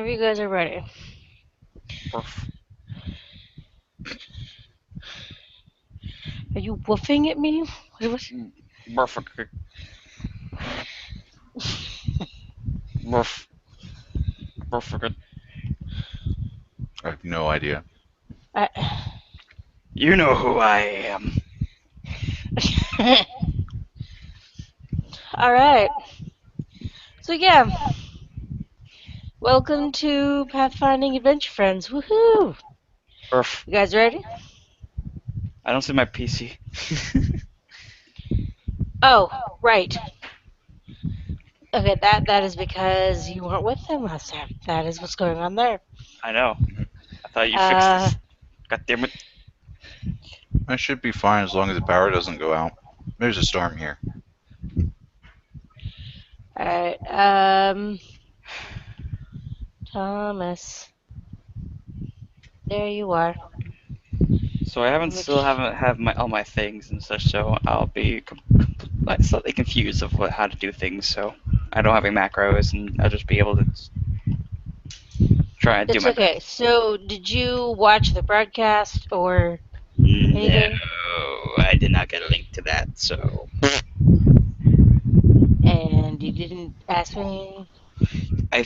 Whenever you guys are ready. Woof. Are you woofing at me? What? Woof. Woof. Woof. I have no idea. I... You know who I am. Alright. So yeah. Welcome to Pathfinding Adventure Friends. Woohoo! Woof. You guys ready? I don't see my PC. Oh, right. Okay, that is because you weren't with them last time. That is what's going on there. I know. I thought you fixed Uh, this. God damn it. I should be fine as long as the power doesn't go out. There's a storm here. alright, Thomas. There you are. So I haven't have my all my things and such, so I'll be like slightly confused of how to do things. So I don't have any macros, and I'll just be able to try and do It's my best. okay. So, did you watch the broadcast or No, anything? I did not get a link to that. So And you didn't ask me? I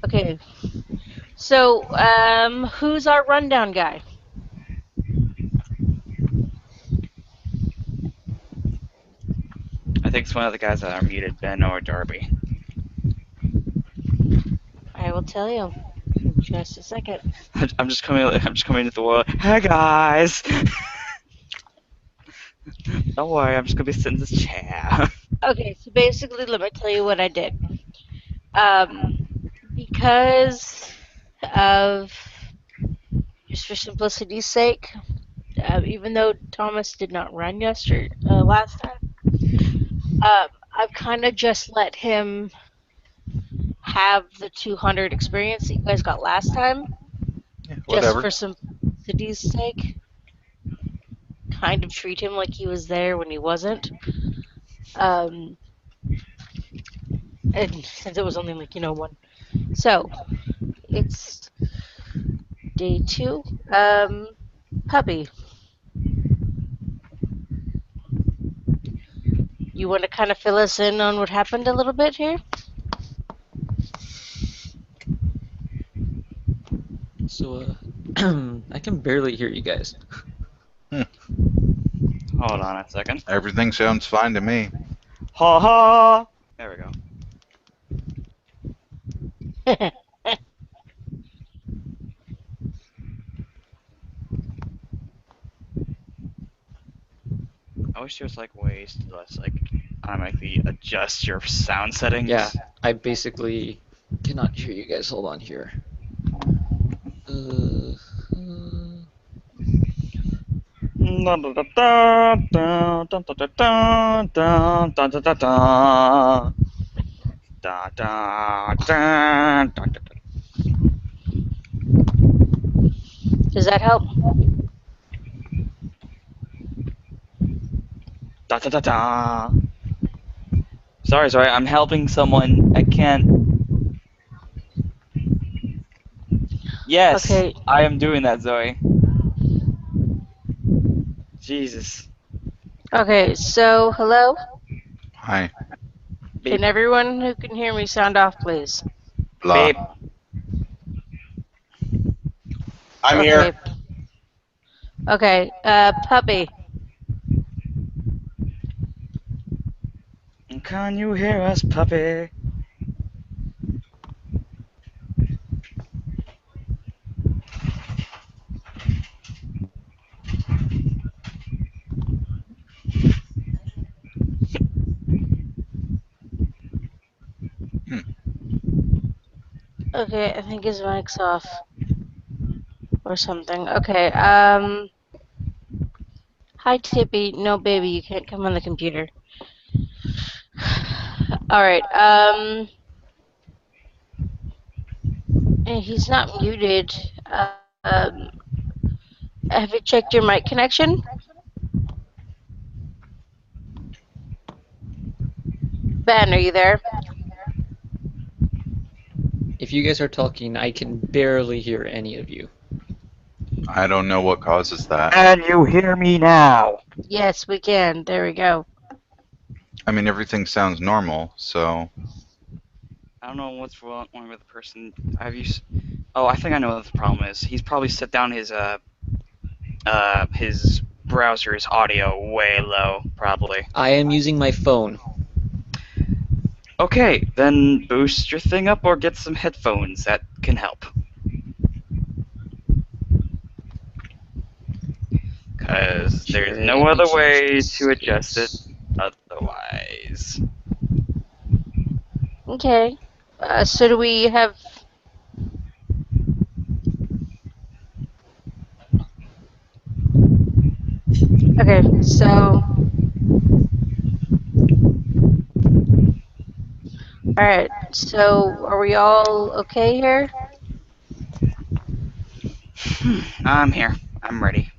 Okay. So, who's our rundown guy? think it's one of the guys that are muted, Ben or Darby. I will tell you in just a second. I'm just coming. I'm just coming into the world. Hey guys. Don't worry, I'm just gonna be sitting in this chair. Okay, so basically, let me tell you what I did. Because of, just for simplicity's sake, even though Thomas did not run last time, I've kind of just let him have the 200 experience that you guys got last time, Yeah, just whatever. for simplicity's sake. Kind of treat him like he was there when he wasn't. And since it was only like, one. So, it's day 2. Puppy, you want to kind of fill us in on what happened a little bit here? So, I can barely hear you guys. Hold on a second. Everything sounds fine to me. Ha ha. There we go. I wish there was like ways to just like automatically adjust your sound settings. Yeah, I basically cannot hear you guys. Hold on here. Uh, Does that help? Sorry, I'm helping someone. I can't. Yes, Okay. I am doing that, Zoe. Jesus. Okay, so hello? Hi. Beep. Can everyone who can hear me sound off, please? Blah. Beep. I'm Okay. here. Okay, Puppy. Can you hear us, puppy? Okay, I think his mic's off. Or something. Okay, hi Tippy. No, baby, you can't come on the computer. Alright, and he's not muted. Um, have you checked your mic connection? Ben, are you there? If you guys are talking, I can barely hear any of you. I don't know what causes that. Can you hear me now? Yes, we can. There we go. I mean, everything sounds normal, so I don't know what's wrong with the person. Oh, I think I know what the problem is. He's probably set down his browser's audio way low, probably. I am using my phone. Okay, then boost your thing up or get some headphones that can help. Because there's Sure, no let me other change way this. to adjust it otherwise. Okay. So do we have... Okay, so... Alright, so are we all okay here? I'm here. I'm ready.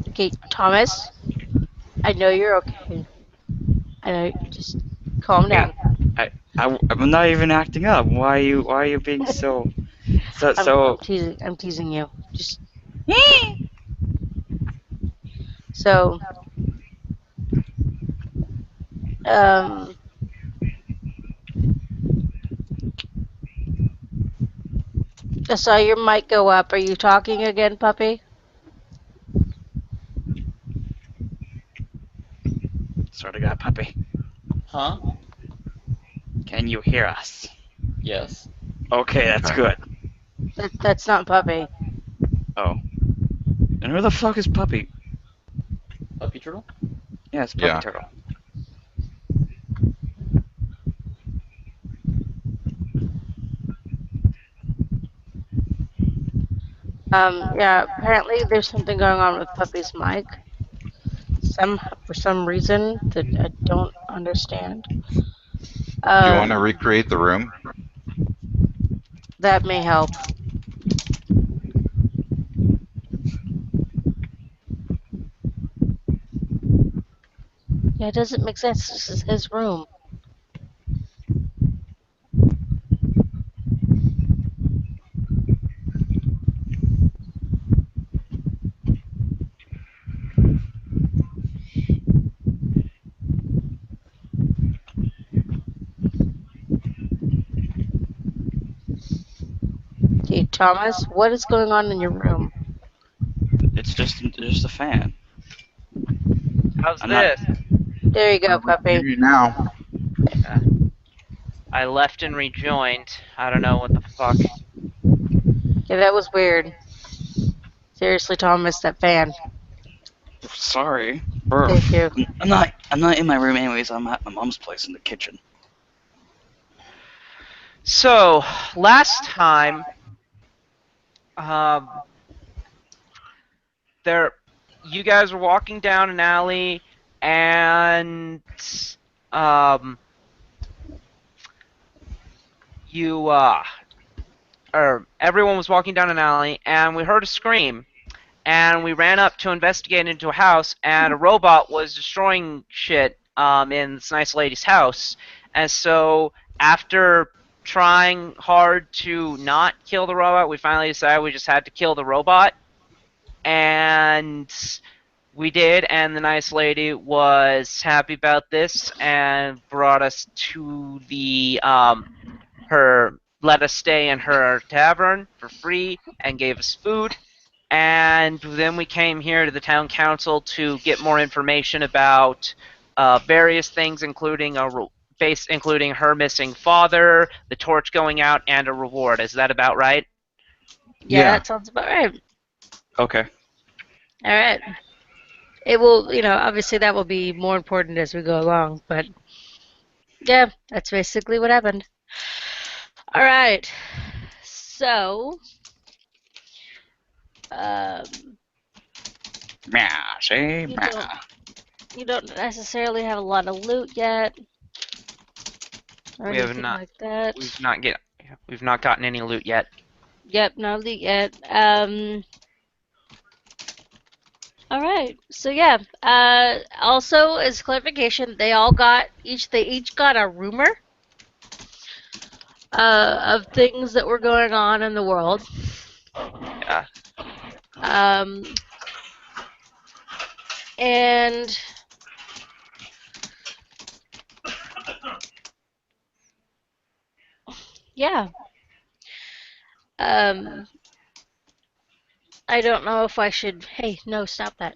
Okay, Thomas, I know you're okay. I know, just calm down. I'm not even acting up. Why are you being I'm teasing you. Just... So, um... I saw your mic go up. Are you talking again, puppy? Sort of got puppy. Huh? Can you hear us? Yes. Okay, that's Okay. good. That's not puppy. Oh. And who the fuck is puppy? Puppy turtle? Yeah, it's puppy Yeah. turtle. Yeah, apparently there's something going on with puppy's mic. For some reason that I don't understand. Do you want to Um, recreate the room? that may help. Yeah, it doesn't make sense. This is his room. Okay, Thomas, what is going on in your room? It's just a fan. How's I'm not. this? There you go, We can hear puppy. you now. I left and rejoined. I don't know what the fuck. Yeah, that was weird. Seriously, Thomas, that fan. Sorry. Thank you. I'm not in my room anyways. I'm at my mom's place in the kitchen. So, last time, um, there, you guys were walking down an alley, and um, you or everyone was walking down an alley, and we heard a scream, and we ran up to investigate into a house, and a robot was destroying shit in this nice lady's house. And so, after trying hard to not kill the robot, we finally decided we just had to kill the robot. And we did, and the nice lady was happy about this and brought us to the her let us stay in her tavern for free and gave us food. And then we came here to the town council to get more information about various things, including including her missing father, the torch going out, and a reward. Is that about right? Yeah, Yeah. that sounds about right. Okay. All right. It will, obviously that will be more important as we go along, but yeah, that's basically what happened. All right. So, um, Meow, say you meow. don't necessarily have a lot of loot yet or We have anything not. like that. We've not gotten any loot yet. Yep, no loot yet. All right. So yeah. Also, as clarification, they each got a rumor. of things that were going on in the world. Yeah. Um, and yeah, um, I don't know if I should. Hey, no, stop that.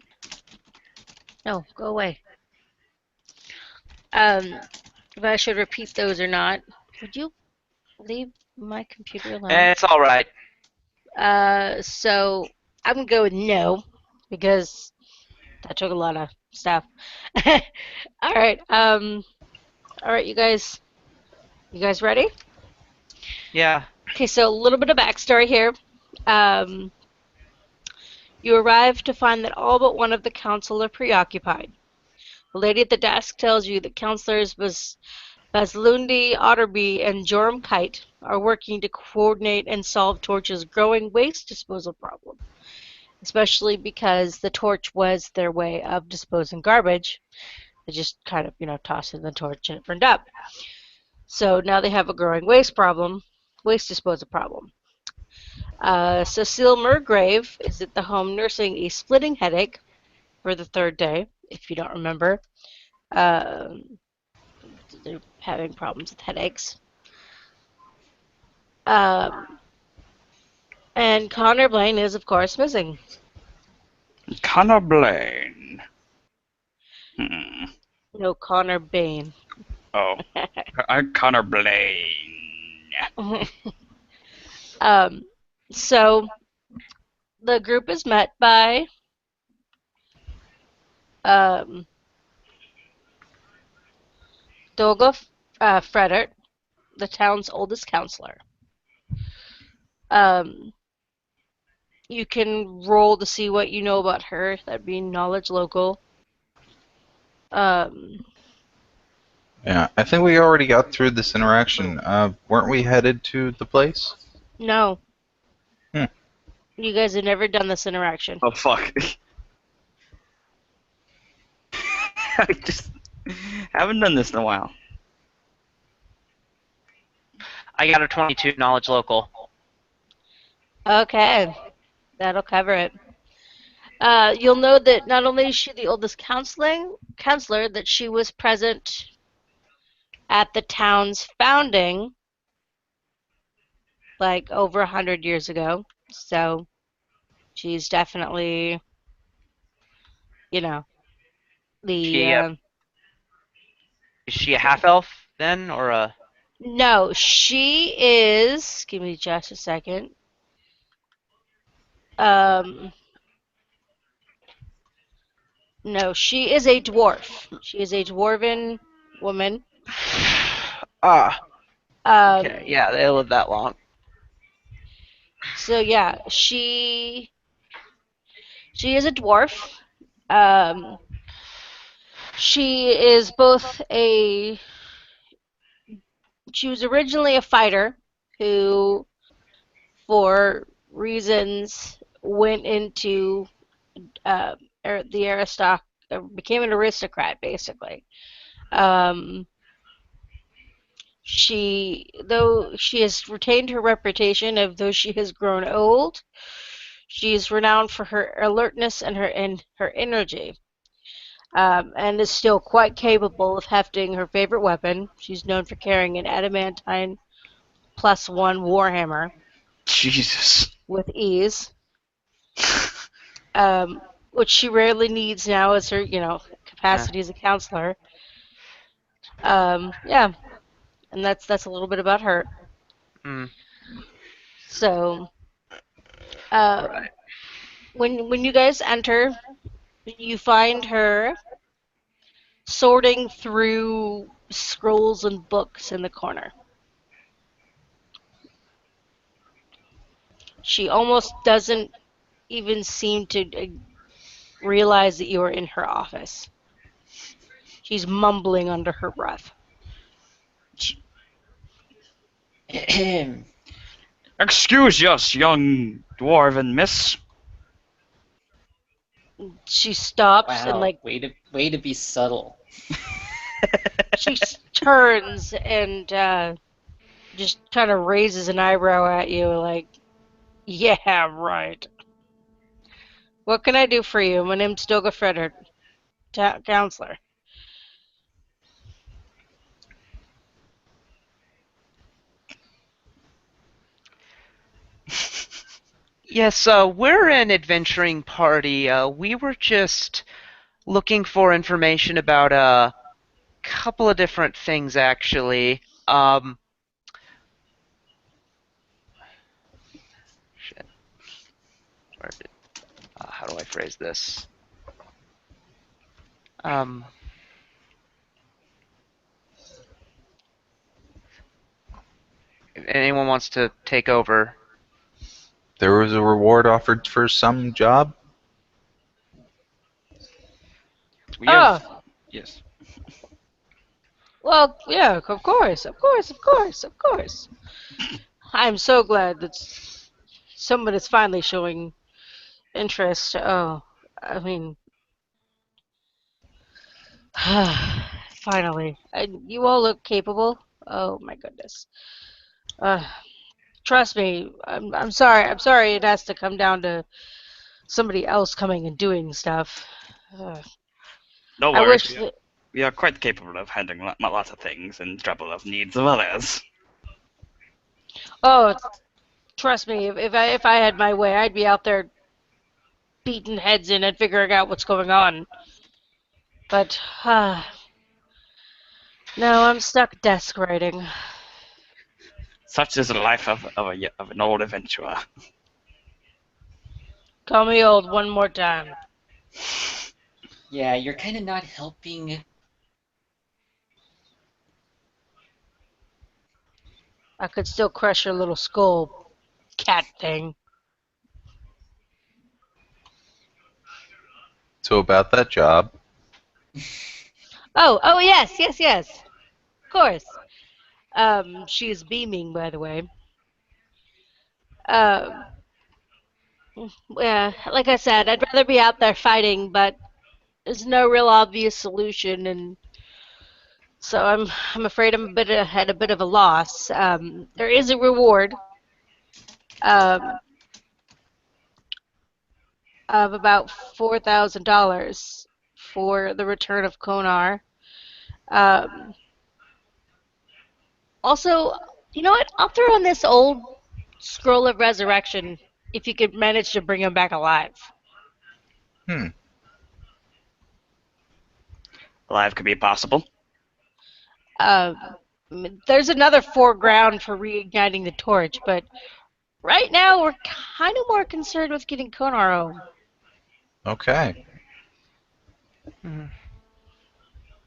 No, go away. If I should repeat those or not. Would you leave my computer alone? It's all right. So I'm gonna go with no because that took a lot of stuff. All right. All right, you guys. You guys ready? Yeah. Okay. So a little bit of backstory here. Um, you arrive to find that all but one of the council are preoccupied. The lady at the desk tells you that councilors Baslundi, Otterby, and Joram Kite are working to coordinate and solve Torch's growing waste disposal problem, especially because the Torch was their way of disposing garbage. They just kind of, tossed it in the torch and it burned up. So now they have a growing waste disposal problem. Cecile Murgrave is at the home nursing a splitting headache for the third day, if you don't remember. Um, they're having problems with headaches. Um, and Connor Blaine is, of course, missing. Connor Blaine. No, Connor Bain. Oh, I'm Connor Blaine. um, so the group is met by um, Dolga Fredert, the town's oldest counselor. Um, you can roll to see what you know about her. That'd be knowledge local. Um, Yeah, I think we already got through this interaction. Weren't we headed to the place? no. Hmm. You guys have never done this interaction. Oh fuck. I just haven't done this in a while. I got a 22 knowledge local. Okay, that'll cover it. You'll know that not only is she the oldest counselor, that she was present at the town's founding, like over 100 years ago. So she's definitely, you know, the She is she a half elf then, or a? no, she is. Give me just a second. Um, no, she is a dwarf. She is a dwarven woman. Ah. Um, Okay. Yeah, they live that long. So yeah, she is a dwarf. Um, she is both a. She was originally a fighter who, for reasons, went into the became an aristocrat basically. Um, though she has retained her reputation of though she has grown old, she is renowned for her alertness and her energy. And is still quite capable of hefting her favorite weapon. She's known for carrying an adamantine +1 warhammer Jesus. with ease, which she rarely needs now as her, capacity as a counselor. Yeah, and that's a little bit about her. Mm. So, Right. when you guys enter, you find her sorting through scrolls and books in the corner. She almost doesn't even seem to realize that you are in her office. She's mumbling under her breath. Excuse us, young dwarven miss. She stops and Wow, way to be subtle. she turns and just kind of raises an eyebrow at you, like, yeah, right. What can I do for you? My name's Doga Fredder, counselor. Yes, we're an adventuring party. We were just looking for information about a couple of different things, actually. Shit. How do I phrase this? If anyone wants to take over. There was a reward offered for some job? We have. Yes. Well, yeah, of course, of course, of course, of course. I'm so glad that someone is finally showing interest. Oh, I mean, finally. You all look capable. Oh my goodness. Uh, Trust me, I'm sorry. I'm sorry it has to come down to somebody else coming and doing stuff. Uh, No I worries. wish that. We are quite capable of handling lots of things and trouble of needs of others. Oh, trust me. If I had my way, I'd be out there beating heads in and figuring out what's going on. But no, I'm stuck desk writing. Such is the life of an old adventurer. Call me old one more time. Yeah, you're kind of not helping. I could still crush your little skull, cat thing. So about that job. Oh, yes, yes, yes. Of course. She is beaming, by the way. Um, yeah, like I said, I'd rather be out there fighting, but there's no real obvious solution, and so I'm afraid I'm at a bit of a loss. There is a reward um, of about $4,000 for the return of Konar. Um, Also, you know what? I'll throw in this old scroll of resurrection if you could manage to bring him back alive. Hmm. Alive could be possible. Um, there's another foreground for reigniting the torch, but right now we're kind of more concerned with getting Konar home. Okay.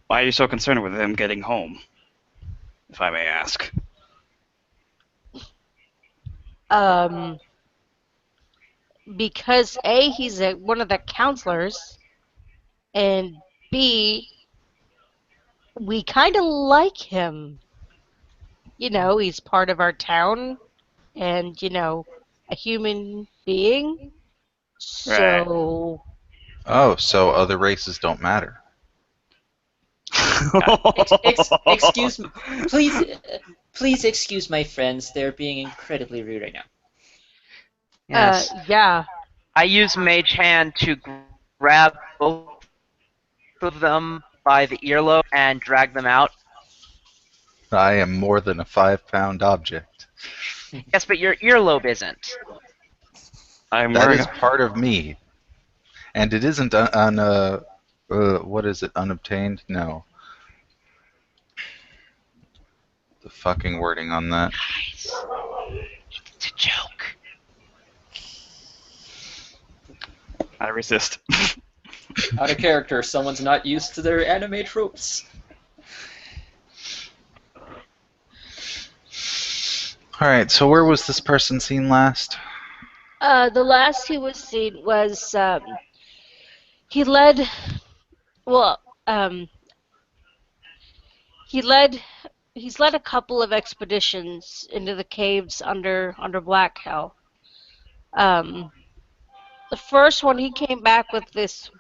Why are you so concerned with him getting home, if I may ask? Um, because A, he's one of the counselors, and B, we kind of like him. You know, he's part of our town, and, a human being. Right. So, Oh, so other races don't matter. Excuse me. Please excuse my friends. They're being incredibly rude right now. Yes. yeah. I use Mage Hand to grab both of them by the earlobe and drag them out. I am more than a 5-pound object. Yes, but your earlobe isn't. I'm That wearing is part of me. And it isn't what is it, unobtained? No. The fucking wording on that. Guys, it's a joke. I resist. Out of character. Someone's not used to their anime tropes. Alright, so where was this person seen last? The last he was seen was he led. Well, he led. He's led a couple of expeditions into the caves under Black Hell. Um, the first one he came back with this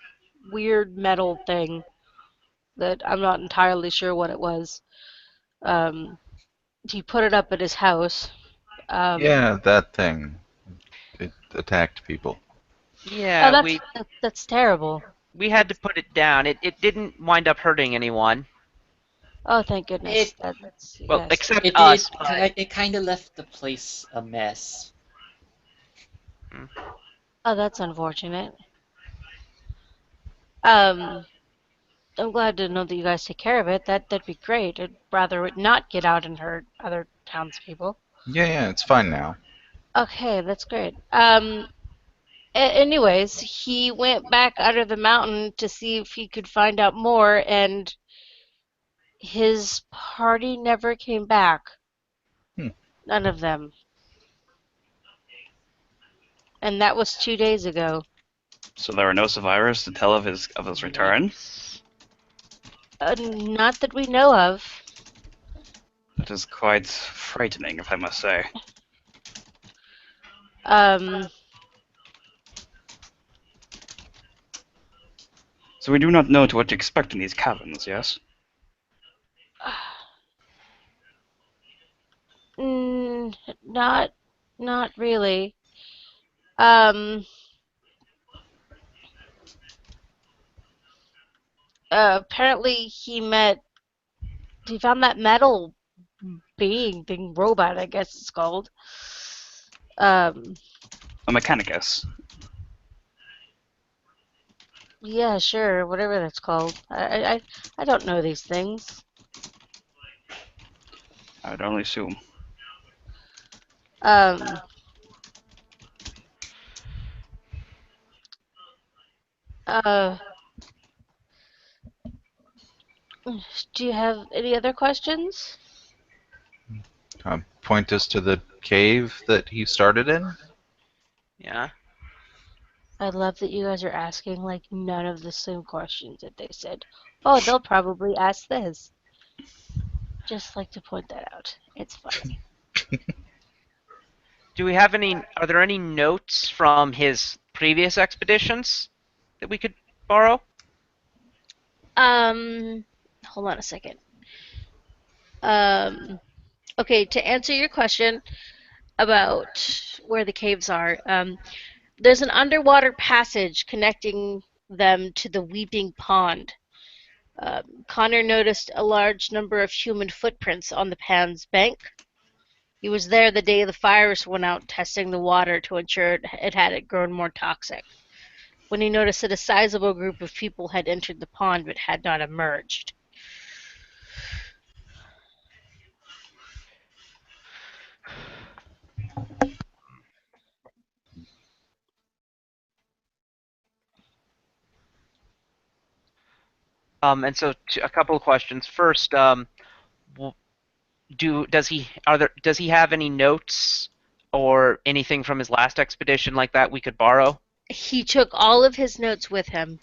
weird metal thing that I'm not entirely sure what it was. Um, he put it up at his house. Yeah, that thing. It attacked people. Oh, Yeah, that's terrible. we had to put it down. It didn't wind up hurting anyone. Oh, thank goodness. It That's Well, yes. except it us, did. but It kind of left the place a mess. Oh, that's unfortunate. Um, I'm glad to know that you guys take care of it. That'd be great. I'd rather it not get out and hurt other townspeople. Yeah, it's fine now. Okay, that's great. Anyways, he went back under the mountain to see if he could find out more, and his party never came back. Hmm. None of them. And that was 2 days ago. So there are no survivors to tell of his return. Not that we know of. That is quite frightening, if I must say. Um, So we do not know to what to expect in these caverns, yes? mm, not, not really. Um, apparently he found that metal thing, robot, I guess it's called. Um, A mechanicus. yeah, sure, whatever that's called. I don't know these things. I would only assume. Um, uh, do you have any other questions? Point us to the cave that he started in? yeah. I love that you guys are asking like none of the same questions that they said. Oh, they'll probably ask this. Just like to point that out. It's funny. Do we have any? Are there any notes from his previous expeditions that we could borrow? Um, hold on a second. Um, okay, to answer your question about where the caves are, there's an underwater passage connecting them to the Weeping Pond. Connor noticed a large number of human footprints on the pond's bank. He was there the day the fires went out, testing the water to ensure it hadn't grown more toxic, when he noticed that a sizable group of people had entered the pond but had not emerged. And so a couple of questions. First, does he have any notes or anything from his last expedition like that we could borrow? He took all of his notes with him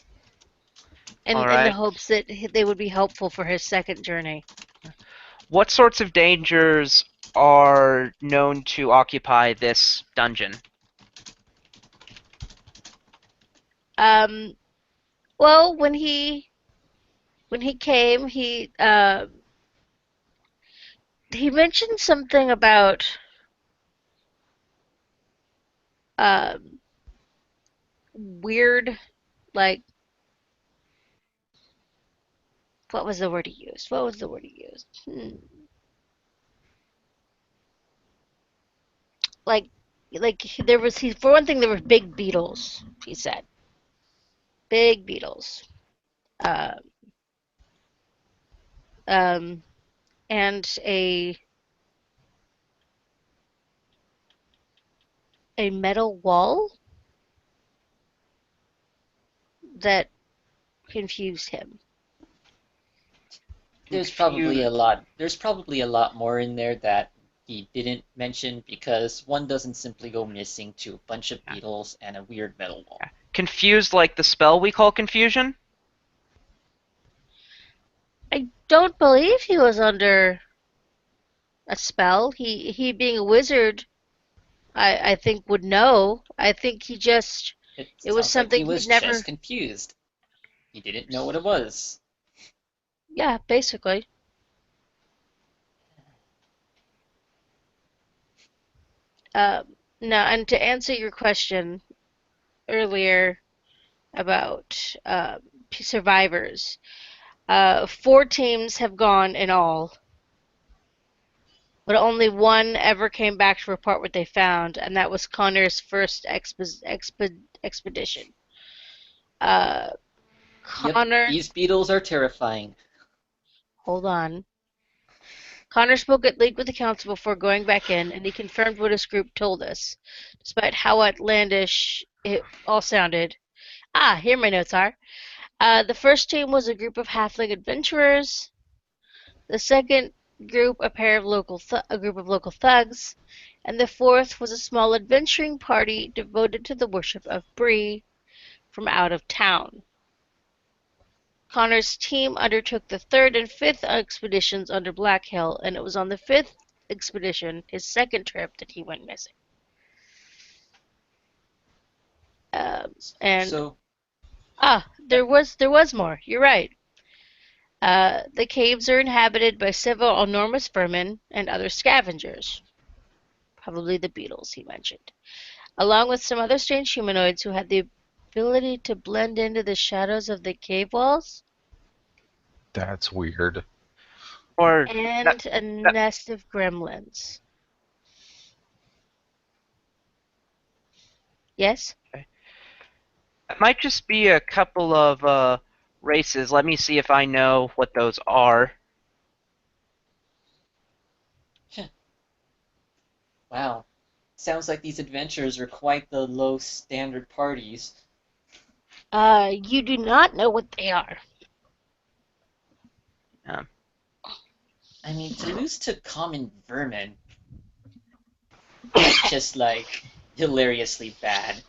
All in the right. hopes that they would be helpful for his second journey. What sorts of dangers are known to occupy this dungeon? Um, well, when he came, he mentioned something about um, weird, like, what was the word he used? What was the word he used? Like, there was he for one thing there were big beetles. He said big beetles, uh, um, and a metal wall that confused him. Confused. There's probably a lot more in there that he didn't mention because one doesn't simply go missing to a bunch of beetles and a weird metal wall. Confused like the spell we call confusion? I don't believe he was under a spell. He being a wizard, I think would know. I think It it was sounds like he something he'd was just never. confused. He didn't know what it was. Yeah, basically. Now, and to answer your question earlier about survivors, 4 teams have gone in all, but only one ever came back to report what they found, and that was Connor's first expedition. Uh, Yep, Connor, these beetles are terrifying. hold on. Connor spoke at length with the council before going back in, and he confirmed what his group told us, despite how outlandish it all sounded. Ah, here my notes are. The first team was a group of halfling adventurers. The second group, a group of local thugs, and the fourth was a small adventuring party devoted to the worship of Bree from out of town. Connor's team undertook the third and fifth expeditions under Black Hill, and it was on the fifth expedition, his second trip, that he went missing. And So, there was more. You're right. The caves are inhabited by several enormous vermin and other scavengers, probably the beetles he mentioned, along with some other strange humanoids who had the ability to blend into the shadows of the cave walls, That's weird. Or that, and a that nest of gremlins. Yes? that might just be a couple of races. Let me see if I know what those are. wow. Sounds like these adventurers are quite the low standard parties. You do not know what they are. I mean, to lose to common vermin, that's just like hilariously bad.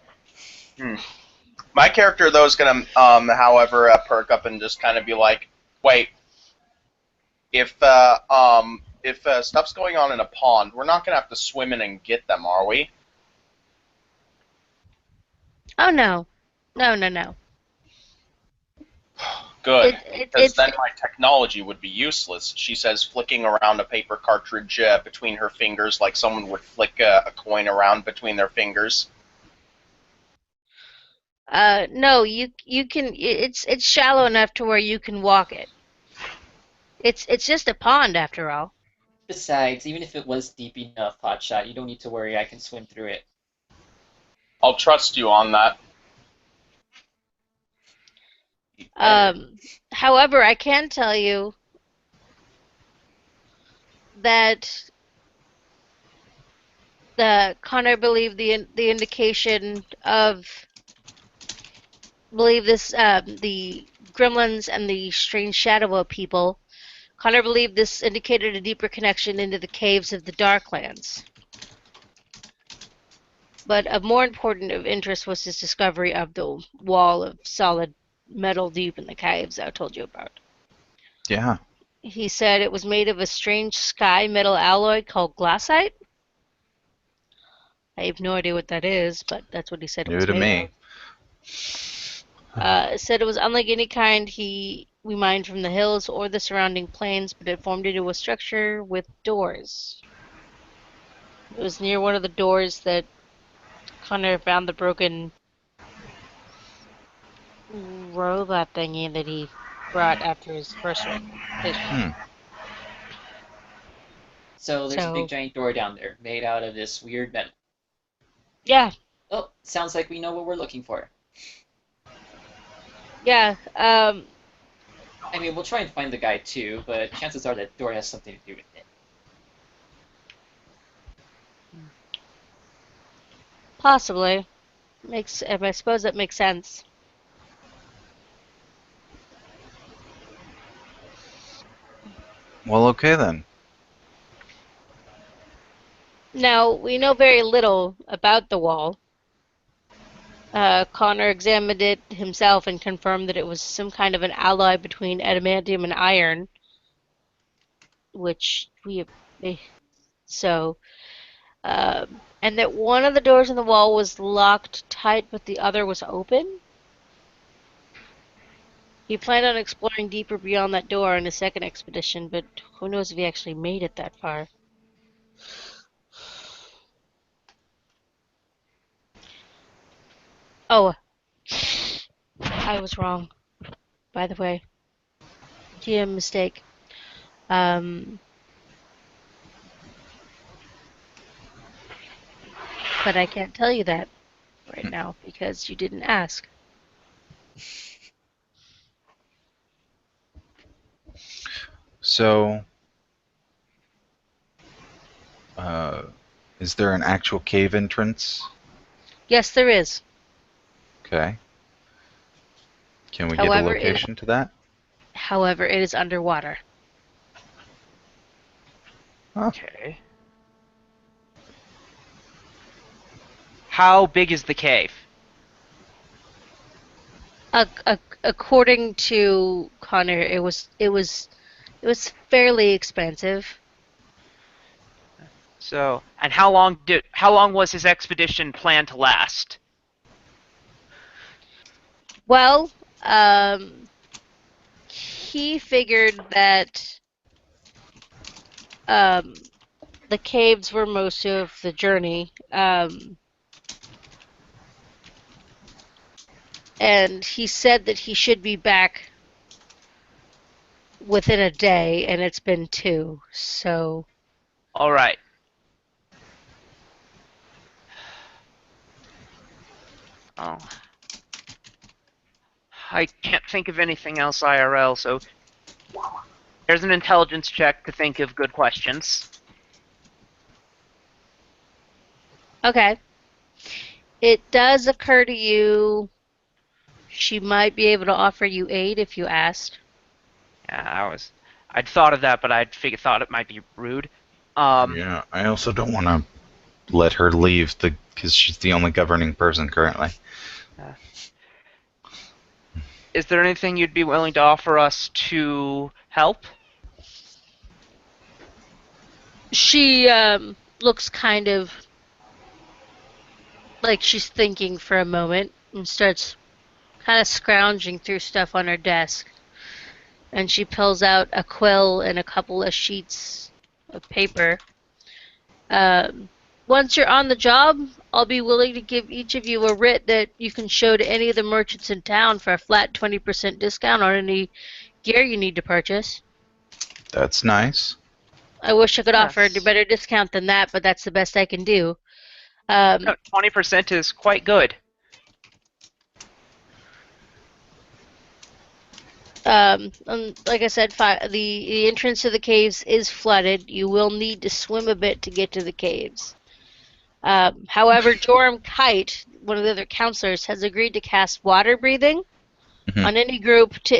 My character though is gonna, however, perk up and just kind of be like, wait, if stuff's going on in a pond, we're not gonna have to swim in and get them, are we? Oh no, no. Good, It because then my technology would be useless. She says, flicking around a paper cartridge between her fingers, like someone would flick a coin around between their fingers. no. You can. It's shallow enough to where you can walk it. It's just a pond after all. Besides, even if it was deep enough, Hotshot, you don't need to worry, I can swim through it. I'll trust you on that. However, I can tell you that the Connor believed the indication of believe this the gremlins and the strange shadow people. Connor believed this indicated a deeper connection into the caves of the Darklands. But of more important of interest was his discovery of the wall of solid metal deep in the caves I told you about. Yeah. He said it was made of a strange sky metal alloy called glassite. I have no idea what that is, but that's what he said it New was to made me. of. Said it was unlike any kind we mined from the hills or the surrounding plains, but it formed into a structure with doors. It was near one of the doors that Connor found the broken robot thingy that he brought after his first one. So there's a big So, giant door down there, made out of this weird metal. yeah, Oh, sounds like we know what we're looking for. yeah. I mean, we'll try and find the guy too, but chances are that door has something to do with it. Possibly. I suppose that makes sense. Well, okay then. Now, we know very little about the wall. Connor examined it himself and confirmed that it was some kind of an alloy between adamantium and iron, which so, and that one of the doors in the wall was locked tight, but the other was open. He planned on exploring deeper beyond that door in his second expedition, but who knows if he actually made it that far. Oh, I was wrong, by the way. GM mistake. Um, but I can't tell you that right now because you didn't ask. So, is there an actual cave entrance? Yes, there is. Okay. Can we get a However, location to that? it is underwater. Huh. Okay. How big is the cave? According to Connor, it was fairly expensive. So, and how long was his expedition planned to last? Well, he figured that um, the caves were most of the journey, and he said that he should be back within a day, and it's been 2. So, All right. Oh, I can't think of anything else IRL, so there's an intelligence check to think of good questions. okay. It does occur to you she might be able to offer you aid if you asked. Yeah, I'd thought of that, but thought it might be rude. Yeah, I also don't want to let her leave because she's the only governing person currently. Is there anything you'd be willing to offer us to help? She looks kind of like she's thinking for a moment and starts kind of scrounging through stuff on her desk. And she pulls out a quill and a couple of sheets of paper. Um, Once you're on the job, I'll be willing to give each of you a writ that you can show to any of the merchants in town for a flat 20% discount on any gear you need to purchase. That's nice. I wish I could offer a Yes. better discount than that, but that's the best I can do. Um, No, 20% is quite good. and like I said, the entrance to the caves is flooded. You will need to swim a bit to get to the caves. However, Joram Kite, one of the other counselors, has agreed to cast water breathing Mhm. on any group to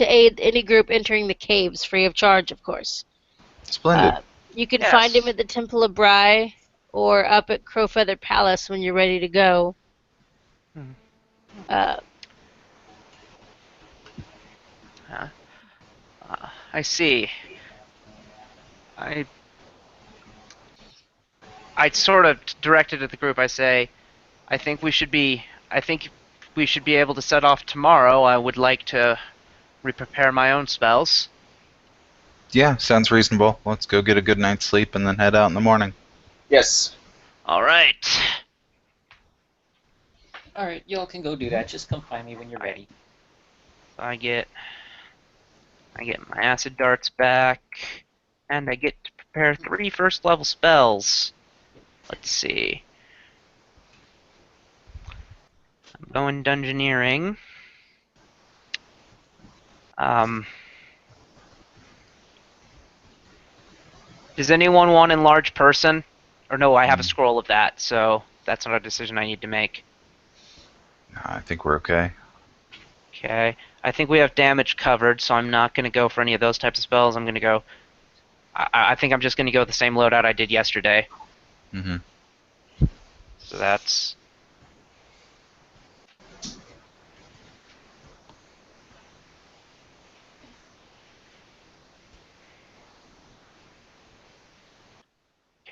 aid any group entering the caves, free of charge, of course. Splendid. You can find him Yes. at the Temple of Bry or up at Crowfeather Palace when you're ready to go. Hmm. Uh, I see. I I sort of directed at the group. I say, I think we should be able to set off tomorrow. I would like to re-prepare my own spells. Yeah, sounds reasonable. Let's go get a good night's sleep and then head out in the morning. Yes. All right. Alright, y'all can go do that. Just come find me when you're Alright. ready. So I get my acid darts back, and I get to prepare 3 first level spells. Let's see. I'm going dungeoneering. Does anyone want enlarge person? Or no, I have a scroll of that, so that's not a decision I need to make. I think we're okay. Okay. I think we have damage covered, so I'm not going to go for any of those types of spells. I'm going to go. I think I'm just going to go the same loadout I did yesterday. Hmm. So that's.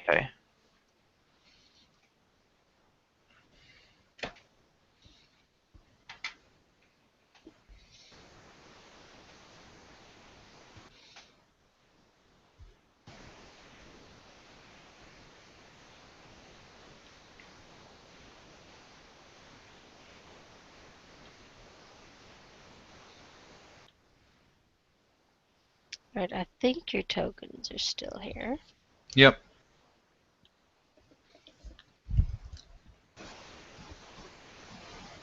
Okay. Right, I think your tokens are still here. Yep.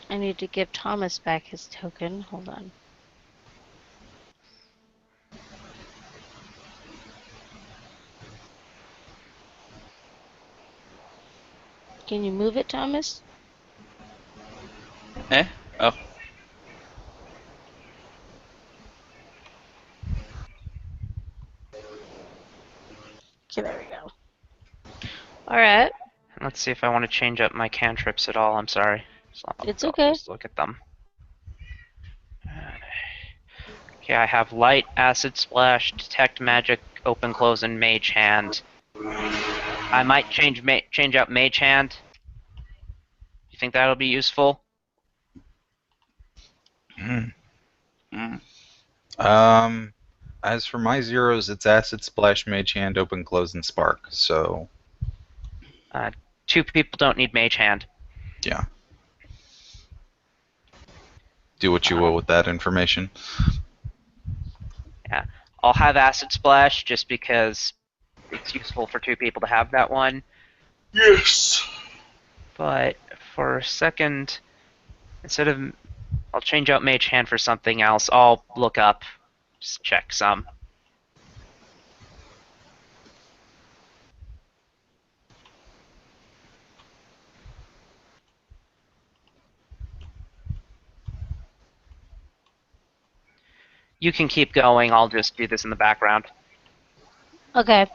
I need to give Thomas back his token. Hold on. Can you move it, Thomas? Eh? Oh. Okay, there we go. Alright. Let's see if I want to change up my cantrips at all. I'm sorry. So It's I'll okay. just look at them. Okay, I have light, acid splash, detect magic, open, close, and mage hand. I might change out mage hand. You think that'll be useful? Mm. Mm. As for my zeros, it's acid, splash, mage hand, open, close, and spark. So 2 people don't need mage hand. yeah, do what you will with that information. Yeah, I'll have acid splash just because it's useful for 2 people to have that one. Yes. But for a second, instead of, I'll change out mage hand for something else. I'll look up, just check some. You can keep going. I'll just do this in the background. Okay.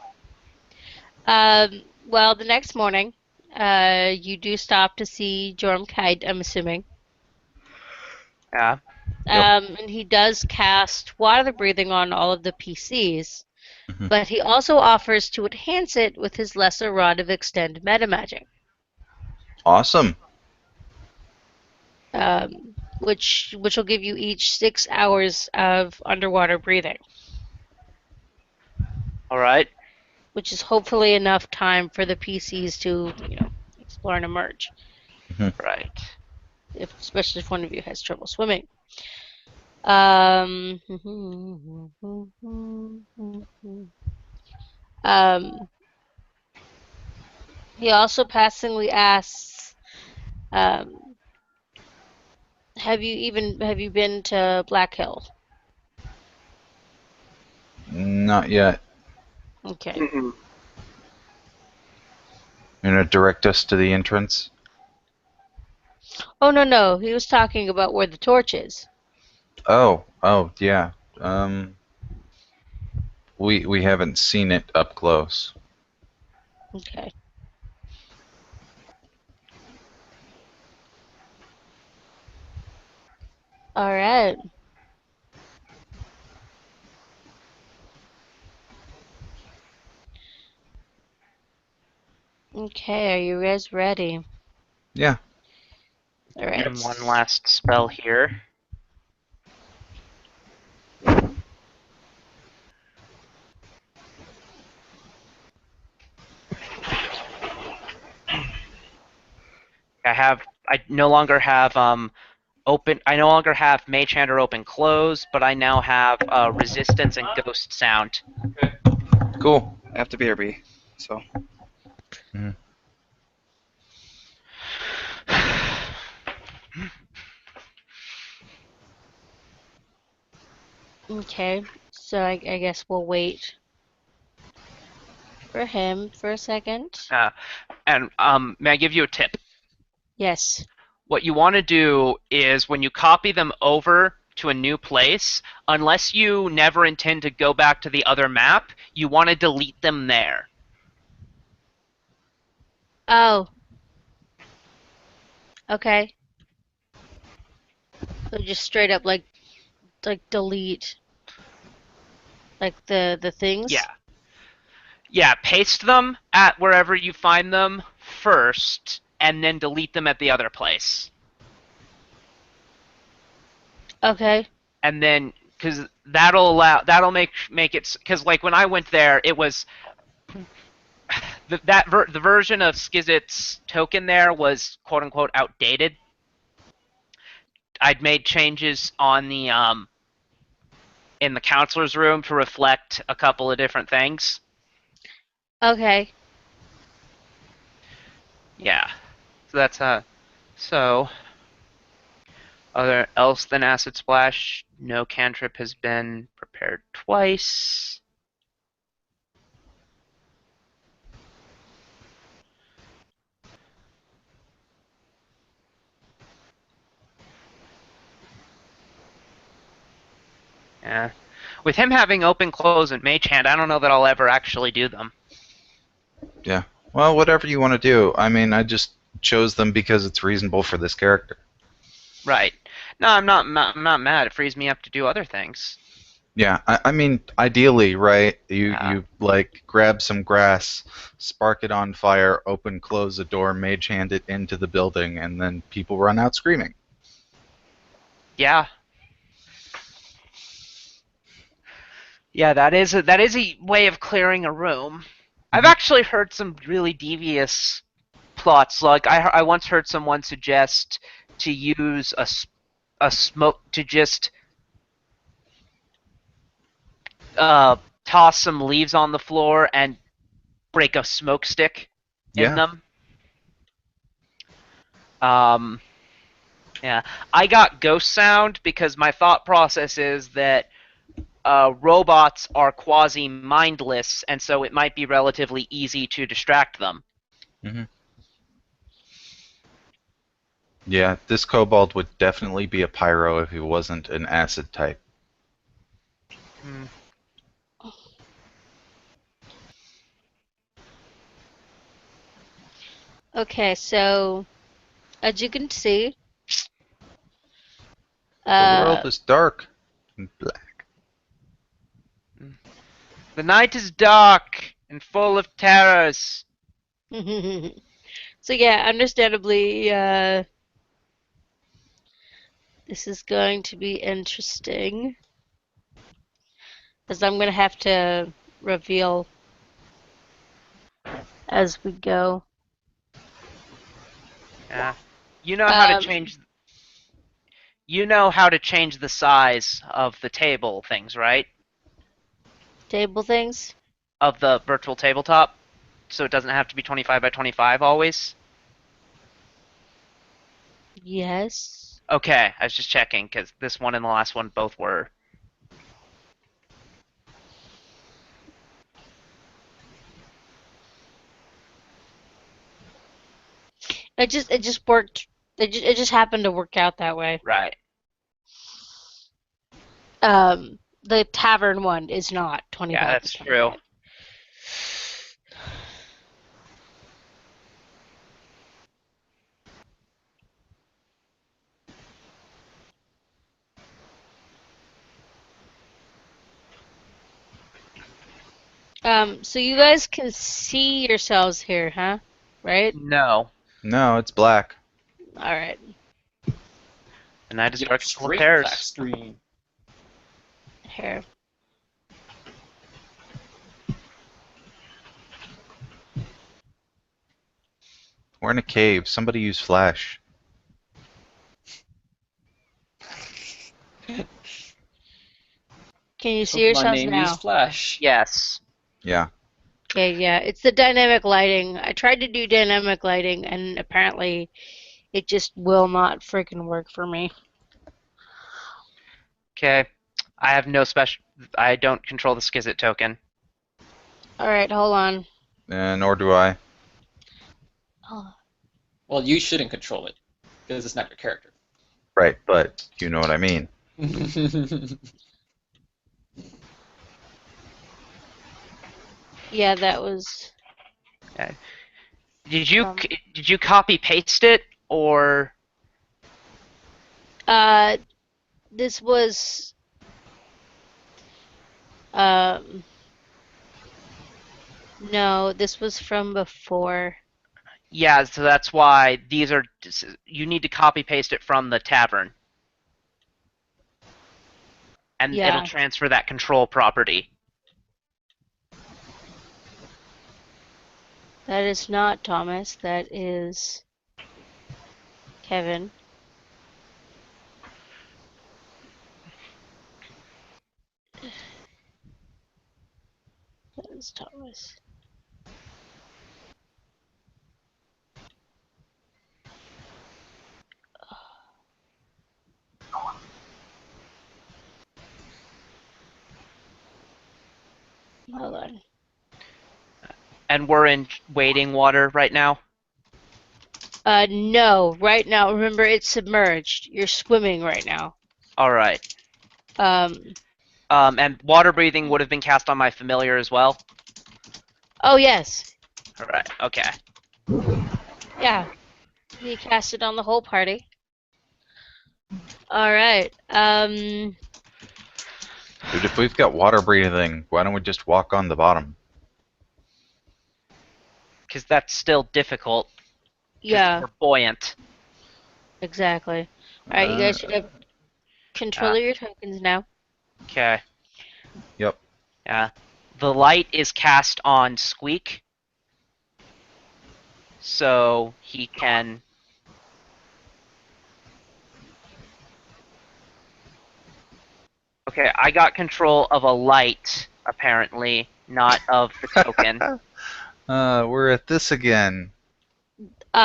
Well, the next morning, you do stop to see Jormkite, I'm assuming. Yeah. And he does cast water breathing on all of the PCs, Mhm. but he also offers to enhance it with his lesser rod of extend meta magic, Awesome. which will give you each 6 hours of underwater breathing, All right. which is hopefully enough time for the PCs to, explore and emerge, Right. especially if one of you has trouble swimming. Um, um, he also passingly asks, um, have you been to Black Hill? Not yet. Okay. You gonna direct us to the entrance? Oh no, he was talking about where the torch is. Oh, yeah. We haven't seen it up close. Okay. All right. Okay, are you guys ready? Yeah. All right. And one last spell here. I no longer have I no longer have mage hand or open close, but I now have resistance and ghost sound. Cool. I have to BRB, so. Okay, so I guess we'll wait for him for a second. And may I give you a tip? Yes. What you want to do is when you copy them over to a new place, unless you never intend to go back to the other map, you want to delete them there. Oh. Okay. So just straight up like delete like the things. Yeah. Yeah, paste them at wherever you find them first, and then delete them at the other place. Okay. And then, because that'll make it, because like when I went there, it was the version of Skizit's token there was quote unquote outdated. I'd made changes on the in the counselor's room to reflect a couple of different things. Okay. Yeah. So that's so other else than acid splash, no cantrip has been prepared twice. Yeah. With him having open close and mage hand, I don't know that I'll ever actually do them. Yeah. Well, whatever you want to do. I mean, I just chose them because it's reasonable for this character. Right. No, I'm not mad. It frees me up to do other things. Yeah, I mean, ideally, right? You Yeah. you like grab some grass, spark it on fire, open, close the door, mage hand it into the building, and then people run out screaming. Yeah. Yeah, that is a way of clearing a room. I've actually heard some really devious plots. Like I once heard someone suggest to use a smoke to just toss some leaves on the floor and break a smoke stick in Yeah. them. Yeah, I got ghost sound because my thought process is that robots are quasi mindless, and so it might be relatively easy to distract them. hmm Yeah, this kobold would definitely be a pyro if he wasn't an acid type. Hmm. Okay, so as you can see, The world is dark and black. The night is dark and full of terrors. so yeah, understandably, this is going to be interesting, as I'm gonna have to reveal as we go. Yeah. You know how to Um, change. You know how to change the size of the table things, right? table things. Of the virtual tabletop, so it doesn't have to be 25 by 25 always. Yes. Okay, I was just checking because this one and the last one both were. It just worked. It just happened to work out that way. Right. The tavern one is not Yeah, 25 by that's true. 25. So you guys can see yourselves here, huh? Right? No. No, it's black. All right. The night is Yep, dark and full of straight black terrors. screen. Here. We're in a cave. Somebody use flash. Can you see Pokemon yourselves name now? used Flash. Yes. Yeah. Okay, yeah. It's the dynamic lighting. I tried to do dynamic lighting, and apparently it just will not freaking work for me. Okay. I have no special. I don't control the Skizit token. All right, hold on. Nor do I. Oh, Well, you shouldn't control it because it's not your character. Right, but you know what I mean. yeah, that was. Okay. Did you Um, did you copy paste it or? uh, this was. Um, no, this was from before. Yeah, so that's why these are. You need to copy paste it from the tavern, and it'll Yeah, transfer that control property. that is not Thomas. That is Kevin. is Thomas? Hold on. And we're in waiting water right now? No. Right now, remember, it's submerged. You're swimming right now. Alright. And water breathing would have been cast on my familiar as well? Oh, yes. Alright, okay. Yeah. You cast it on the whole party. Alright. Dude, if we've got water breathing, why don't we just walk on the bottom? Because that's still difficult. 'Cause Yeah, we're buoyant. exactly. Alright, you guys should have control of your tokens now. Okay. Yep. Yeah. The light is cast on Squeak. So he can... Okay, I got control of a light, apparently, not of the token. We're at this again. See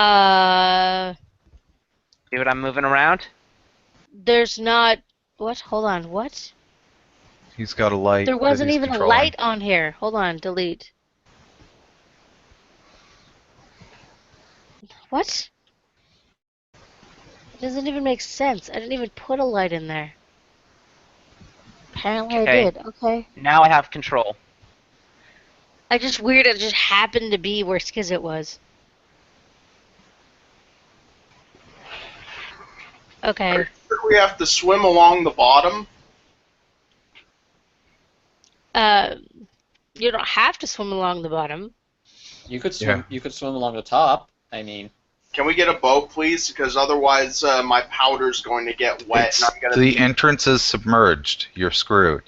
what I'm moving around? There's not. What? Hold on. What? He's got a light There that wasn't he's even a controlling. light on here. Hold on. Delete. What? It doesn't even make sense. I didn't even put a light in there. Apparently I Okay. did. Okay. Now I have control. I just weird. It just happened to be where Skizit was. Okay. We have to swim along the bottom. You don't have to swim along the bottom. You could swim. You could swim along the top. I mean, Can we get a boat, please? Because otherwise, my powder's going to get wet. It's, and I'm gonna the be... entrance is submerged. You're screwed.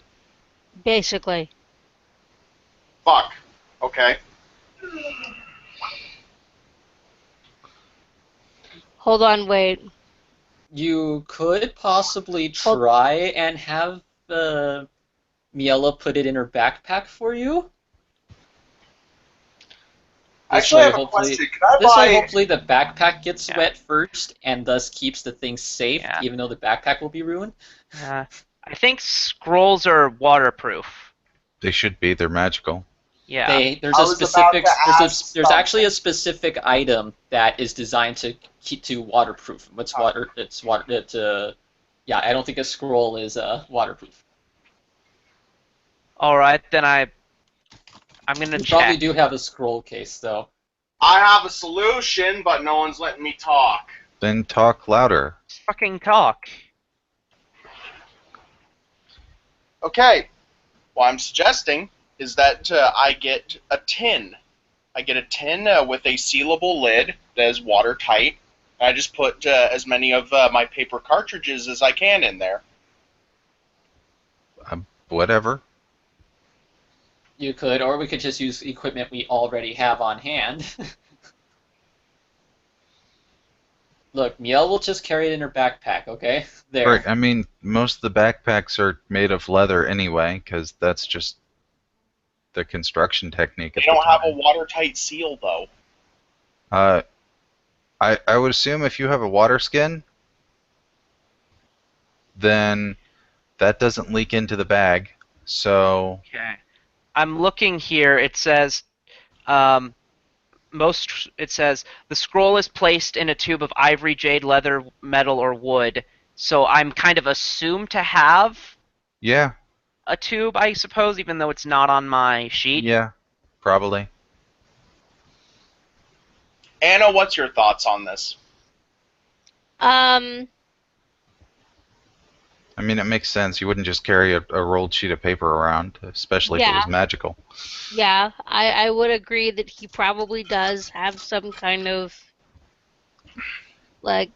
Basically. Fuck. Okay. Hold on. Wait. you could possibly try and have Miela put it in her backpack for you. Actually, I have a question. Can I This way, buy... hopefully, the backpack gets wet first, and thus keeps the thing safe, Yeah. even though the backpack will be ruined. I think scrolls are waterproof. They should be. They're magical. Yeah. There's I a was specific. about to ask There's actually a specific item that is designed to keep to waterproof. What's water? It's water. Yeah, I don't think a scroll is waterproof. Alright, then I'm gonna You check. probably do have a scroll case, though. I have a solution, but no one's letting me talk. Then talk louder. Fucking talk. Okay. What I'm suggesting is that I get a tin. I get a tin with a sealable lid that is watertight. I just put as many of my paper cartridges as I can in there. Whatever. You could, or we could just use equipment we already have on hand. Look, Miel will just carry it in her backpack, okay? There. Right. I mean, most of the backpacks are made of leather anyway, because that's just the construction technique. They don't have a watertight seal, though. I would assume if you have a water skin, then that doesn't leak into the bag. So Okay. I'm looking here. It says, it says the scroll is placed in a tube of ivory, jade, leather, metal, or wood. So I'm kind of assumed to have yeah, a tube, I suppose, even though it's not on my sheet. yeah, probably. Anna, what's your thoughts on this? I mean, it makes sense. You wouldn't just carry a rolled sheet of paper around, especially if it was magical. Yeah, I would agree that he probably does have some kind of like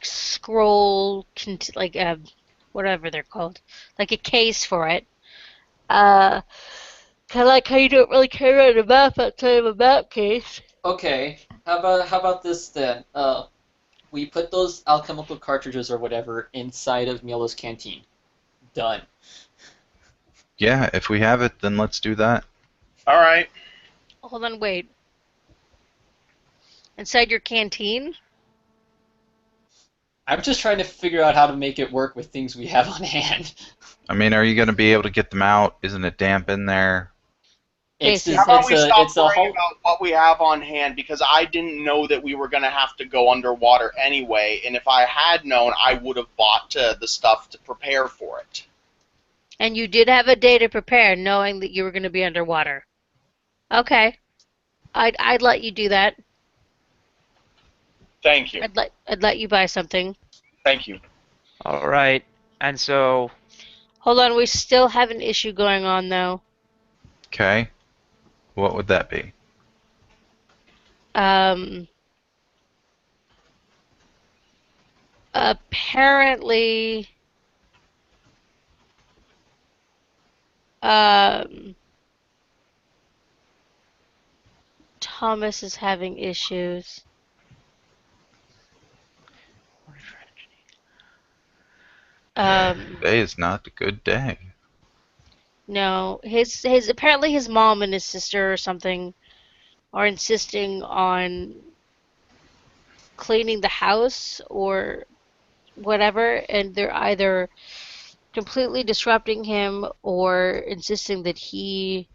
scroll, like whatever they're called, like a case for it. Kind of like how you don't really carry around a map outside of a map case. Okay, how about this then? We put those alchemical cartridges or whatever inside of Miela's canteen. Done. Yeah, if we have it, then let's do that. All right. Hold on, wait. Inside your canteen? I'm just trying to figure out how to make it work with things we have on hand. I mean, are you going to be able to get them out? Isn't it damp in there? It's Basically. How just, about we stop it's a worrying whole. about what we have on hand, because I didn't know that we were going to have to go underwater anyway, and if I had known, I would have bought the stuff to prepare for it. And you did have a day to prepare, knowing that you were going to be underwater. Okay. I'd let you do that. Thank you. I'd let you buy something. Thank you. All right. And so, Hold on, we still have an issue going on though. Okay. What would that be? Apparently, um, Thomas is having issues. Today is not a good day. No, his apparently his mom and his sister or something are insisting on cleaning the house or whatever, and they're either completely disrupting him or insisting that he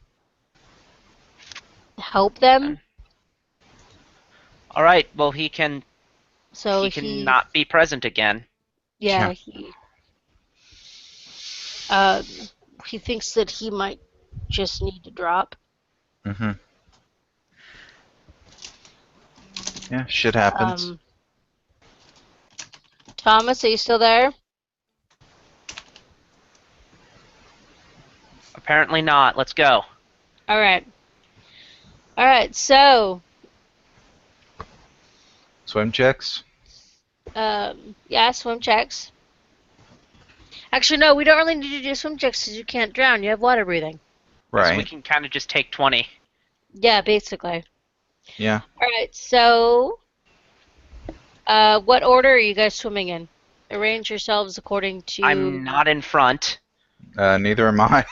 help them. all right. Well, he can So not be present again. yeah, Yeah. um, he thinks that he might just need to drop. Mm-hmm. Yeah, shit happens. Thomas, are you still there? Apparently not. Let's go. All right. All right. So, Swim checks? yeah, swim checks. Actually, no, we don't really need to do swim checks because you can't drown. You have water breathing. Right. So we can kind of just take 20. Yeah, basically. Yeah. All right. So, what order are you guys swimming in? Arrange yourselves according to. I'm not in front. Neither am I.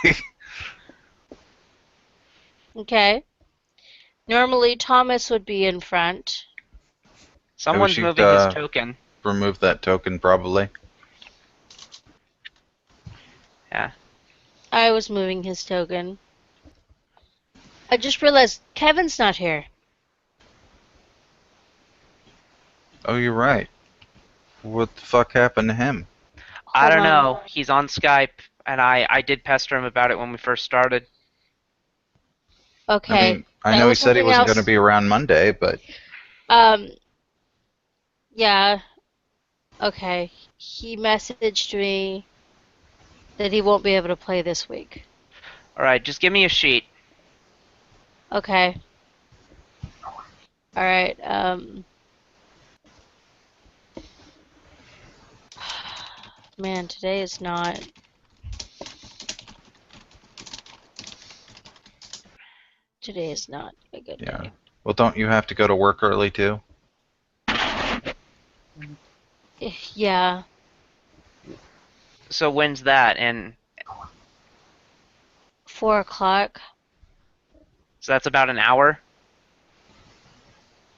Okay. Normally, Thomas would be in front. Someone's should, moving his token. Remove that token, probably. Yeah. I was moving his token. I just realized Kevin's not here. Oh, you're right. What the fuck happened to him? I don't Hold on. know. He's on Skype, and I did pester him about it when we first started. Okay. I mean, I That know he was said he something wasn't else. going to be around Monday, but Yeah. Okay. He messaged me that he won't be able to play this week. All right, just give me a sheet. Okay. All right. Man, today is not. Today is not a good yeah. day. Well, don't you have to go to work early too? Yeah. So when's that? And 4 o'clock. so that's about an hour.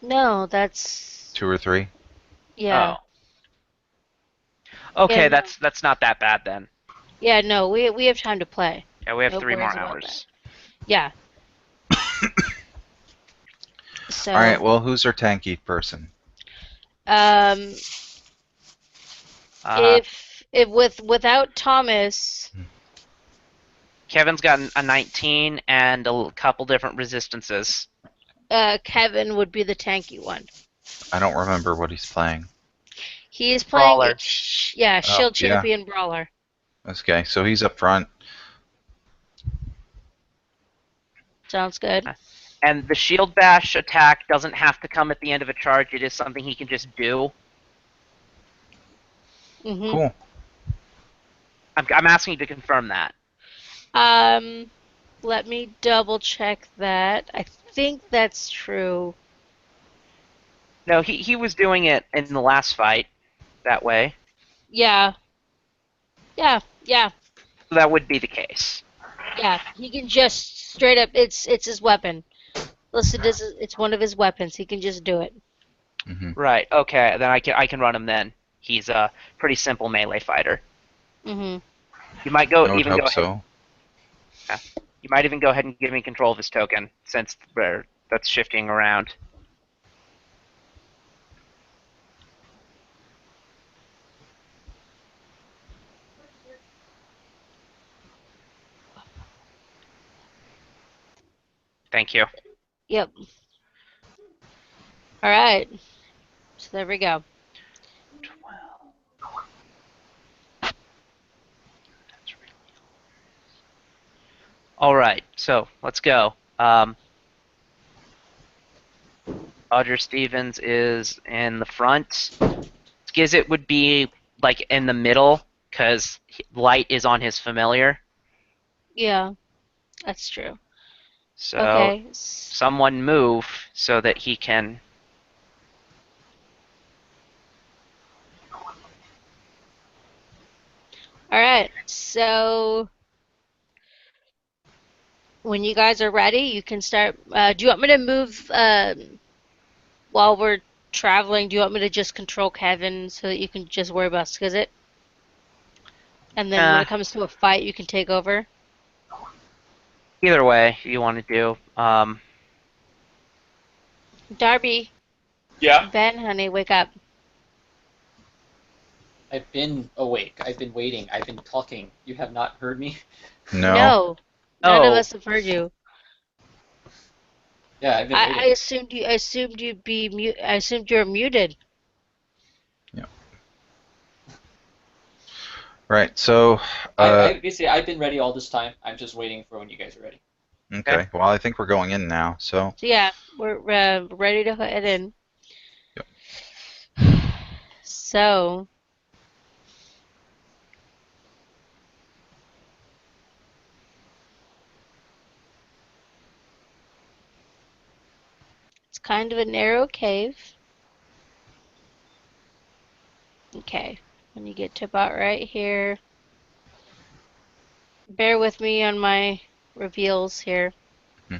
No, that's. 2 or 3? Yeah. Oh. Okay, Yeah, no. that's not that bad then. Yeah, no, we have time to play. Yeah, we have No 3 more worries about hours. Yeah. So. All right. Well, who's our tanky person? If without Thomas, Kevin's got a 19 and a couple different resistances. Kevin would be the tanky one. I don't remember what he's playing. He is playing Brawler. Shield Champion Brawler. Okay, so he's up front. Sounds good. And the shield bash attack doesn't have to come at the end of a charge. It is something he can just do. Mm-hmm. Cool. I'm asking you to confirm that. Let me double check that. I think that's true. No, he was doing it in the last fight that way. Yeah. Yeah. So that would be the case. Yeah, he can just straight up. It's his weapon. Listen, it's one of his weapons. He can just do it. Hmm. Right. Okay. Then I can run him. Then he's a pretty simple melee fighter. Mm-hmm. You might go I would even hope go ahead. so. Yeah. You might even go ahead and give me control of his token since that's shifting around. Thank you. Yep. All right. So there we go. All right. So let's go. Roger Stevens is in the front. Skizit would be like in the middle because light is on his familiar. Yeah, that's true. So Okay. someone move so that he can. All right. So when you guys are ready, you can start. Do you want me to move while we're traveling? Do you want me to just control Kevin so that you can just worry about Skizit? And then when Uh, it comes to a fight, you can take over? Either way you want to do. Darby, Yeah. Ben, honey, wake up. I've been awake. I've been waiting. I've been talking. You have not heard me? No. No, none of Oh, us have heard you. Yeah, I've been I waiting. assumed you. I assumed you'd be mute. I assumed you were muted. Right. So, Basically, I've been ready all this time. I'm just waiting for when you guys are ready. okay. Well, I think we're going in now. So, So yeah, we're ready to head in. Yep. So it's kind of a narrow cave. Okay, when you get to about right here, bear with me on my reveals here. hmm.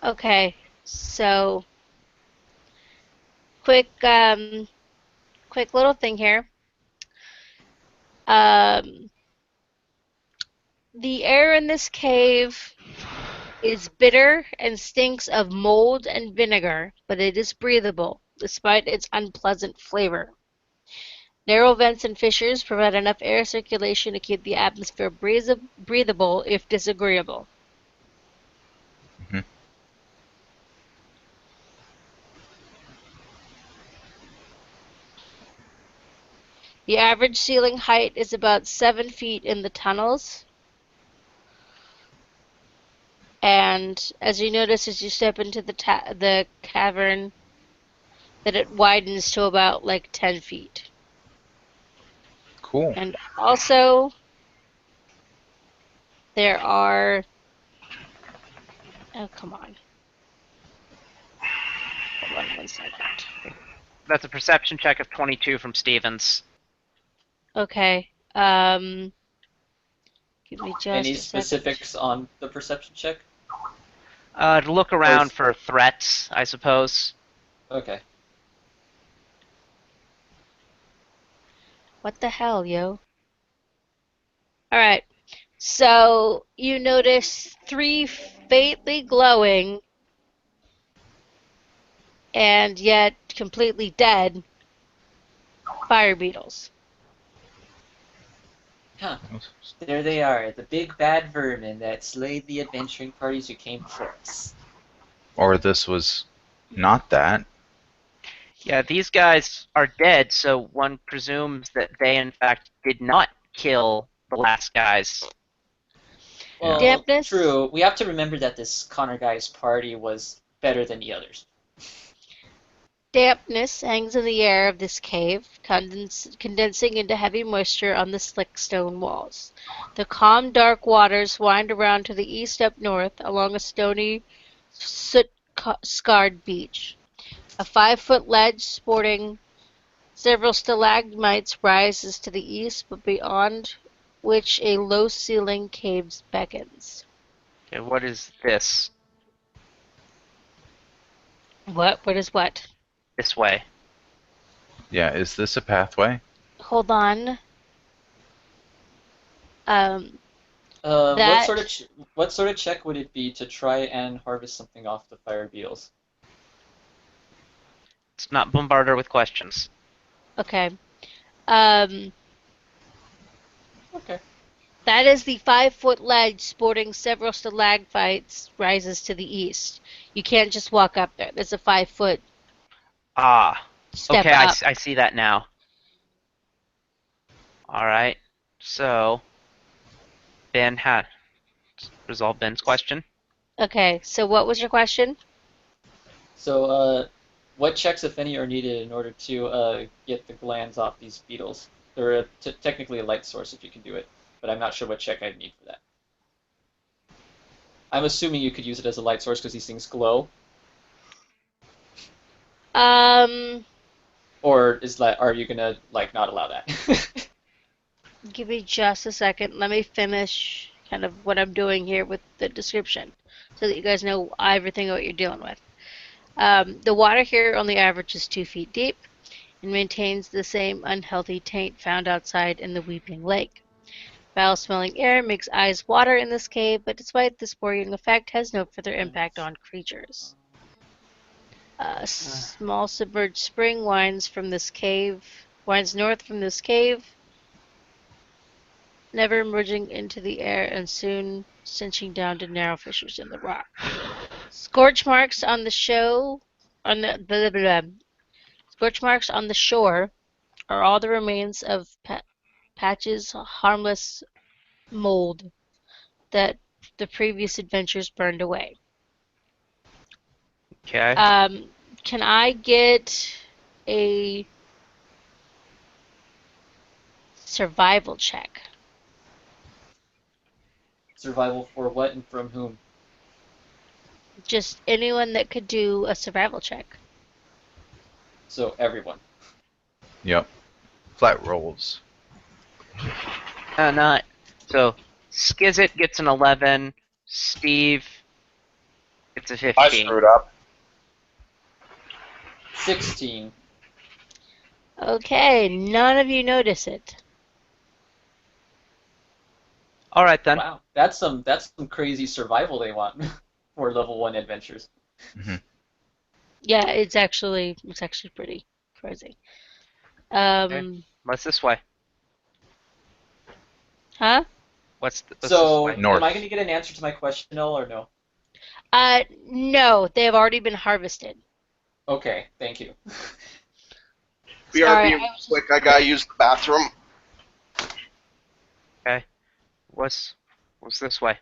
Okay, so quick little thing here. Um, the air in this cave is bitter and stinks of mold and vinegar, but it is breathable, despite its unpleasant flavor. Narrow vents and fissures provide enough air circulation to keep the atmosphere breathable if disagreeable. Hmm. The average ceiling height is about 7 feet in the tunnels, and as you notice as you step into the cavern, that it widens to about like 10 feet. Cool. And also, there are. Oh, come on. Hold on 1 second. that's a perception check of 22 from Stevens. Okay. Give me Any just a second. specifics on the perception check? To look around for threats, I suppose. Okay. What the hell, yo? Alright. So, you notice 3 faintly glowing and yet completely dead fire beetles. Huh. There they are, the big bad vermin that slayed the adventuring parties who came before us. Or this was not that. Yeah, these guys are dead, so one presumes that they in fact did not kill the last guys. Yeah. Well, Dampness? true. We have to remember that this Connor guy's party was better than the others. Dampness hangs in the air of this cave, condensing into heavy moisture on the slick stone walls. The calm, dark waters wind around to the east up north along a stony, soot-scarred beach. A 5-foot ledge sporting several stalagmites rises to the east, but beyond which a low-ceilinged cave beckons. Okay, what is this? What? What is what? This way. Yeah, is this a pathway? Hold on. Um, What that sort of check would it be to try and harvest something off the fire beetles? Let's not bombard her with questions. okay. Um, Okay. that is the 5-foot ledge sporting several stalagmites rises to the east. You can't just walk up there. There's a 5-foot Ah. step Okay, up. I see that now. Alright. So, Ben had resolved Ben's question. Okay, so what was your question? So, what checks, if any, are needed in order to get the glands off these beetles? They're technically a light source if you can do it, but I'm not sure what check I'd need for that. I'm assuming you could use it as a light source because these things glow. Um, Or are you gonna like not allow that? give me just a second. Let me finish kind of what I'm doing here with the description so that you guys know everything what you're dealing with. The water here only averages 2 feet deep and maintains the same unhealthy taint found outside in the Weeping Lake. Foul-smelling air makes eyes water in this cave, but despite this worrying effect, has no further impact on creatures. A small submerged spring winds north from this cave, never emerging into the air and soon cinching down to narrow fissures in the rock. Scorch marks on the scorch marks on the shore are all the remains of Patch's harmless mold that the previous adventures burned away. Okay. Can I get a survival check? Survival for what and from whom? Just anyone that could do a survival check. So everyone. Yep. Flat rolls. Not. So, Skizit gets an 11. Steve gets a 15. I screwed up. 16. Okay, none of you notice it. Alright then. Wow, that's some crazy survival they want for level 1 adventures. Yeah, it's actually pretty crazy. What's this way? Huh? What's this So, way? North. am I going to get an answer to my question, or no? No, they have already been harvested. Okay, thank you. Sorry, BRB, quick, I gotta use the bathroom. Okay. What's this way?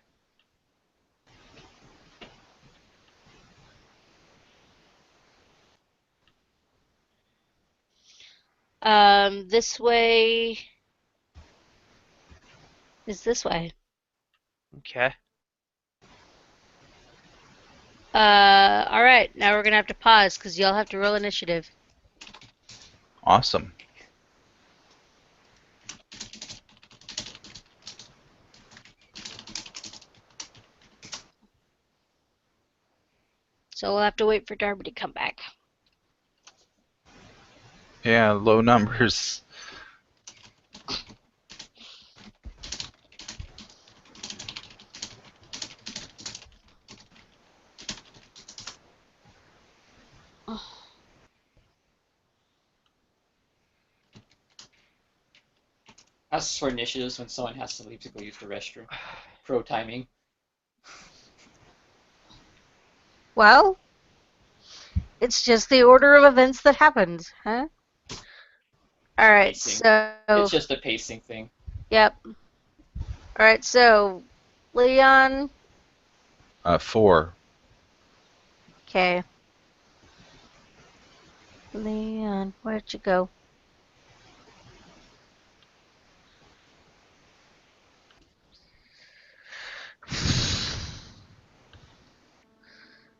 This way is this way. Okay. All right, now we're gonna have to pause because y'all have to roll initiative. Awesome. So we'll have to wait for Darby to come back. Yeah, low numbers. Asks for initiatives when someone has to leave to go use the restroom. Pro timing. Well, it's just the order of events that happened, huh? All right, Pacing. so It's just a pacing thing. yep. All right, so Leon. 4. Okay. Leon, where'd you go?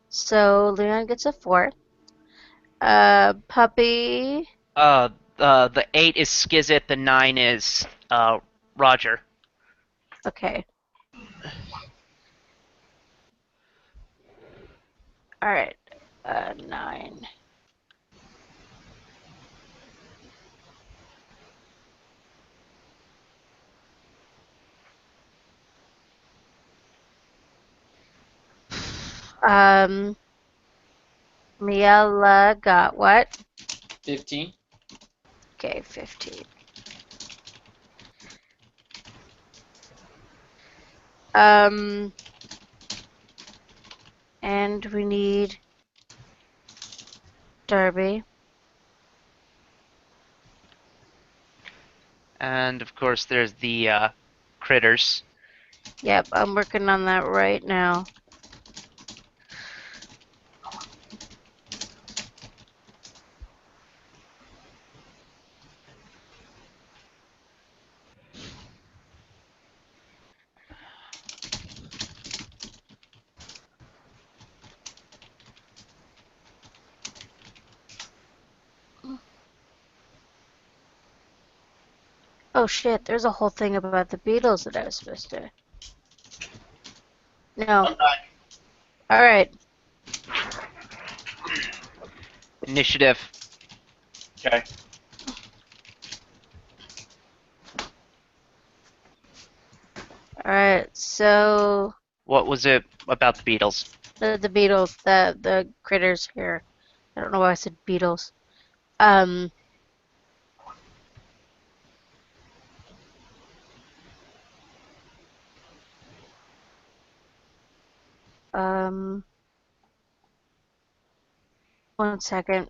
So Leon gets a 4. Puppy. The 8 is Skizit, the 9 is Roger. Okay. All right. 9. Miela got what? 15. Okay, 15. And we need Darby. And of course, there's the critters. Yep, I'm working on that right now. Oh shit, there's a whole thing about the Beatles that I was supposed to. No. I'm back. Alright. Initiative. Okay. Alright, so What was it about the Beatles? the Beatles, the critters here. I don't know why I said Beatles. Um um 1 second.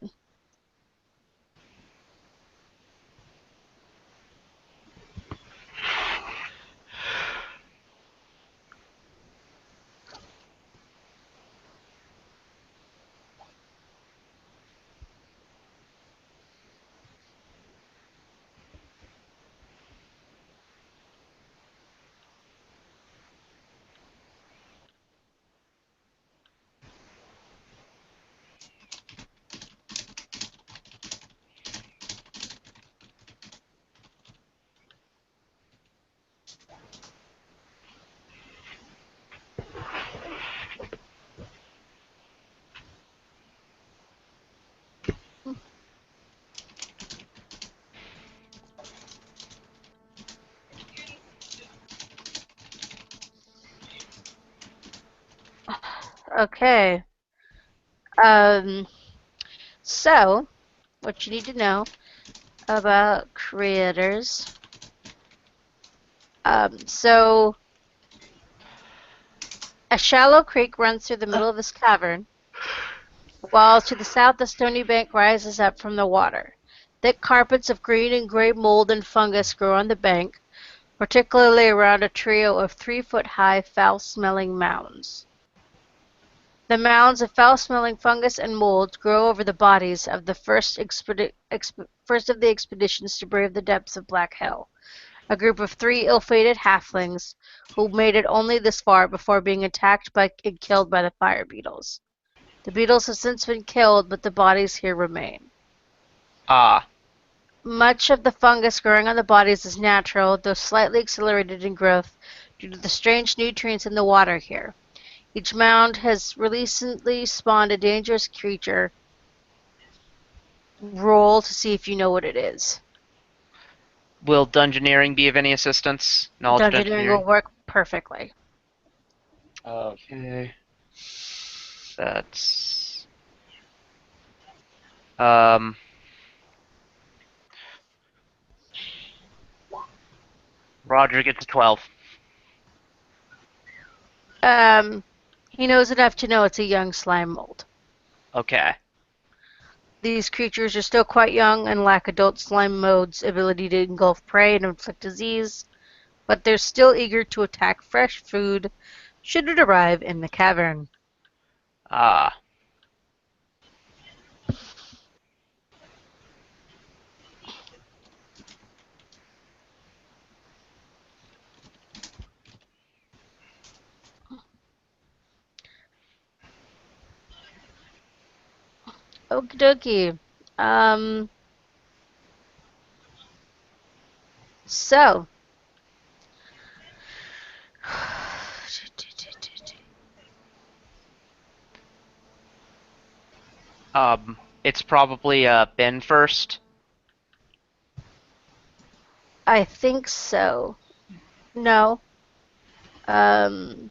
Okay. So what you need to know about critters. So a shallow creek runs through the middle of this cavern, while to the south the stony bank rises up from the water. Thick carpets of green and gray mold and fungus grow on the bank, particularly around a trio of 3-foot-high foul-smelling mounds. The mounds of foul-smelling fungus and mold grow over the bodies of the first of the expeditions to brave the depths of Black Hell, a group of 3 ill-fated halflings who made it only this far before being attacked by and killed by the fire beetles. The beetles have since been killed, but the bodies here remain. Ah. Much of the fungus growing on the bodies is natural, though slightly accelerated in growth due to the strange nutrients in the water here. Each mound has recently spawned a dangerous creature. Roll to see if you know what it is. Will dungeoneering be of any assistance? Knowledge Dungeoneering will work perfectly. Okay. That's Roger gets a 12. He knows enough to know it's a young slime mold. Okay. These creatures are still quite young and lack adult slime mold's ability to engulf prey and inflict disease, but they're still eager to attack fresh food should it arrive in the cavern. Ah. Okie dokie. So. It's probably Ben first. I think so. No. Um.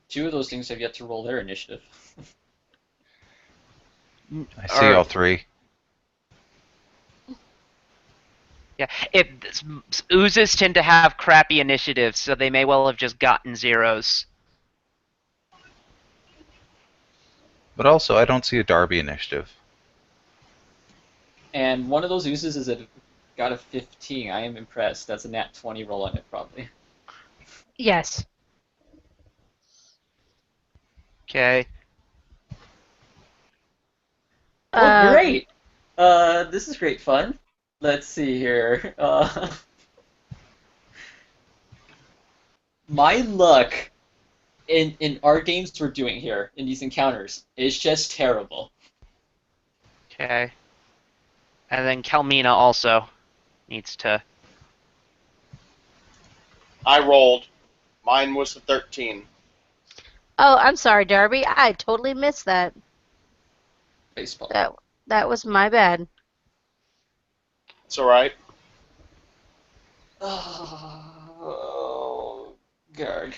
Two of those things have yet to roll their initiative. I see all three. Yeah, oozes tend to have crappy initiatives, so they may well have just gotten zeros. But also, I don't see a Darby initiative. And one of those oozes got a 15. I am impressed. That's a nat 20 roll on it, probably. Yes. Okay. Oh, great! This is great fun. Let's see here. My luck in our games we're doing here, in these encounters, is just terrible. Okay. And then Kelmina also needs to. I rolled. Mine was a 13. Oh, I'm sorry, Darby. I totally missed that. Baseball. That was my bad. It's alright. Oh, Garg.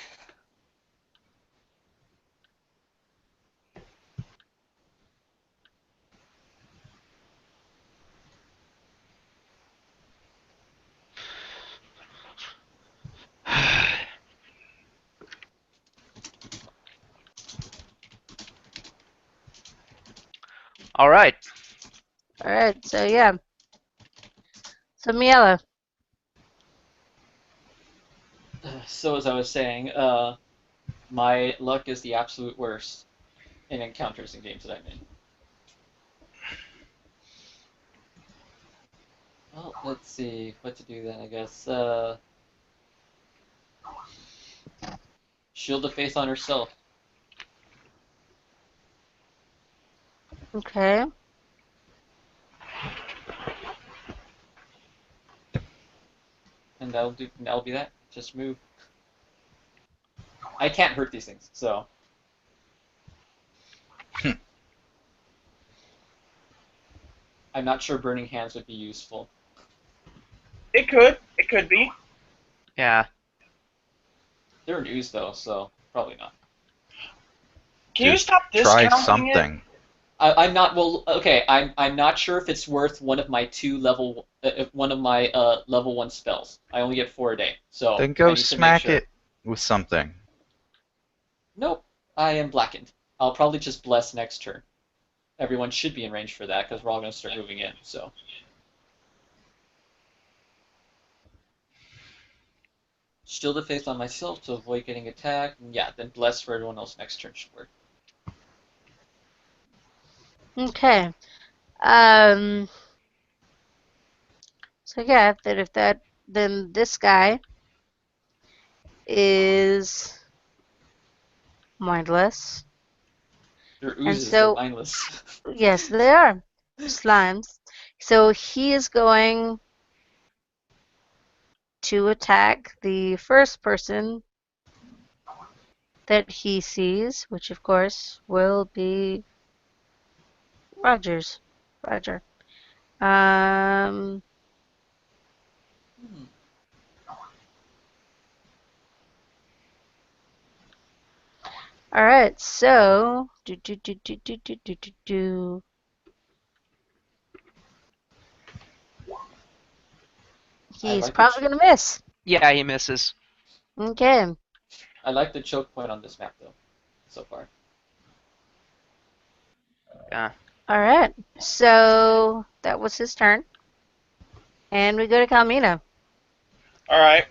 All right. All right. So yeah. So Miela. So as I was saying, my luck is the absolute worst in encounters and games that I'm in. Well, let's see what to do then, I guess. Shield of Faith on herself. Okay. And that'll be that. Just move. I can't hurt these things, so. I'm not sure Burning Hands would be useful. It could. It could be. Yeah. They're an ooze though, so probably not. Can you Just stop try discounting it? something. I'm not okay. I'm not sure if it's worth one of my level 1 spells. I only get 4 a day, so Then I go need to make smack sure. it with something. Nope, I am blackened. I'll probably just bless next turn. Everyone should be in range for that because we're all going to start moving in. So Shield of Faith on myself to avoid getting attacked. And yeah, then bless for everyone else next turn should work. Okay. So yeah, then this guy is mindless. They're And oozes, they're so mindless. yes, they are slimes. So he is going to attack the first person that he sees, which of course will be Roger. Um, Hmm. all right, so I he's like the probably gonna miss. Yeah, he misses. Okay. I like the choke point on this map though, so far. Yeah. All right. So that was his turn, and we go to Kalmina. Alright.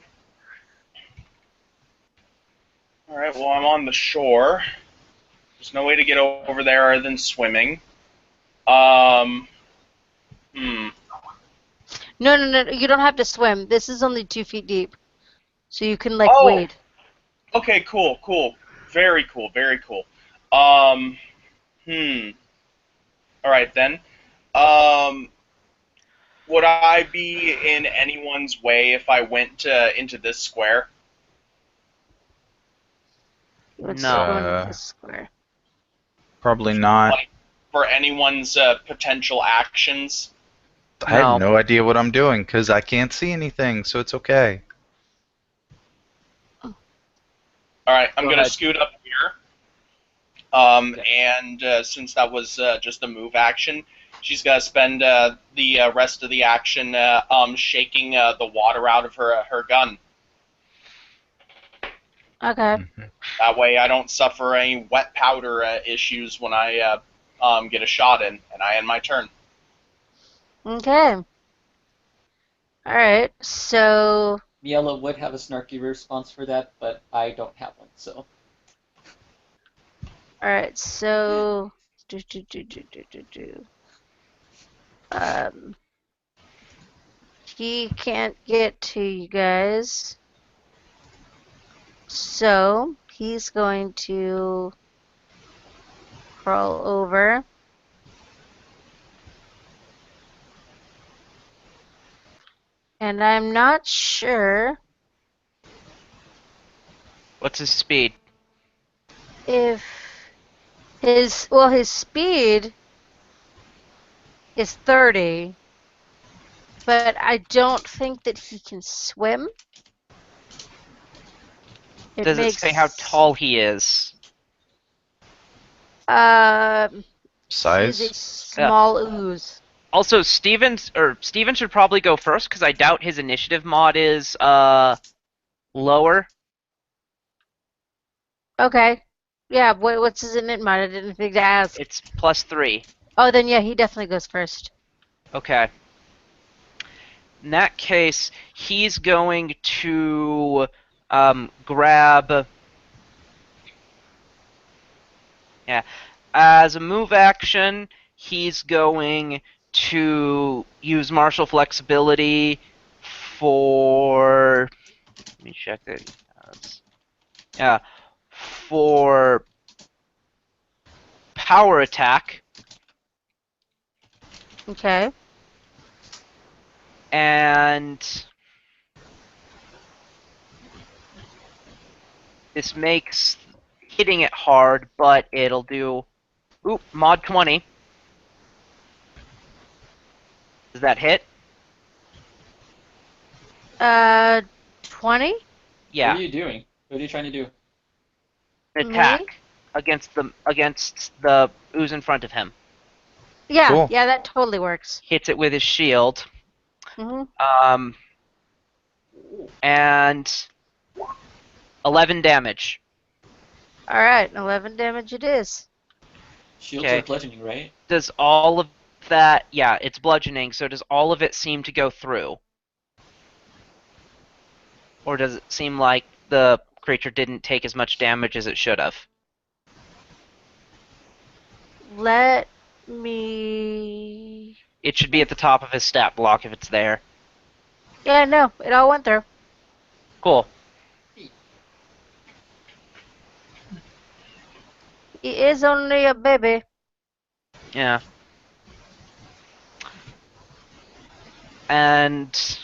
Alright, well, I'm on the shore. There's no way to get over there other than swimming. Hmm. No. You don't have to swim. This is only 2 feet deep, so you can like Oh! wade. Okay, cool. Very cool. Hmm. All right then. Would I be in anyone's way if I went into this square? Let's No. go into this square. Probably not. Like, for anyone's potential actions? I have No. no idea what I'm doing because I can't see anything, so it's okay. All right, I'm Go gonna ahead. scoot up here. And since that was just a move action, she's gonna spend the rest of the action shaking the water out of her gun. Okay. Mhm. That way, I don't suffer any wet powder issues when I get a shot in, and I end my turn. Okay. All right. So, Miela would have a snarky response for that, but I don't have one, so. all right. So, do do do do do do do. Um, he can't get to you guys, so he's going to crawl over. And I'm not sure What's his speed? if his speed is 30, but I don't think that he can swim. Does it say how tall he is? He's a Size? small ooze. Also, Steven should probably go first because I doubt his initiative mod is lower. Okay. Yeah, what's his init mod? I didn't think to ask. It's +3. Oh, then yeah, he definitely goes first. Okay. In that case, he's going to grab. Yeah. As a move action, he's going to use martial flexibility for. Let me check that. Yeah. For power attack. Okay. And this makes hitting it hard, but it'll do. Oop, mod 20. Does that hit? 20? Yeah. What are you doing? What are you trying to do? An attack Me? against the ooze in front of him. Yeah, Cool. yeah, that totally works. Hits it with his shield. hmm And 11 damage. All right, 11 damage it is. Shields Okay. are bludgeoning, right? Does all of that? Yeah, it's bludgeoning. So does all of it seem to go through, or does it seem like the creature didn't take as much damage as it should have? Let me. It should be at the top of his stat block if it's there. Yeah, no, it all went through. Cool. He is only a baby. Yeah. And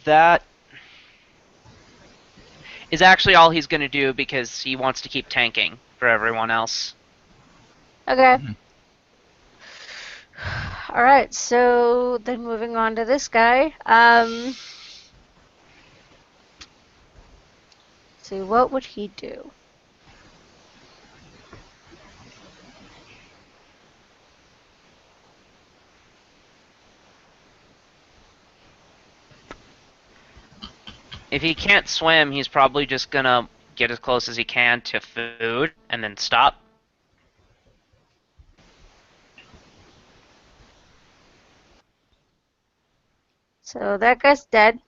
that is actually all he's going to do because he wants to keep tanking for everyone else. Okay. Mhm. All right, so then moving on to this guy. See, what would he do? If he can't swim, he's probably just going to get as close as he can to food and then stop. So that guy's dead.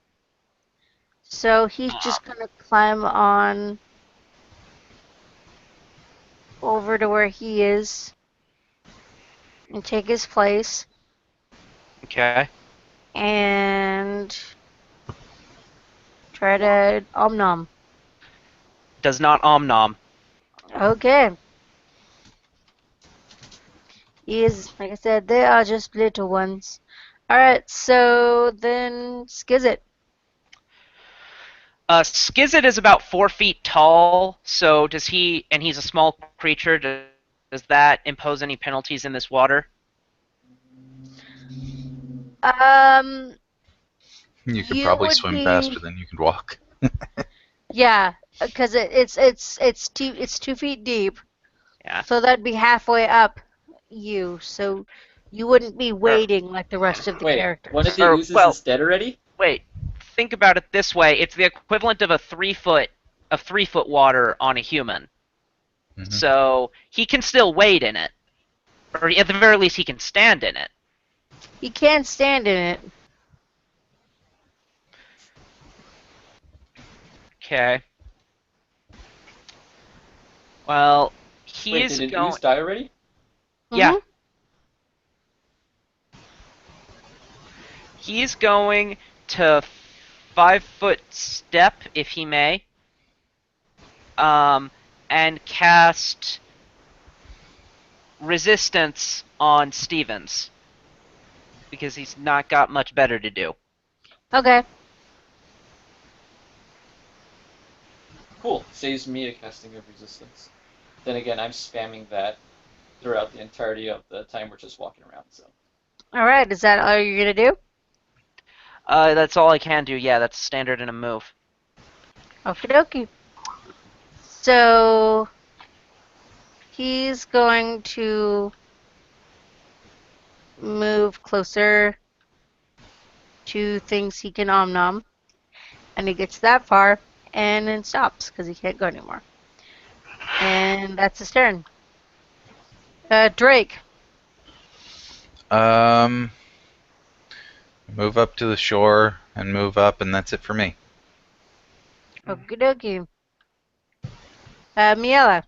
So he's just gonna climb on over to where he is and take his place Okay. and try to om nom. Does not om nom. Okay. He is, like I said, they are just little ones. Alright, so then Skizit. Skizit is about 4 feet tall, so does he, and he's a small creature, does that impose any penalties in this water? Um, You could you probably would swim be, faster than you could walk. yeah, because it's 2 feet deep, Yeah. so that'd be halfway up you, so you wouldn't be Or, wading like the rest of the Wait, one of characters. the or oozes well, is dead already? wait. Think about it this way: it's the equivalent of a 3 foot water on a human. Mhm. So he can still wade in it, or at the very least, he can stand in it. He can't stand in it. Okay. Well, Wait, did he's an going. ooze die already? Yeah, Mm-hmm. he's going to 5 foot step if he may, um, and cast resistance on Stevens because he's not got much better to do. Okay. Cool. Saves me a casting of resistance. Then again, I'm spamming that throughout the entirety of the time we're just walking around, so. Alright, is that all you're gonna do? That's all I can do. Yeah, that's standard in a move. Okie dokie. So he's going to move closer to things he can om nom, and he gets that far and then stops because he can't go anymore. And that's his turn. Drake. Um, move up to the shore and move up, and that's it for me. Okie dokie. Miela.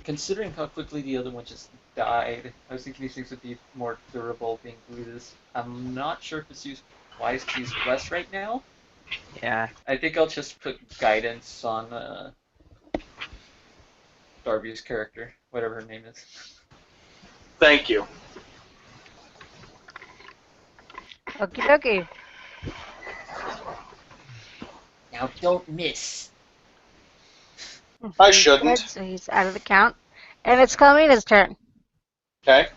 Considering how quickly the other one just died, I was thinking these things would be more durable being bruises. I'm not sure if it's wise to use bless right now. Yeah. I think I'll just put guidance on Darby's character, whatever her name is. Thank you. Okie dokie. Now don't miss. I He's shouldn't. dead, so he's out of the count. And it's Kalmina's turn. Okay.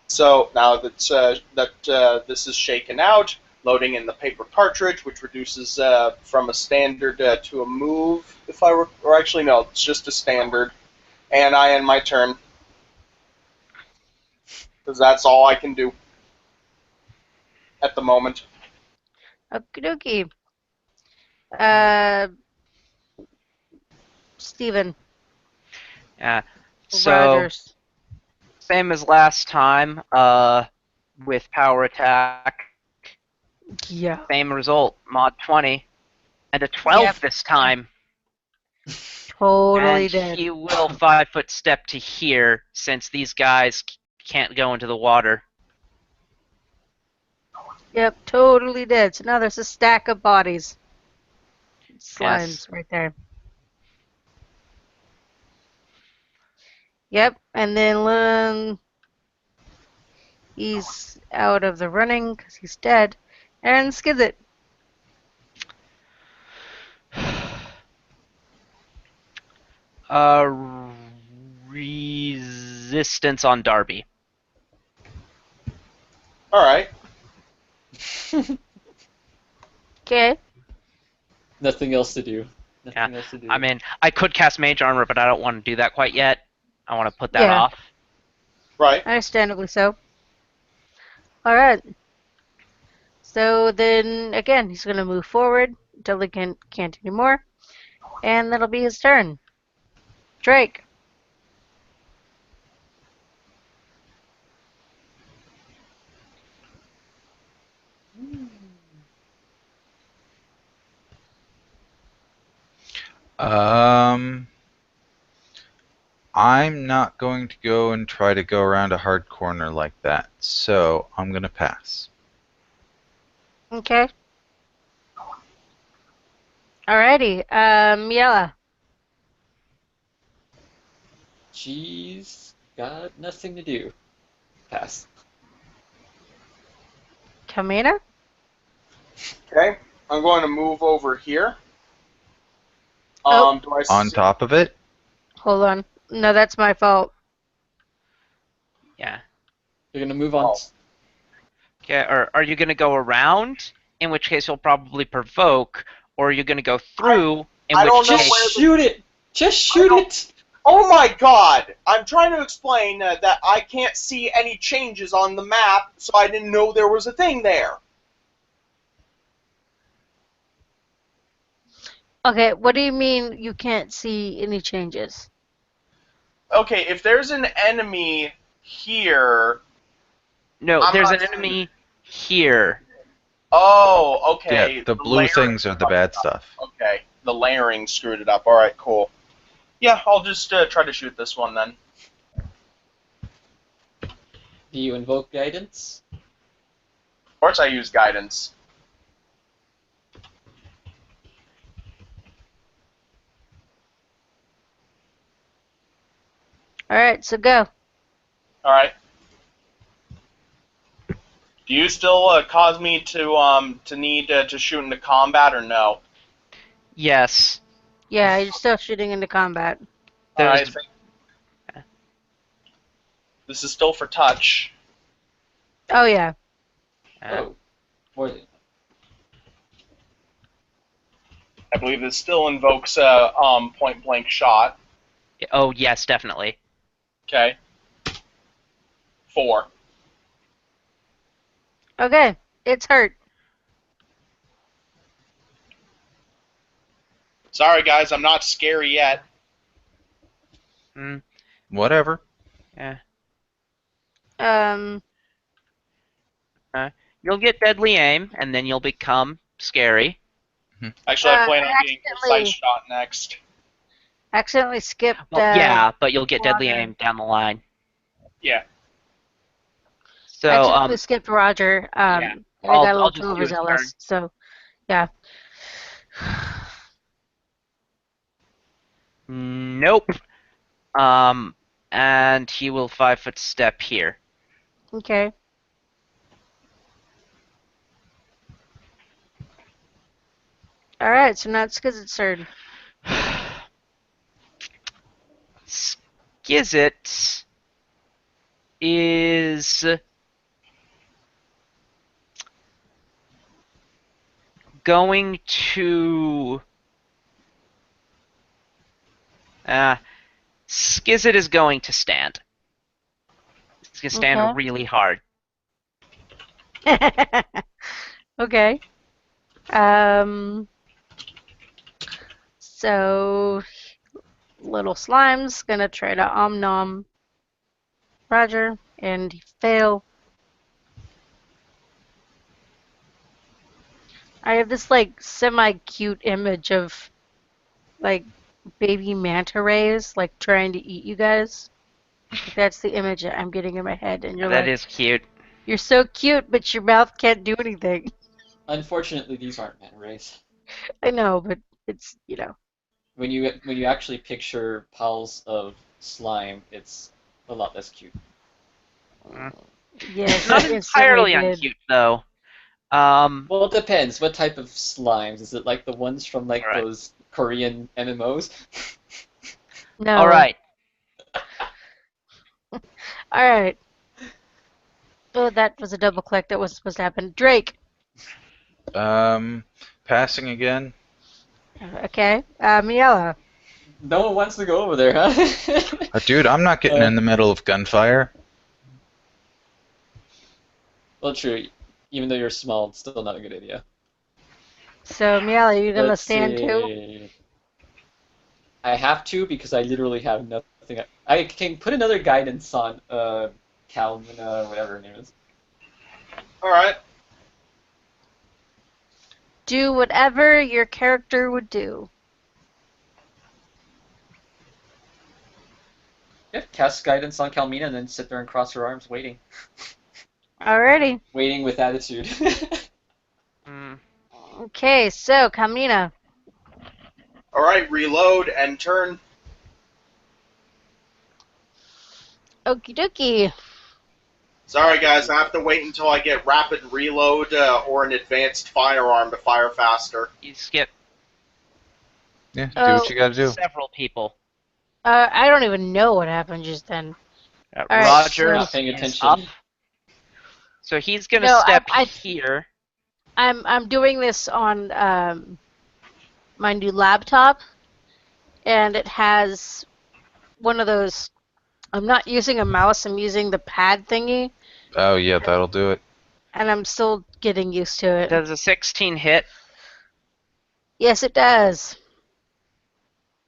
So now that this is shaken out, loading in the paper cartridge, which reduces from a standard to a move. If I were, or actually no, it's just a standard. And I end my turn because that's all I can do at the moment. Okie dokie. Uh, Steven. Yeah. So Rogers. same as last time. With power attack, Yeah. same result. Mod 20 and a 12 Yep. this time. Totally And dead. he will 5 foot step to here since these guys can't go into the water. Yep, totally dead. So now there's a stack of bodies. Yes. Slimes right there. Yep, and then he's out of the running because he's dead. And Skizit. Resistance on Darby. All right. Okay. Nothing else to do. Yeah. Nothing else to do. I mean, I could cast Mage Armor, but I don't want to do that quite yet. I want to put that Yeah. off. Right. Understandably so. Alright. So then, again, he's going to move forward until he can't anymore. And that'll be his turn. Drake. Um, I'm not going to go and try to go around a hard corner like that, so I'm going to pass. Okay. Alrighty. Miela. She's Got nothing to do. Pass. Kamina? Okay, I'm going to move over here. Oh. Do I On top of it? Hold on. No, that's my fault. Yeah. You're gonna move on. Oh. Okay. Or are you gonna go around? In which case you'll probably provoke, or are you gonna go through? In I which don't know case, where Just shoot it! Just shoot it! Oh my god! I'm trying to explain that I can't see any changes on the map, so I didn't know there was a thing there. Okay, what do you mean you can't see any changes? Okay, if there's an enemy here... no, I'm there's not an seeing- enemy here. Oh, okay. Yeah, the blue layering things are the fucked bad up. stuff. Okay, the layering screwed it up. Alright, cool. Yeah, I'll just try to shoot this one then. Do you invoke guidance? Of course I use guidance. Alright, so go. Alright. Do you still cause me to need to shoot into combat or no? Yes. Yeah, you're still shooting into combat. Alright, There's. this is still for touch. Oh, yeah. Oh, more than. I believe this still invokes point blank shot. Oh yes, definitely. Okay. 4. Okay, it's hurt. Sorry guys, I'm not scary yet. Mm, Whatever. yeah. Um, You'll get deadly aim, and then you'll become scary. Actually, I plan on getting accidentally- precise shot next. accidentally skipped, Well, yeah, but you'll get deadly Roger. aim down the line. Yeah. So, accidentally skipped Roger. yeah. And I got a I'll little just too do his overzealous, so, yeah. nope. And he will 5-foot step here. Okay. Alright, so now it's Skizit's turn. Skizit is going to. Skizit is going to stand. He's going to stand Okay. really hard. Okay. So little slime's gonna try to nom Roger, and he fail. I have this like semi-cute image of like baby manta rays like trying to eat you guys. Like, that's the image I'm getting in my head, and you're That like, is cute. you're so cute, but your mouth can't do anything. Unfortunately, these aren't manta rays. I know, but it's When you actually picture piles of slime, it's a lot less cute. yes, Not I instantly entirely did. uncute, though. Well, it depends. What type of slimes? Is it like the ones from like Alright. those Korean MMOs? No. All right. All right. Oh, that was a double click. That wasn't supposed to happen. Drake. Passing again. Okay. Miela. No one wants to go over there, huh? Dude, I'm not getting in the middle of gunfire. Well, true. Even though you're small, it's still not a good idea. So Miela, you gonna Let's stand too? see. I have to because I literally have nothing. I can put another guidance on Calvina, whatever her name is. Alright. Do whatever your character would do. Yeah, cast guidance on Calmina and then sit there and cross her arms, waiting. Alrighty. Waiting with attitude. Mm. Okay, so Kamina. Alright, reload and turn. Okie dokie. Sorry, guys, I have to wait until I get rapid reload or an advanced firearm to fire faster. You skip Yeah, do Oh, what you gotta do. several people. I don't even know what happened just then. All right, Rogers Not paying is attention. up. So he's gonna No, step here. I'm doing this on my new laptop, and it has one of those. I'm not using a mouse. I'm using the pad thingy, Oh yeah, that'll do it. and I'm still getting used to it. Does a 16 hit? Yes, it does.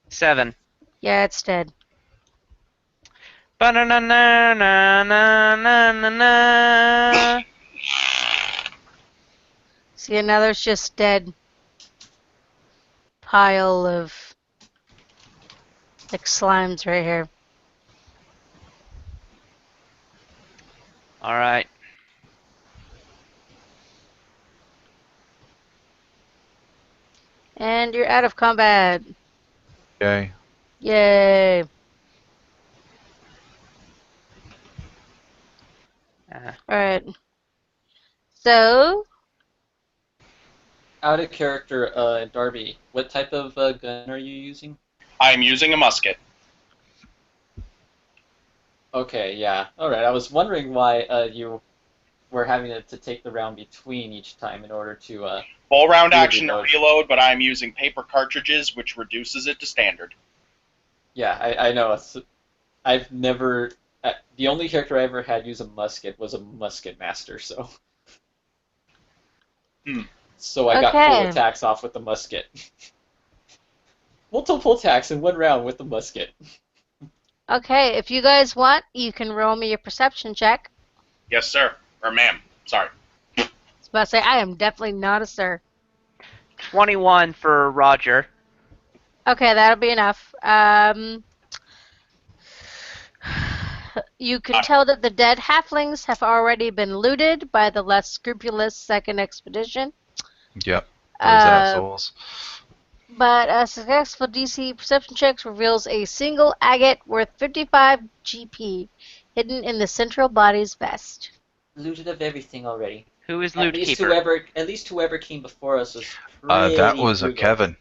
7. Yeah, it's dead. Ba-na-na-na-na-na-na-na. See, now there's just dead pile of like slimes right here. All right. And you're out of combat. Okay. Yay. Alright. So, Out of character, Darby, what type of gun are you using? I'm using a musket. Okay, yeah. Alright, I was wondering why you were having to take the round between each time in order to Full round do a action to reload. reload, but I'm using paper cartridges, which reduces it to standard. Yeah, I know. I've never. The only character I ever had use a musket was a musket master, so. So I got full Okay. attacks off with the musket. Multiple attacks in one round with the musket. okay, if you guys want, you can roll me a perception check. Yes, sir. Or ma'am. Sorry. I was about to say, I am definitely not a sir. 21 for Roger. Okay, that'll be enough. You can tell that the dead halflings have already been looted by the less scrupulous second expedition. Yep. Those Uh, assholes. But a successful DC perception check reveals a single agate worth 55 GP hidden in the central body's vest. Looted of everything already. Who is loot keeper? At least whoever came before us was pretty That was a frugal. Kevin.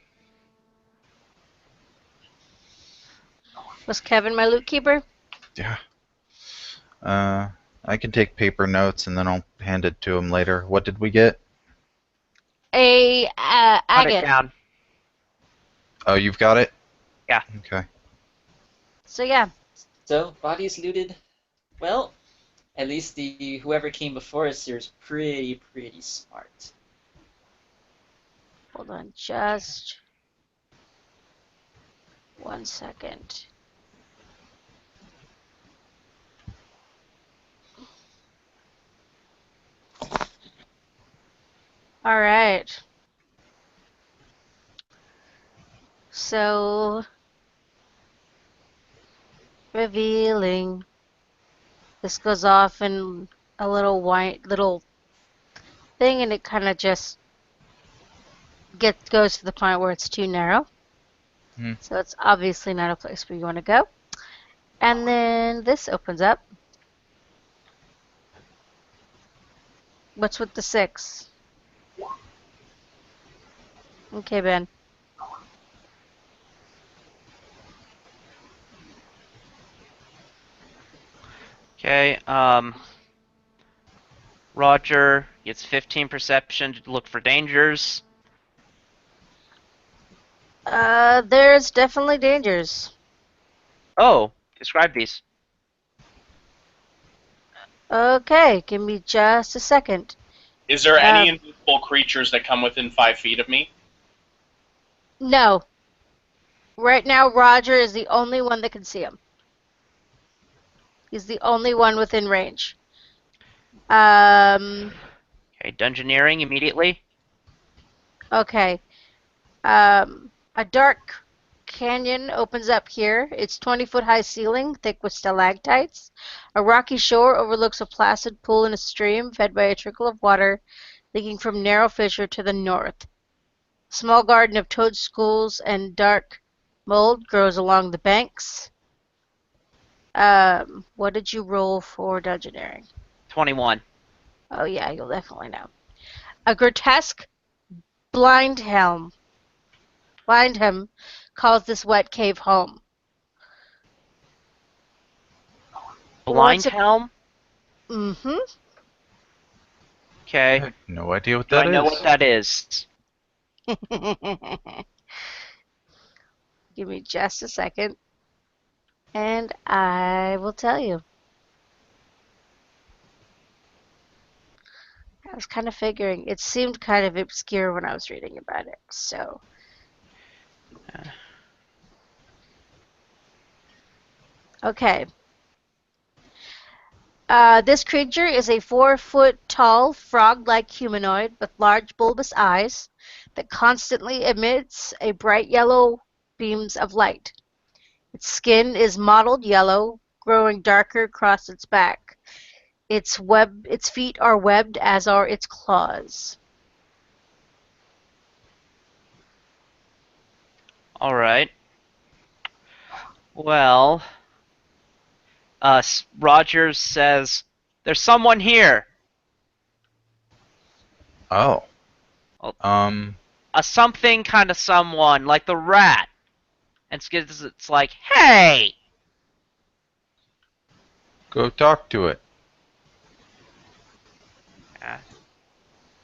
Was Kevin my loot keeper? Yeah. I can take paper notes and then I'll hand it to him later. What did we get? A Hunt it agate. down. Oh, you've got it? Yeah. Okay. So yeah. So bodies looted. Well, at least the whoever came before us here is pretty smart. Hold on just 1 second. All right. So, revealing. This goes off in a little white little thing, and it kind of just goes to the point where it's too narrow. So it's obviously not a place where you want to go. And then this opens up. What's with the 6? Okay, Ben. Okay. Roger gets 15 perception to look for dangers. There's definitely dangers. Oh, describe these. Okay, give me just a second. Is there any invisible creatures that come within 5 feet of me? No. Right now, Roger is the only one that can see him. He's the only one within range. Okay, dungeoneering immediately. Okay. A dark canyon opens up here. It's 20-foot high ceiling, thick with stalactites. A rocky shore overlooks a placid pool and a stream fed by a trickle of water leaking from narrow fissure to the north. A small garden of toadstools and dark mold grows along the banks. What did you roll for dungeoneering? 21. Oh yeah, you'll definitely know. A grotesque Blindhelm calls this wet cave home. Blind helm? Mm-hmm. I Okay. have no idea what Do that I know is. what that is? Give me just a second, and I will tell you. I was kind of figuring. It seemed kind of obscure when I was reading about it, so. Okay. This creature is a 4-foot tall, frog-like humanoid with large bulbous eyes that constantly emits a bright yellow beams of light. Its skin is mottled yellow, growing darker across its back. Its feet are webbed, as are its claws. Alright. Well, Rogers says, "There's someone here." Oh. Well, Um. a something kind of someone, like the rat. And it's like, "Hey!" Go talk to it.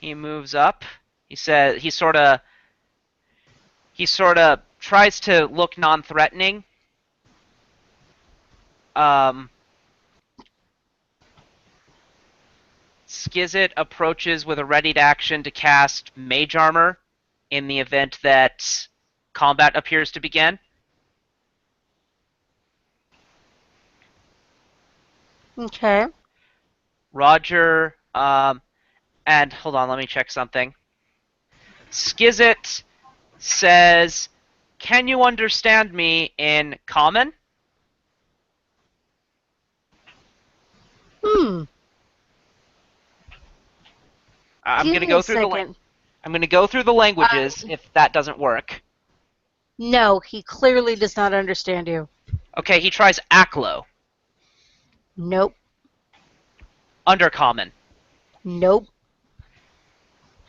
He moves up. He says, he sort of tries to look non-threatening. Skizit approaches with a readied action to cast Mage Armor in the event that combat appears to begin. Okay. Roger, and hold on, let me check something. Skizit says, "Can you understand me in common?" Hmm. I'm Give gonna me a go through the second. I'm gonna go through the languages if that doesn't work. No, he clearly does not understand you. Okay, he tries Aklo. Nope. Undercommon. Nope.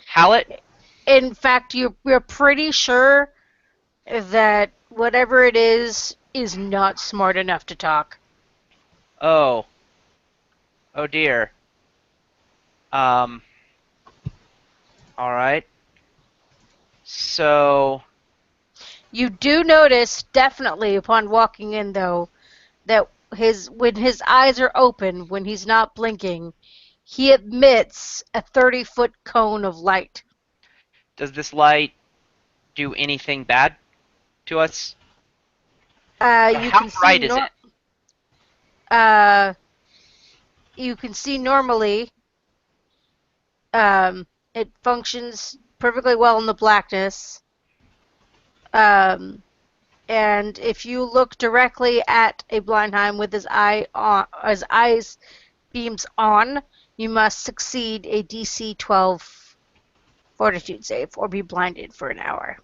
Hallett. In fact, you're pretty sure that whatever it is not smart enough to talk. Oh. Oh dear. Um. Alright. So. You do notice, definitely, upon walking in, though, that when his eyes are open, when he's not blinking, he emits a 30-foot cone of light. Does this light do anything bad to us? You How can see bright is it? uh, you can see normally. It functions perfectly well in the blackness. Um, and if you look directly at a Blindheim with his eyes beams on, you must succeed a DC 12 Fortitude save or be blinded for an hour.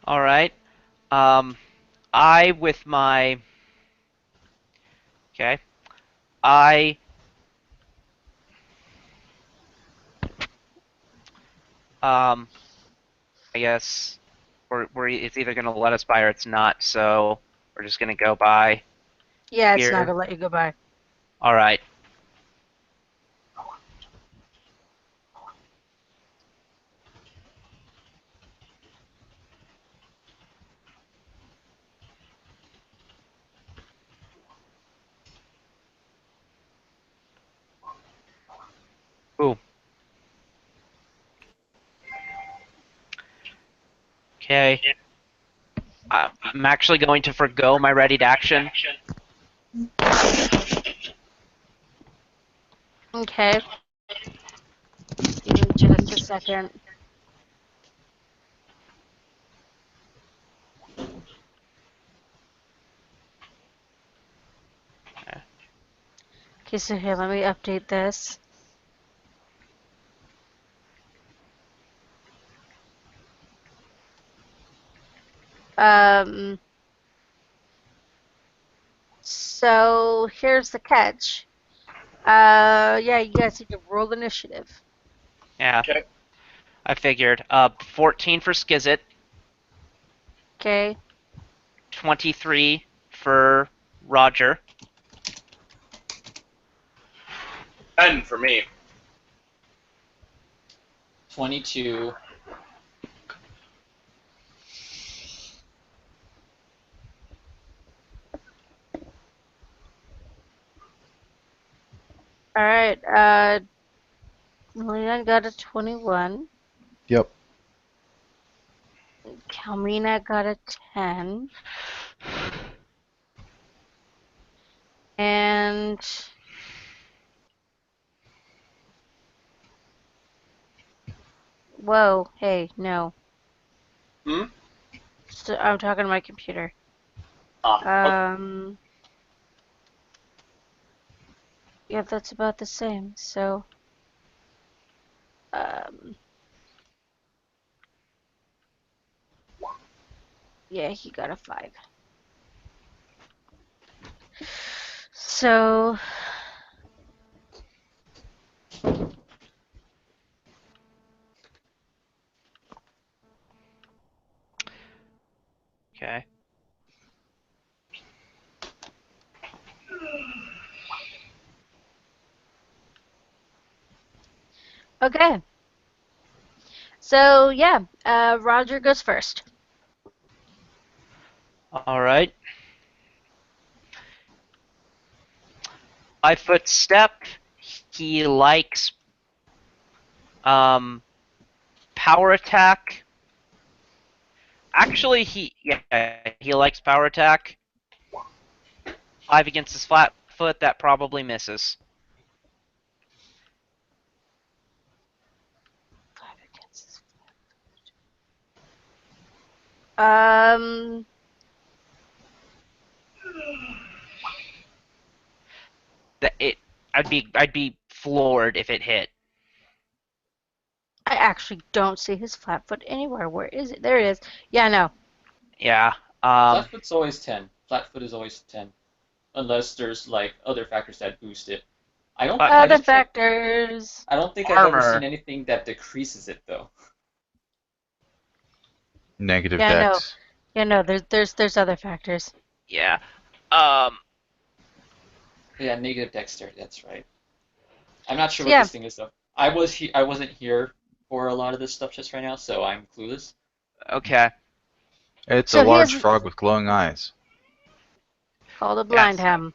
Alright. Um. I, with my. Okay. I. Um. I guess. It's either going to let us by or it's not, so we're just going to go by Yeah, it's not here. gonna let you go by. Alright. Ooh. Okay. I'm actually going to forgo my readied action. Okay. Give me just a second. Okay, so here, let me update this. Um, So here's the catch. Yeah, you guys need to roll initiative. Yeah, Okay. I figured. 14 for Skizit, Okay. 23 for Roger. And for me. 22. All right. Melina got a 21. Yep. Kalmina got a 10. And whoa, hey, no. Hmm? So I'm talking to my computer. Okay. Yeah, that's about the same. So, yeah, he got a 5. So, Okay. okay. So, yeah, Roger goes first. All right. By footstep, he likes power attack. Actually, he likes power attack. 5 against his flat foot, that probably misses. 5 against his flat. I'd be floored if it hit. I actually don't see his flat foot anywhere. Where is it? There it is. Yeah, no. Yeah. Flatfoot's always 10. Flatfoot is always 10. Unless there's like other factors that boost it. I don't But I Other don't think factors. I don't think I've ever armor. seen anything that decreases it though. Negative Yeah, no. dex. Yeah, no. There's other factors. Yeah. Um. Yeah, negative dexterity, that's right. I'm not sure So what yeah. this thing is though. I wasn't here for a lot of this stuff just right now, so I'm clueless. Okay. It's a So he large has frog with glowing eyes. called a blind Yes. ham.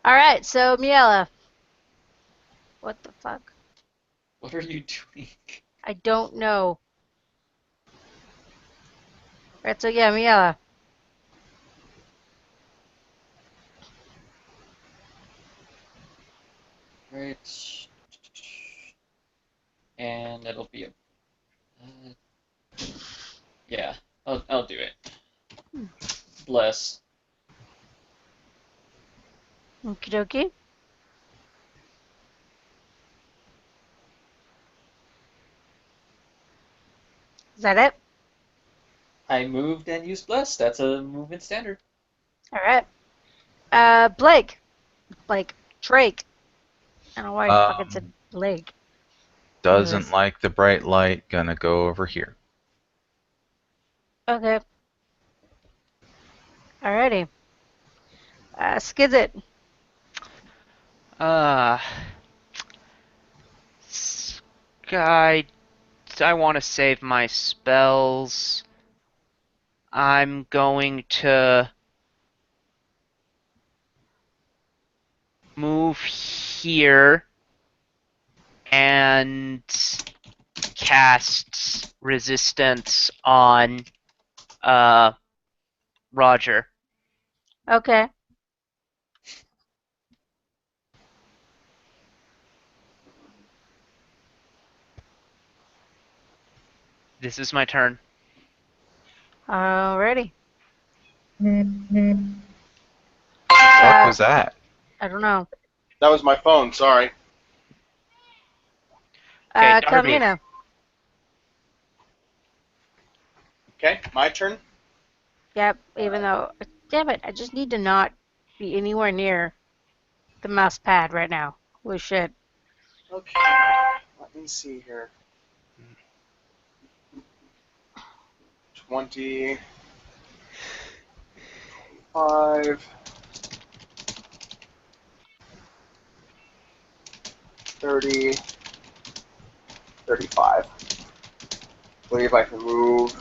All right. So Miela. What the fuck? What are you doing? I don't know. Right. So yeah, Miela. Right. And it'll be a yeah, I'll do it. Bless. Okie dokie. Is that it? I moved and used bless. That's a movement standard. All right. Blake. Blake. Drake. I don't know why I fucking Um, said Blake. doesn't Anyways. like the bright light. Gonna go over here. Okay. Alrighty. Skizit. Uh. Sky. I want to save my spells. I'm going to move here and cast resistance on Roger. Okay. This is my turn. Alrighty. What was that? I don't know. That was my phone, sorry. Okay, Darby. Kalmina. Okay, my turn? Yep, even though. Damn it, I just need to not. be anywhere near the mouse pad right now. Holy shit. Okay, let me see here. 20, 25, 30, 35. I believe I can move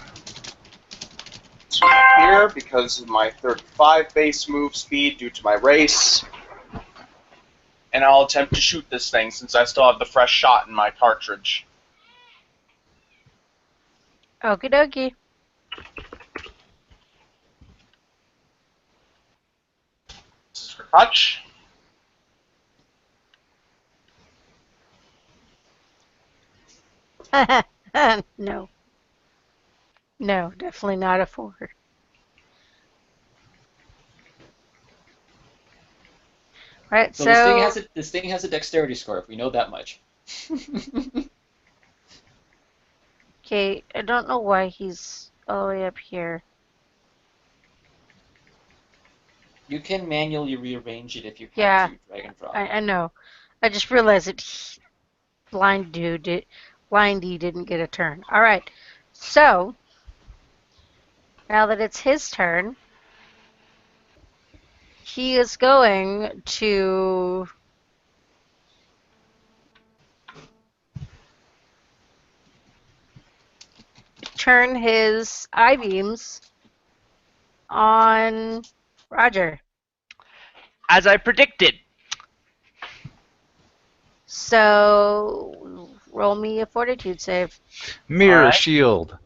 to here because of my 35 base move speed due to my race. And I'll attempt to shoot this thing since I still have the fresh shot in my cartridge. Okie dokie. Touch. No. No, definitely not a 4. Right, So so this thing has a dexterity score. If we know that much. okay, I don't know why he's all the way up here. You can manually rearrange it if you have Yeah, to drag and drop. I know. I just realized that Blindy didn't get a turn. All right, so now that it's his turn, he is going to turn his I-beams on Roger. As I predicted. So roll me a fortitude save. Mirror Alright. shield.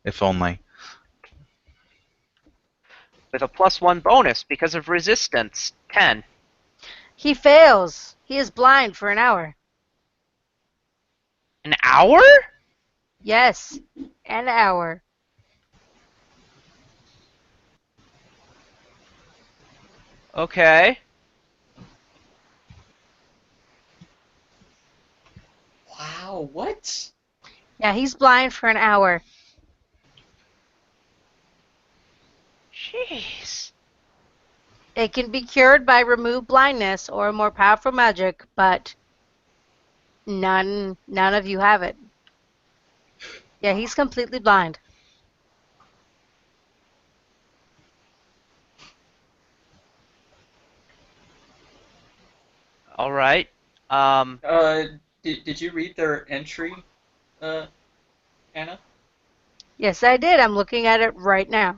If only. With a +1 bonus because of resistance. 10. He fails. He is blind for an hour. An hour? Yes, an hour. Okay. Wow, what? Yeah, he's blind for an hour. Jeez. It can be cured by remove blindness or a more powerful magic, but none of you have it. Yeah, he's completely blind. Alright. Did you read their entry, Anna? Yes, I did. I'm looking at it right now.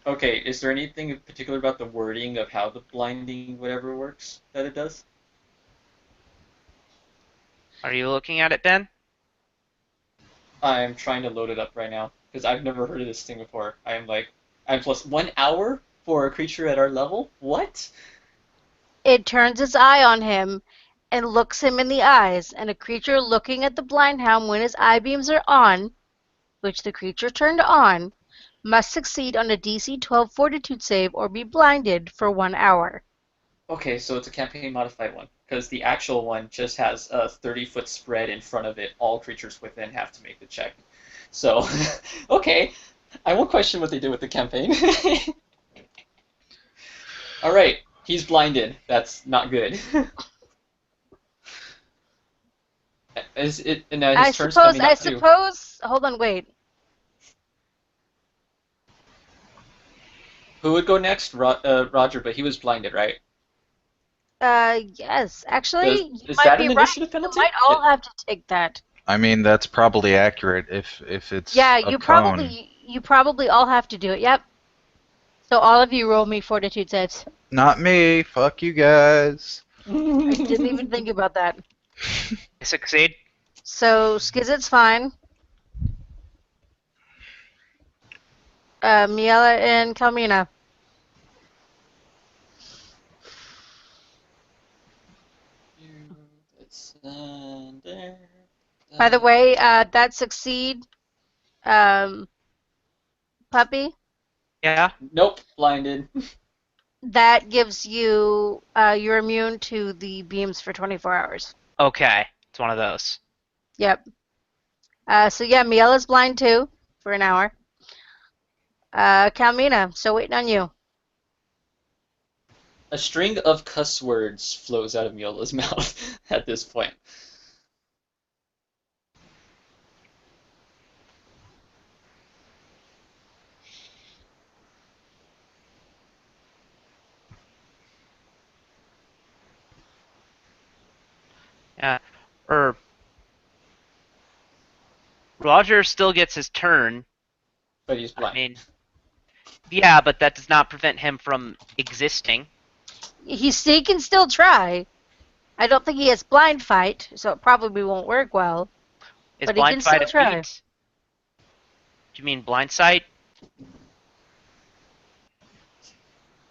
Okay, is there anything in particular about the wording of how the blinding whatever works that it does? Are you looking at it, Ben? I'm trying to load it up right now because I've never heard of this thing before. I'm plus 1 hour for a creature at our level? What? It turns its eye on him and looks him in the eyes, and a creature looking at the blind hound when his eye beams are on, which the creature turned on, must succeed on a DC 12 fortitude save or be blinded for 1 hour. Okay, so it's a campaign modified one because the actual one just has a 30-foot spread in front of it. All creatures within have to make the check. So, okay, I won't question what they did with the campaign. All right, he's blinded. That's not good. Is it? And his turn's coming I up too. suppose, hold on, wait. Who would go next? Roger, but he was blinded, right? Yes, actually, you Is might that be an right. initiative You penalty? might all have to take that. I mean, that's probably accurate if it's Yeah, a cone. you probably all have to do it. Yep. So all of you roll me fortitude saves. Not me. Fuck you guys. I didn't even think about that. I succeed. So Skizit's fine. Miela and Kalmina. By the way, that succeed, um, puppy. Yeah? Nope, blinded. That gives you you're immune to the beams for 24 hours. Okay. It's one of those. Yep. So yeah, Miela's blind too for an hour. Kalmina, still waiting on you. A string of cuss words flows out of Miola's mouth at this point. Yeah. Or Roger still gets his turn. But he's I blind. mean, yeah, but that does not prevent him from existing. He can still try. I don't think he has blind fight, so it probably won't work well. Is But he blind can fight still a try. feat? Do you mean blind sight?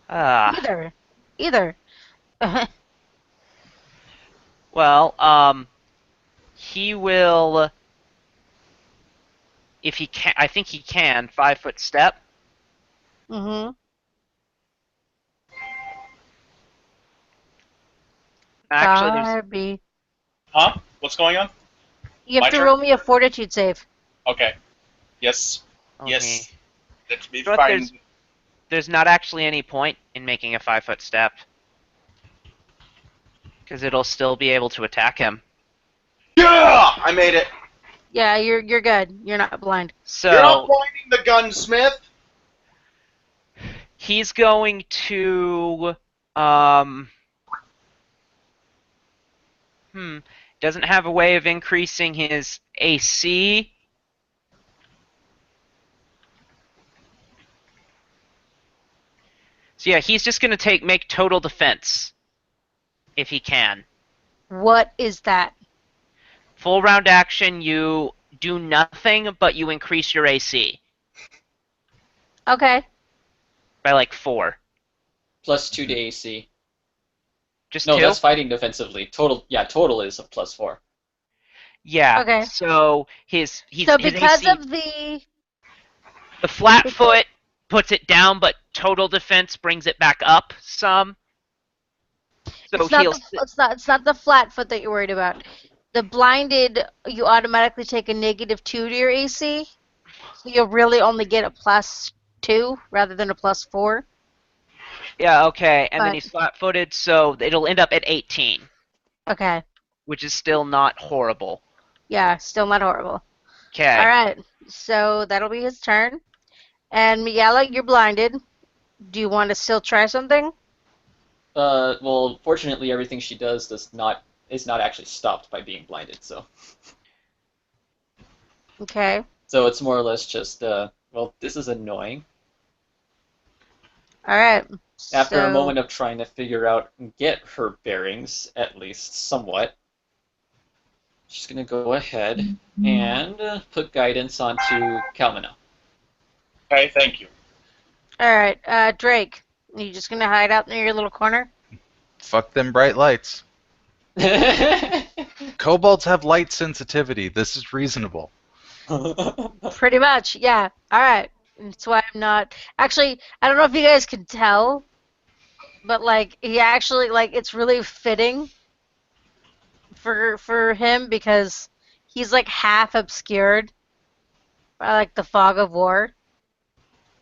Either. Well, he will, if he can, I think he can, 5-foot step. Mm-hmm. Actually, there's, Barbie. Huh? What's going on? You have My to turn? roll me a fortitude save. Okay. Yes. okay. Yes. Let me But find. there's not actually any point in making a 5-foot step. Because it'll still be able to attack him. Yeah! I made it. Yeah, you're good. You're not blind. You're not So, blinding the gunsmith. he's going to, doesn't have a way of increasing his AC. So yeah, he's just going to make total defense. If he can. What is that? Full round action, you do nothing, but you increase your AC Okay. by like 4. +2 to AC. Just No, 2? that's fighting defensively. Total is a +4. Yeah. Okay. So his So his because AC, of the the flat foot puts it down, but total defense brings it back up some. So he'll. it's not the flat foot that you're worried about. The blinded, you automatically take a -2 to your AC, so you'll really only get a +2 rather than a +4. Yeah. Okay. And then But he's flat-footed, so it'll end up at 18, okay, which is still not horrible. yeah, still not horrible. Okay. All right, so that'll be his turn. And Miguel, you're blinded. Do you want to still try something? Well, fortunately, everything she does is not actually stopped by being blinded. So Okay. it's more or less just well, this is annoying. All right. After a So moment of trying to figure out and get her bearings, at least somewhat, she's gonna go ahead and put guidance onto Kalmina. Okay, thank you. all right, Drake, are you just gonna hide out in your little corner? Fuck them bright lights. Kobolds have light sensitivity. This is reasonable. Pretty much, yeah. All right. That's why I'm not. Actually, I don't know if you guys can tell, but like he actually like it's really fitting for him because he's like half obscured by like the fog of war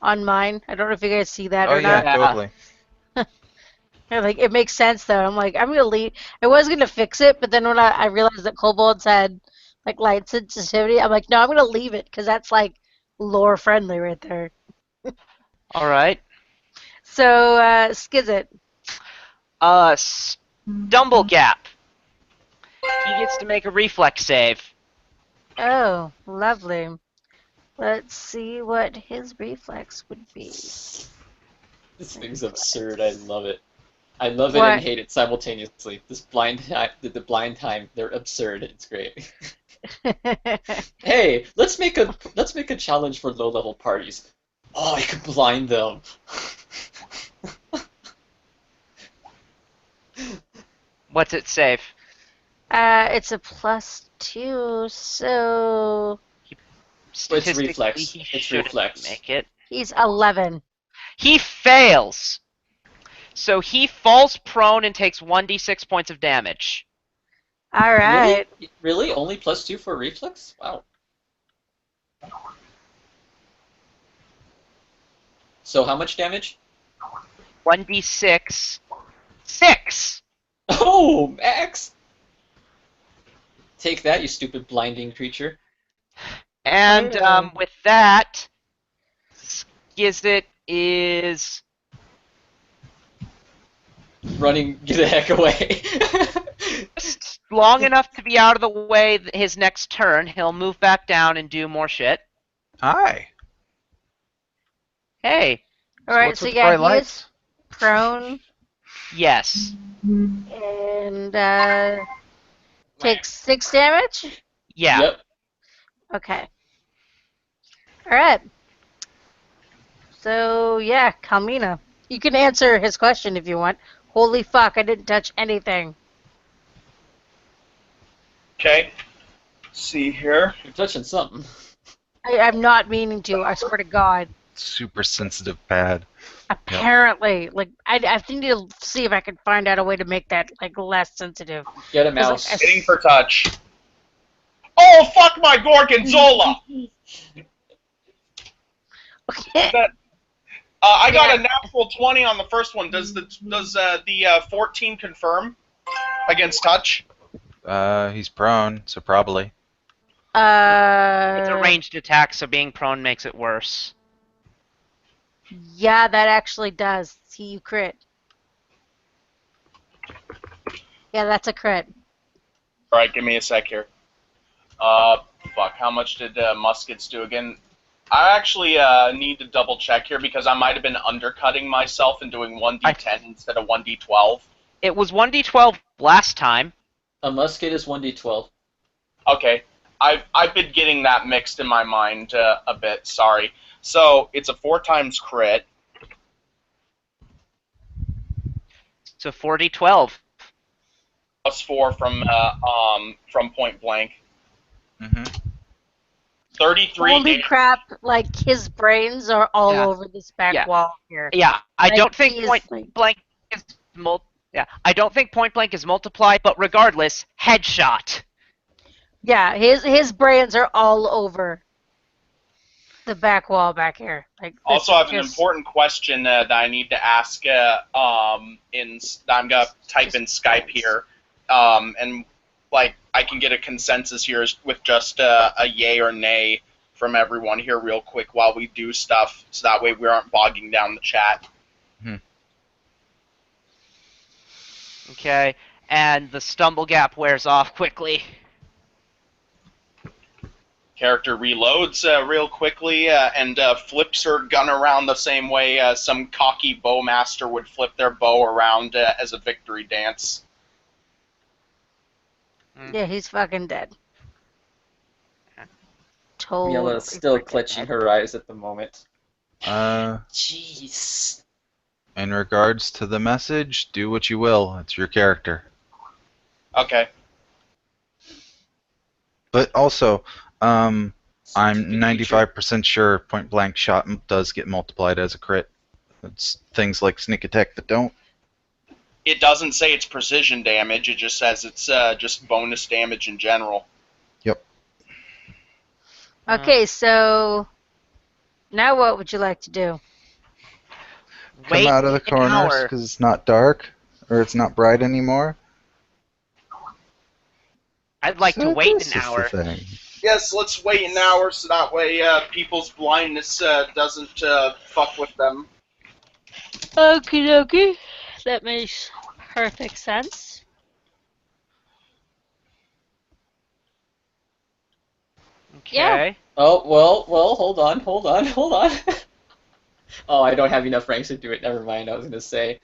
on mine. I don't know if you guys see that Oh or yeah, not. Yeah. totally. Yeah, like it makes sense though. I'm like I'm gonna leave. I was gonna fix it, but then when I realized that kobolds had like light sensitivity, I'm like no, I'm gonna leave it because that's like lore friendly right there. All right. So Skizit. Stumble Gap. He gets to make a reflex save. Oh, lovely. Let's see what his reflex would be. This thing's absurd. I love it. I love it What? and hate it simultaneously. The blind time, they're absurd. It's great. Hey, let's make a challenge for low-level parties. Oh, I could blind them. What's it save? It's a +2, so Statistically, reflex. he It's shouldn't reflex. make it. he's 11. He fails. So he falls prone and takes 1d6 points of damage. All right. Really? Really? Only +2 for reflex? Wow. So how much damage? 1d6 6. Oh, Max! Take that, you stupid blinding creature. And Oh. with that, Skizit is Running, get the heck away. just long enough to be out of the way his next turn. He'll move back down and do more shit. Hi. Hey, Alright, What's so with the yeah, bright he is lights? prone yes. and takes 6 damage? Yeah. Yep. Okay. Alright. So yeah, Kalmina. You can answer his question if you want. Holy fuck, I didn't touch anything. Okay. See here. You're touching something. I'm not meaning to, I swear to God. Super sensitive pad. Apparently, like I need to see if I can find out a way to make that like less sensitive. Get a 'Cause, like, mouse. Hitting for touch. Oh, fuck my Gorgonzola! Okay. That, I got Yeah. a natural 20 on the first one. Does the 14 confirm against touch? He's prone, so probably. It's a ranged attack, so being prone makes it worse. Yeah, that actually does. See, you crit. Yeah, that's a crit. All right, give me a sec here. Fuck. How much did muskets do again? I actually need to double check here because I might have been undercutting myself and doing 1d10 instead of 1d12. It was 1d12 last time. A musket is 1d12. Okay. I've been getting that mixed in my mind a bit. Sorry. So it's a 4 times crit. So 4d12. Plus 4 from point blank. Mm-hmm. 33 Holy damage. crap! Like his brains are all Yeah. over this back Yeah. wall here. Yeah, I Like, don't think he is, point like- blank is I don't think point blank is multiply, but regardless, headshot. Yeah, his brains are all over the back wall back here. Like this Also, is I have an just- important question that I need to ask. I'm gonna type in Skype here, and like I can get a consensus here with just a yay or nay from everyone here real quick while we do stuff, so that way we aren't bogging down the chat. Okay, and the stumble gap wears off quickly. Character reloads real quickly and flips her gun around the same way some cocky bowmaster would flip their bow around as a victory dance. Yeah, he's fucking dead. Totally. Miela is still freaking clutching dead. her eyes at the moment. Jeez. In regards to the message, do what you will. It's your character. Okay. But also, I'm Stupid 95% sure point blank shot does get multiplied as a crit. It's things like sneak attack that don't. It doesn't say it's precision damage, it just says it's just bonus damage in general. Yep. Okay, so now what would you like to do? Come Wait out of the an corners hour. because it's not dark or it's not bright anymore. I'd like to So wait this an is the hour. thing. Yes, let's wait an hour so that way people's blindness doesn't fuck with them. Okie dokie. That makes perfect sense. Okay. Oh, well, hold on. Oh, I don't have enough ranks to do it. Never mind, I was gonna say.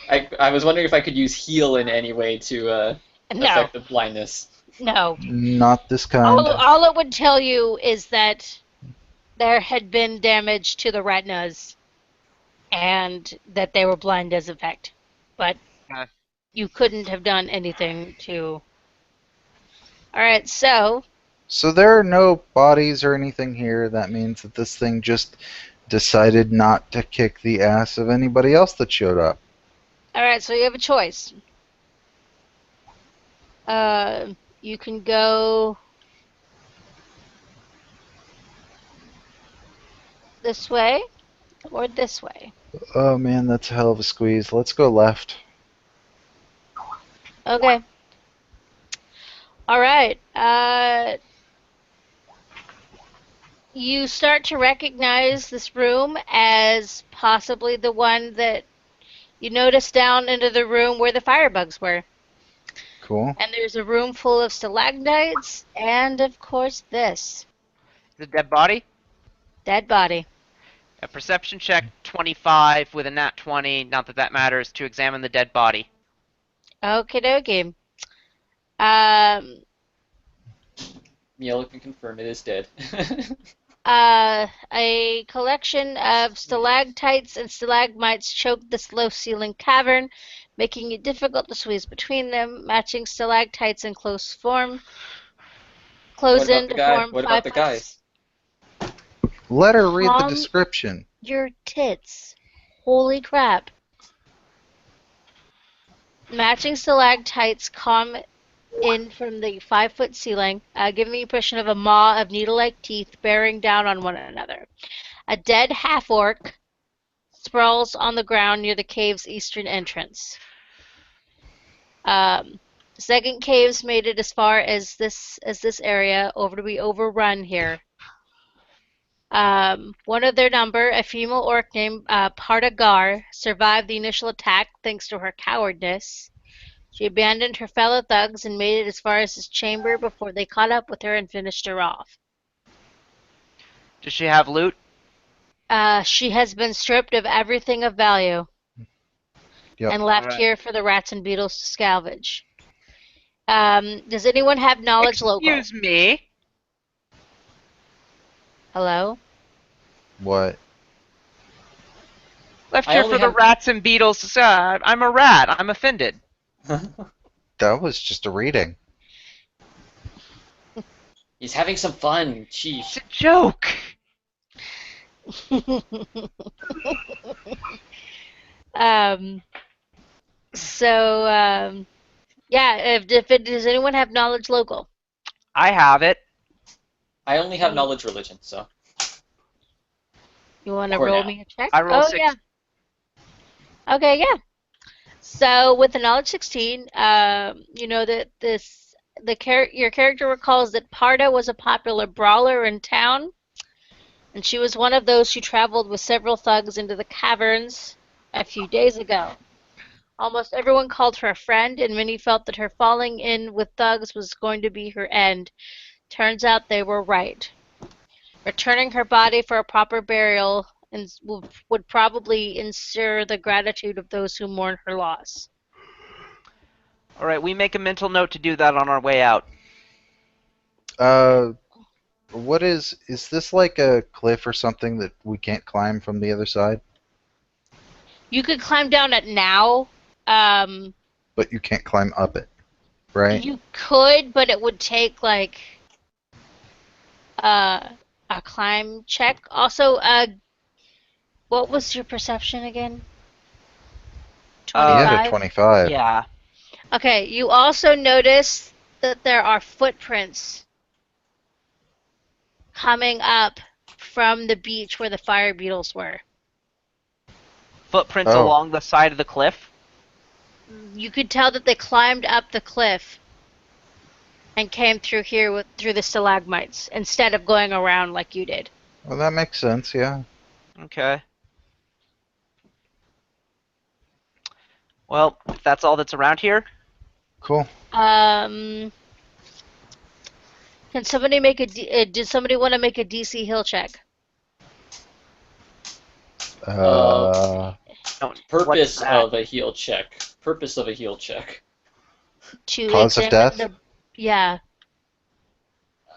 I was wondering if I could use heal in any way to No, affect the blindness. no. Not this kind. All it would tell you is that there had been damage to the retinas and that they were blind as effect. But Okay. you couldn't have done anything to... Alright, so... So there are no bodies or anything here. That means that this thing just decided not to kick the ass of anybody else that showed up. Alright, so you have a choice. You can go... this way or this way. Oh man, that's a hell of a squeeze. Let's go left. Okay. All right. You start to recognize this room as possibly the one that you noticed down into the room where the firebugs were. Cool. And there's a room full of stalagmites, and of course this The dead body. dead body. A perception check 25 with a nat 20. Not that that matters to examine the dead body. Okie dokie. Um, Miela can confirm it is dead. a collection of stalactites and stalagmites choke this low-ceiling cavern, making it difficult to squeeze between them. Matching stalactites in close form What close about in the to guy? form What about 5 the foot. guys? Let her read the Calm description. your tits. Holy crap. Matching stalactites come in from the 5 foot ceiling, giving the impression of a maw of needle-like teeth bearing down on one another. A dead half-orc sprawls on the ground near the cave's eastern entrance. Um, second cave's made it as far as this area over to be overrun here. One of their number, a female orc named Partagar, survived the initial attack thanks to her cowardice. She abandoned her fellow thugs and made it as far as his chamber before they caught up with her and finished her off. Does she have loot? She has been stripped of everything of value Yep. and left Alright. here for the rats and beetles to salvage. Does anyone have knowledge local? Excuse me. Hello? What? Left I here only for the have- rats and beetles. I'm a rat. I'm offended. That was just a reading. He's having some fun. It's Sheesh. a joke. um, yeah, does anyone have knowledge local? I have it. I only have knowledge religion, so. You want to For roll now. me a check? I roll Oh, 6. yeah. Okay, yeah. So with the knowledge 16, you know that your character recalls that Parda was a popular brawler in town, and she was one of those who traveled with several thugs into the caverns a few days ago. Almost everyone called her a friend, and many felt that her falling in with thugs was going to be her end. Turns out they were right. Returning her body for a proper burial would probably ensure the gratitude of those who mourn her loss. All right, we make a mental note to do that on our way out. What is this like a cliff or something that we can't climb from the other side? You could climb down it now. But you can't climb up it, right? You could, but it would take like a climb check. Also, what was your perception again? You had a 25? 25. Yeah. Okay, you also notice that there are footprints coming up from the beach where the fire beetles were. Footprints Oh. along the side of the cliff. You could tell that they climbed up the cliff and came through here through the stalagmites instead of going around like you did. Well, that makes sense, yeah. Okay. Well, if that's all that's around here, Cool. Can somebody make did somebody want to make a DC heal check? Purpose that? of a heal check. Purpose of a heal check. To Cause of examine death? Yeah.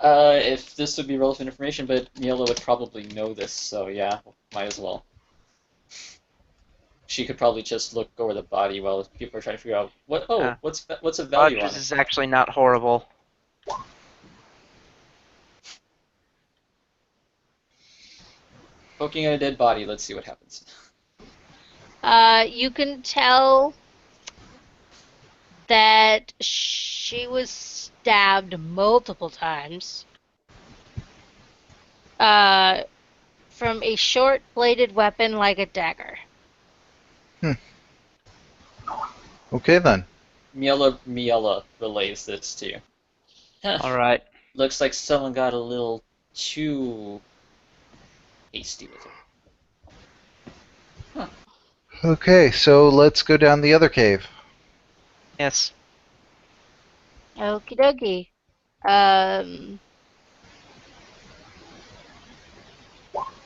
If this would be relevant information, but Miela would probably know this, so yeah, might as well. She could probably just look over the body while people are trying to figure out what's a value on Rogers it. is actually not horrible. Poking at a dead body, let's see what happens. You can tell that she was stabbed multiple times. From a short bladed weapon like a dagger. Okay then. Miela relays this to you. Huh, All right. looks like someone got a little too hasty with it. Huh. Okay, so let's go down the other cave. Yes. Okie dokie. Um,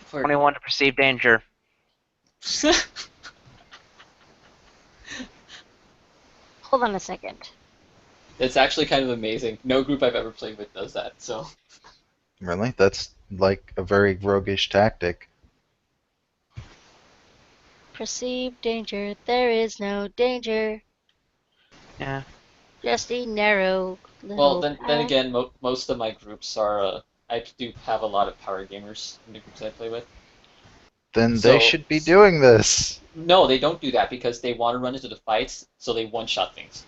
21 to perceive danger. hold on a second. It's actually kind of amazing. No group I've ever played with does that, so. Really? That's like a very roguish tactic. Perceive danger. There is no danger. Yeah. Just a narrow Well, little then path. again, most of my groups are. I do have a lot of power gamers in the groups I play with. Then they So should be doing this. no, they don't do that because they want to run into the fights, so they one-shot things.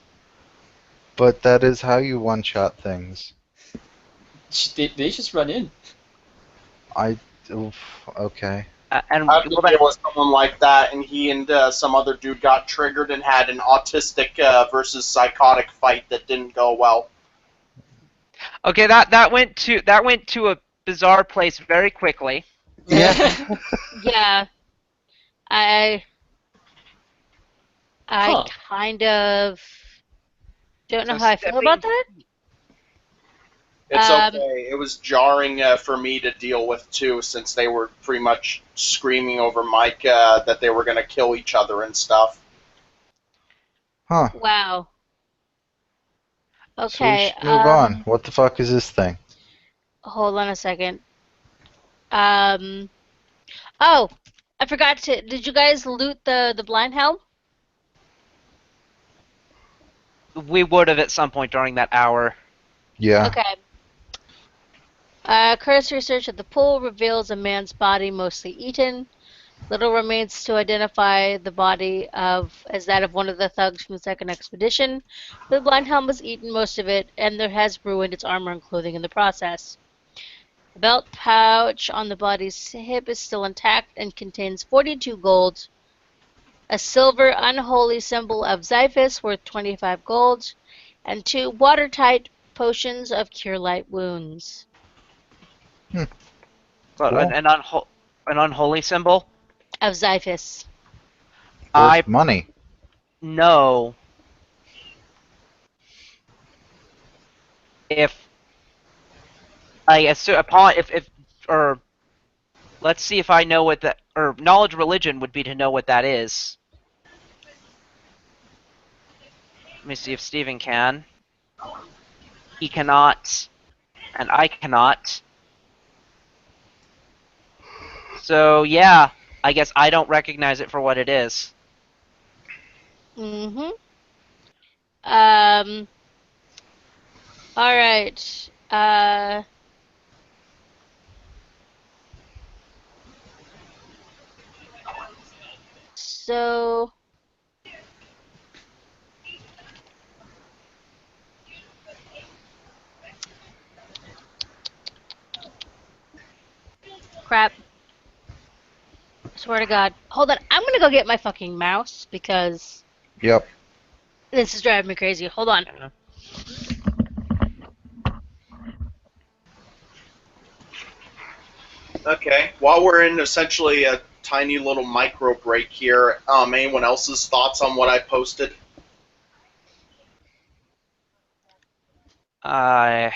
But that is how you one-shot things. They just run in. Oof, okay. And I have to well, then, deal with someone like that, and he and some other dude got triggered and had an autistic versus psychotic fight that didn't go well. okay, that went to a bizarre place very quickly. Yeah. Yeah, I Huh. kind of don't know So how I feel about stepping. that. It's Um, okay. It was jarring for me to deal with too, since they were pretty much screaming over Mike that they were going to kill each other and stuff. Huh. wow. So we Okay. should move on. What the fuck is this thing? Hold on a second. Um, oh, I forgot to. Did you guys loot the blind helm? We would have at some point during that hour. Yeah. Okay. Cursory search at the pool reveals a man's body, mostly eaten. Little remains to identify the body of as that of one of the thugs from the second expedition. The blind helm has eaten most of it, and there has ruined its armor and clothing in the process. The belt pouch on the body's hip is still intact and contains 42 gold, a silver unholy symbol of Xiphus worth 25 gold, and 2 watertight potions of cure light wounds. But Cool. an unholy symbol. Of Xiphus. I Worth money. know if I assume upon if or let's see if I know what that or knowledge religion would be to know what that is. Let me see if Steven can. He cannot, and I cannot. So yeah, I guess I don't recognize it for what it is. Mm-hmm. Um. All right. So crap. Swear to God. Hold on. I'm gonna go get my fucking mouse because Yep. this is driving me crazy. Hold on. Okay. While we're in essentially a tiny little micro break here, anyone else's thoughts on what I posted? I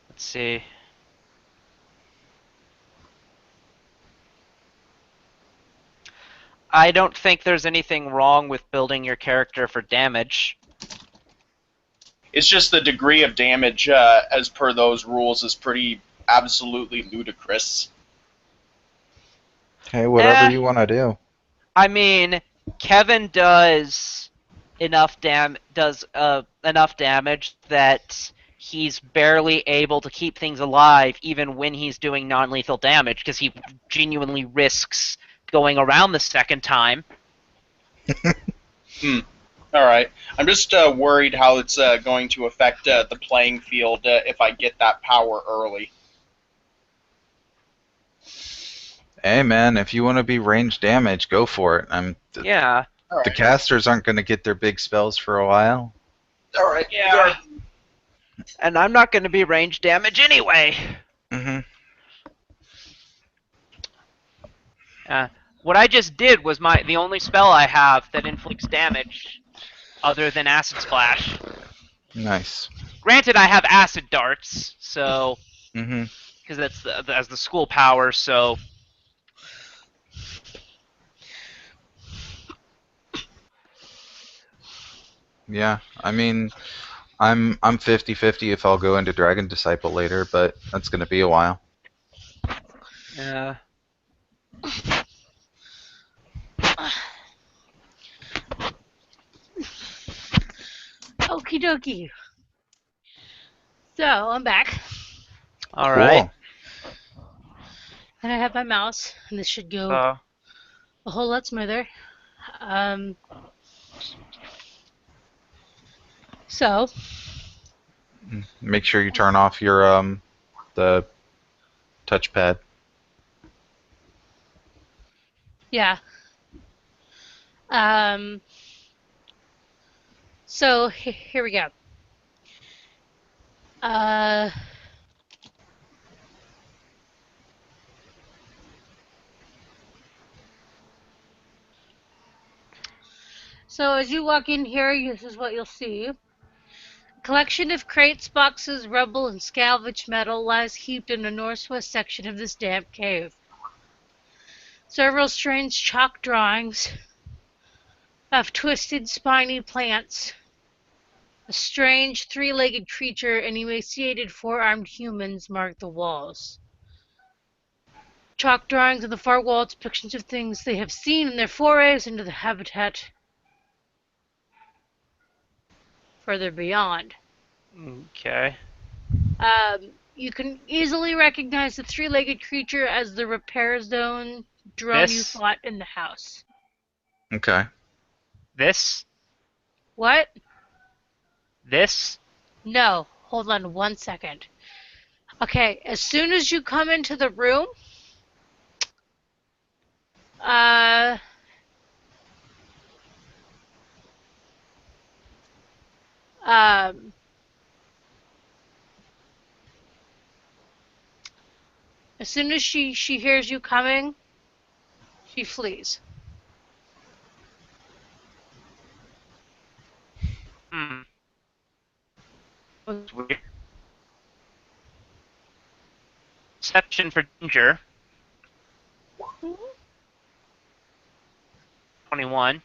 let's see. I don't think there's anything wrong with building your character for damage. It's just the degree of damage, as per those rules, is pretty absolutely ludicrous. Hey, whatever you want to do. I mean, Kevin does enough damage that he's barely able to keep things alive, even when he's doing non-lethal damage, because he genuinely risks going around the second time. All right. I'm just worried how it's going to affect the playing field if I get that power early. Hey, man, if you want to be range damage, go for it. Yeah. All right. The casters aren't going to get their big spells for a while. All right. Yeah. And I'm not going to be range damage anyway. Mm-hmm. What I just did was the only spell I have that inflicts damage other than Acid Splash. Nice. Granted, I have Acid Darts, so Mm-hmm. because that's as the school power, so Yeah, I mean, I'm 50-50 if I'll go into Dragon Disciple later, but that's going to be a while. yeah. Okie dokie. So I'm back, All Cool. right. and I have my mouse, and this should go So a whole lot smoother. So Make sure you turn off your the touchpad. yeah. So here we go. So as you walk in here, this is what you'll see. A collection of crates, boxes, rubble, and salvaged metal lies heaped in the northwest section of this damp cave. Several strange chalk drawings of twisted, spiny plants, a strange three-legged creature, and emaciated four-armed humans mark the walls. Chalk drawings on the far wall, depictions of things they have seen in their forays into the habitat further beyond. okay. You can easily recognize the three-legged creature as the repair zone drone you fought in the house. Okay. This? What? This? No. Hold on 1 second. Okay, as soon as you come into the room, as soon as she hears you coming, she flees. That's weird. Perception for danger. 21.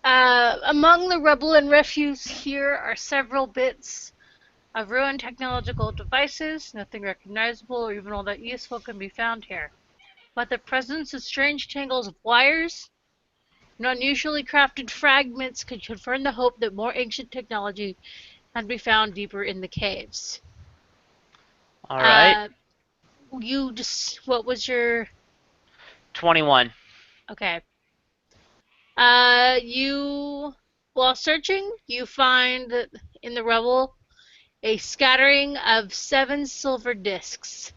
Among the rubble and refuse here are several bits of ruined technological devices. Nothing recognizable or even all that useful can be found here. But the presence of strange tangles of wires and unusually crafted fragments could confirm the hope that more ancient technology can be found deeper in the caves. All right. What was your... 21. Okay. While searching, you find that in the rubble a scattering of 7 silver discs,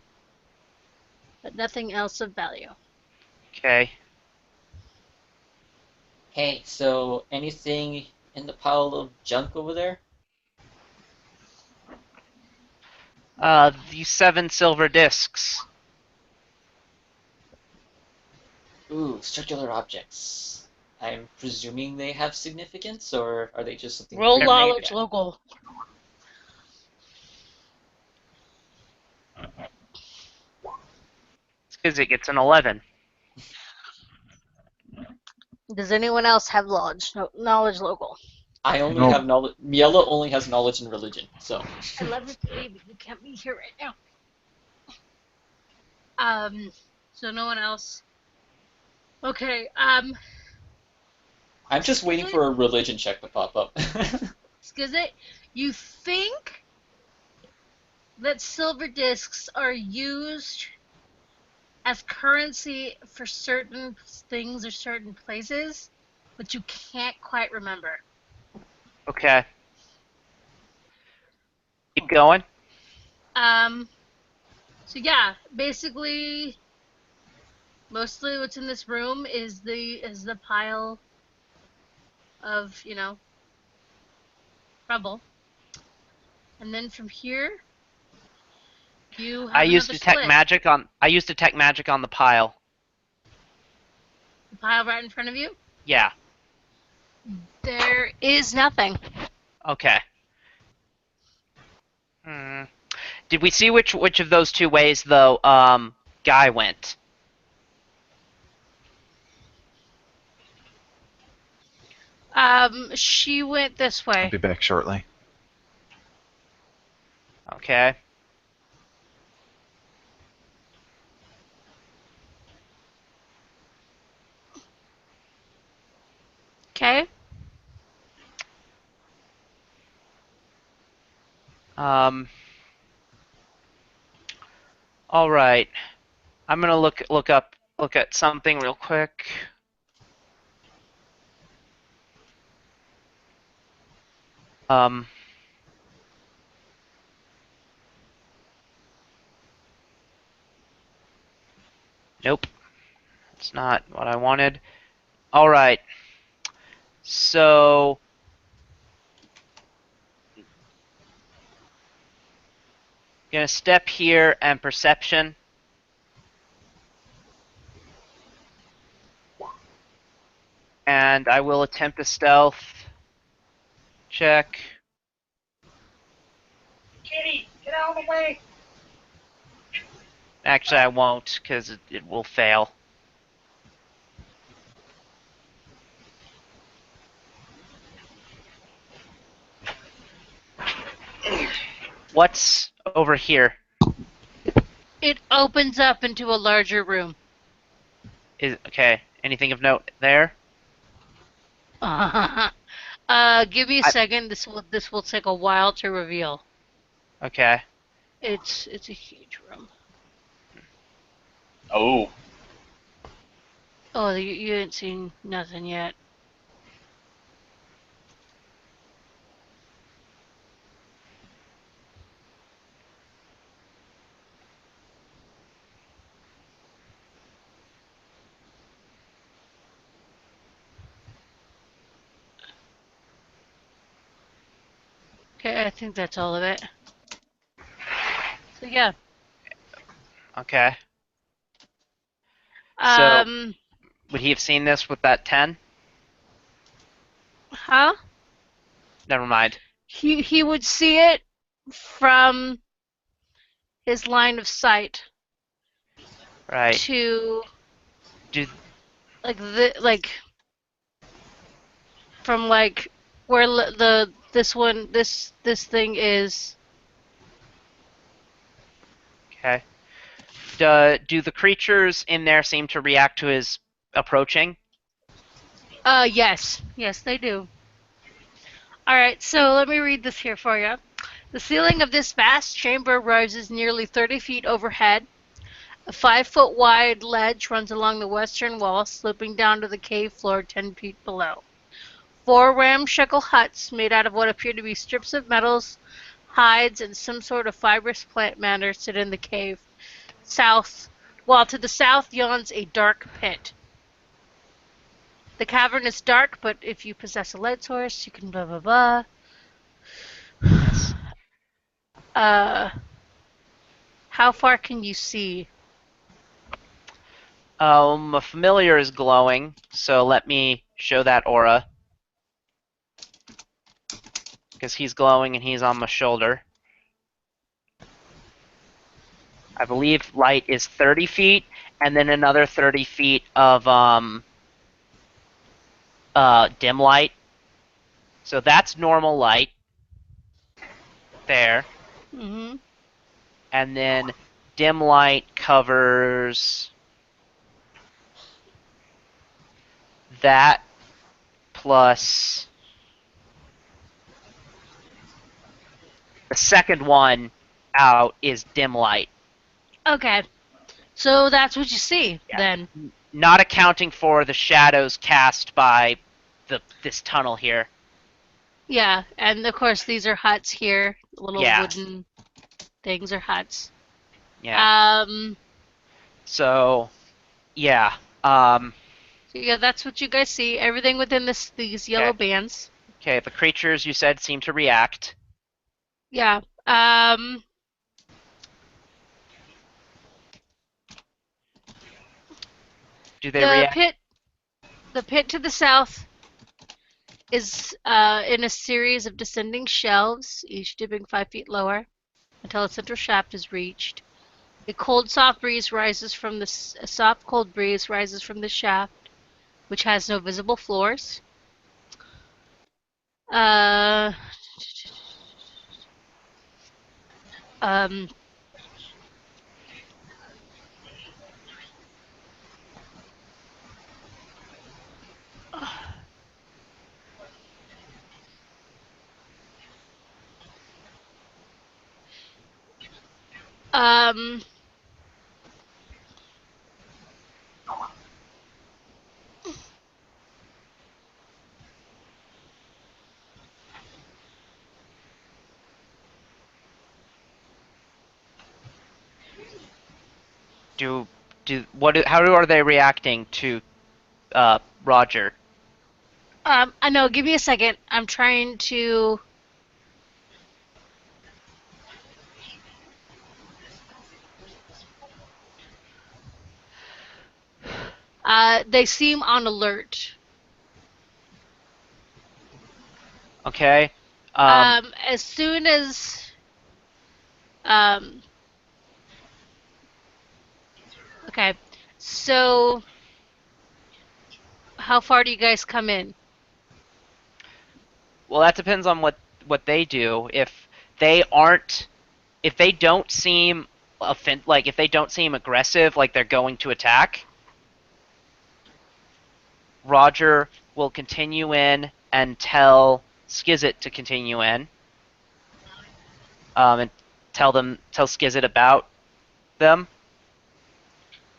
but nothing else of value. Okay. Hey, so anything in the pile of junk over there? These 7 silver discs. Ooh, circular objects. I'm presuming they have significance, or are they just something Roll pretty to look knowledge at? local. It's because it gets an 11. Does anyone else have knowledge local? I only No. have knowledge. Miela only has knowledge in religion, so. I love it, but you can't be here right now. So no one else. Okay. I'm just waiting for a religion check to pop up. Skizit, you think that silver discs are used as currency for certain things or certain places, but you can't quite remember. Okay. Keep going. So yeah, basically, mostly what's in this room is the pile of rubble, and then from here you I have used another detect split. magic on. I used detect magic on the pile. The pile right in front of you. Yeah. There is nothing. Okay. Did we see which of those two ways the guy went? She went this I'll way. be back shortly. Okay. Okay. All right. I'm gonna look at something real quick. Nope. That's not what I wanted. All right. So gonna step here and perception. And I will attempt a stealth check. Kitty, get out of the way. Actually, I won't, because it will fail. What's over here? It opens up into a larger room. Okay. Anything of note there? Give me a second. This will take a while to reveal. Okay. It's a huge room. Oh. Oh, you ain't seen nothing yet. Okay, I think that's all of it. So yeah. Okay. So would he have seen this with that 10? Huh? Never mind. He would see it from his line of sight Right. to Do from where this thing is. Okay. Do the creatures in there seem to react to his approaching? Yes, they do. All right, so let me read this here for you. The ceiling of this vast chamber rises nearly 30 feet overhead. A 5-foot wide ledge runs along the western wall, sloping down to the cave floor 10 feet below. 4 ramshackle huts made out of what appear to be strips of metals, hides, and some sort of fibrous plant matter sit in the cave. While to the south yawns a dark pit. The cavern is dark, but if you possess a light source, you can blah blah blah. How far can you see? A familiar is glowing, so let me show that aura. Because he's glowing and he's on my shoulder. I believe light is 30 feet, and then another 30 feet of dim light. So that's normal light there. Mm-hmm. And then dim light covers that plus the second one out is dim light. Okay. So that's what you see Yeah. then. Not accounting for the shadows cast by this tunnel here. Yeah, and of course these are huts here. Little Yeah. wooden things are huts. Yeah. Um. So, yeah. So yeah, that's what you guys see. Everything within these yellow bands. Okay, the creatures you said seem to react. Yeah. Do they The react? pit to the south is in a series of descending shelves, each dipping 5 feet lower until its central shaft is reached. A soft, cold breeze rises from the shaft, which has no visible floors. Uh, um, um, How are they reacting to Roger? I know. Give me a second. I'm trying to. They seem on alert. Okay. As soon as um, okay. So, how far do you guys come in? Well, that depends on what they do. They aren't, if they don't seem if they don't seem aggressive, like they're going to attack, Roger will continue in and tell Skizit to continue in, and tell Skizit about them.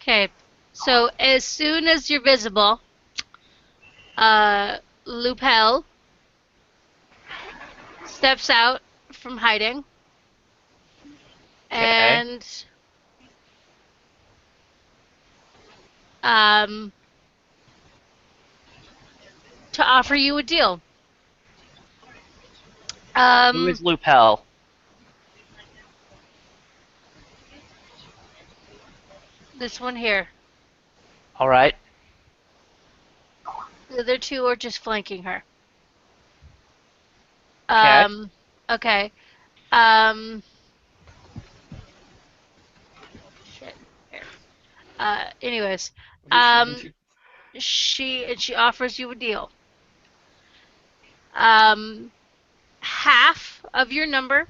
Okay. So as soon as you're visible, Lupel steps out from hiding Okay. and um, to offer you a deal. Who is Lupel? This one here. All right. The other two are just flanking her. Okay. Okay. Um, shit. Here. Anyways, What is she into? she offers you a deal. Um, half of your number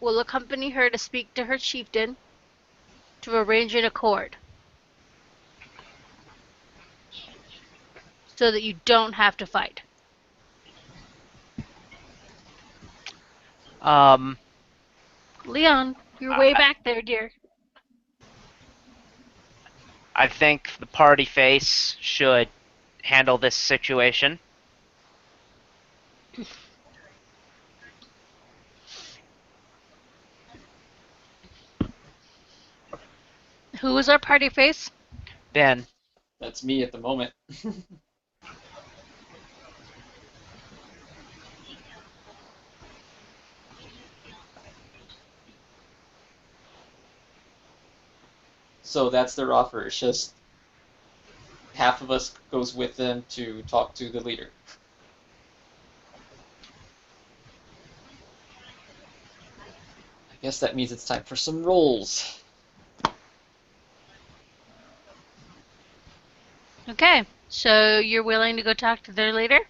will accompany her to speak to her chieftain to arrange an accord, so that you don't have to fight. Um, Leon, you're way I, back there, dear. I think the party face should handle this situation. Who is our party face? Ben. That's me at the moment. So that's their offer. It's just half of us goes with them to talk to the leader. I guess that means it's time for some rolls. Okay. So you're willing to go talk to their leader?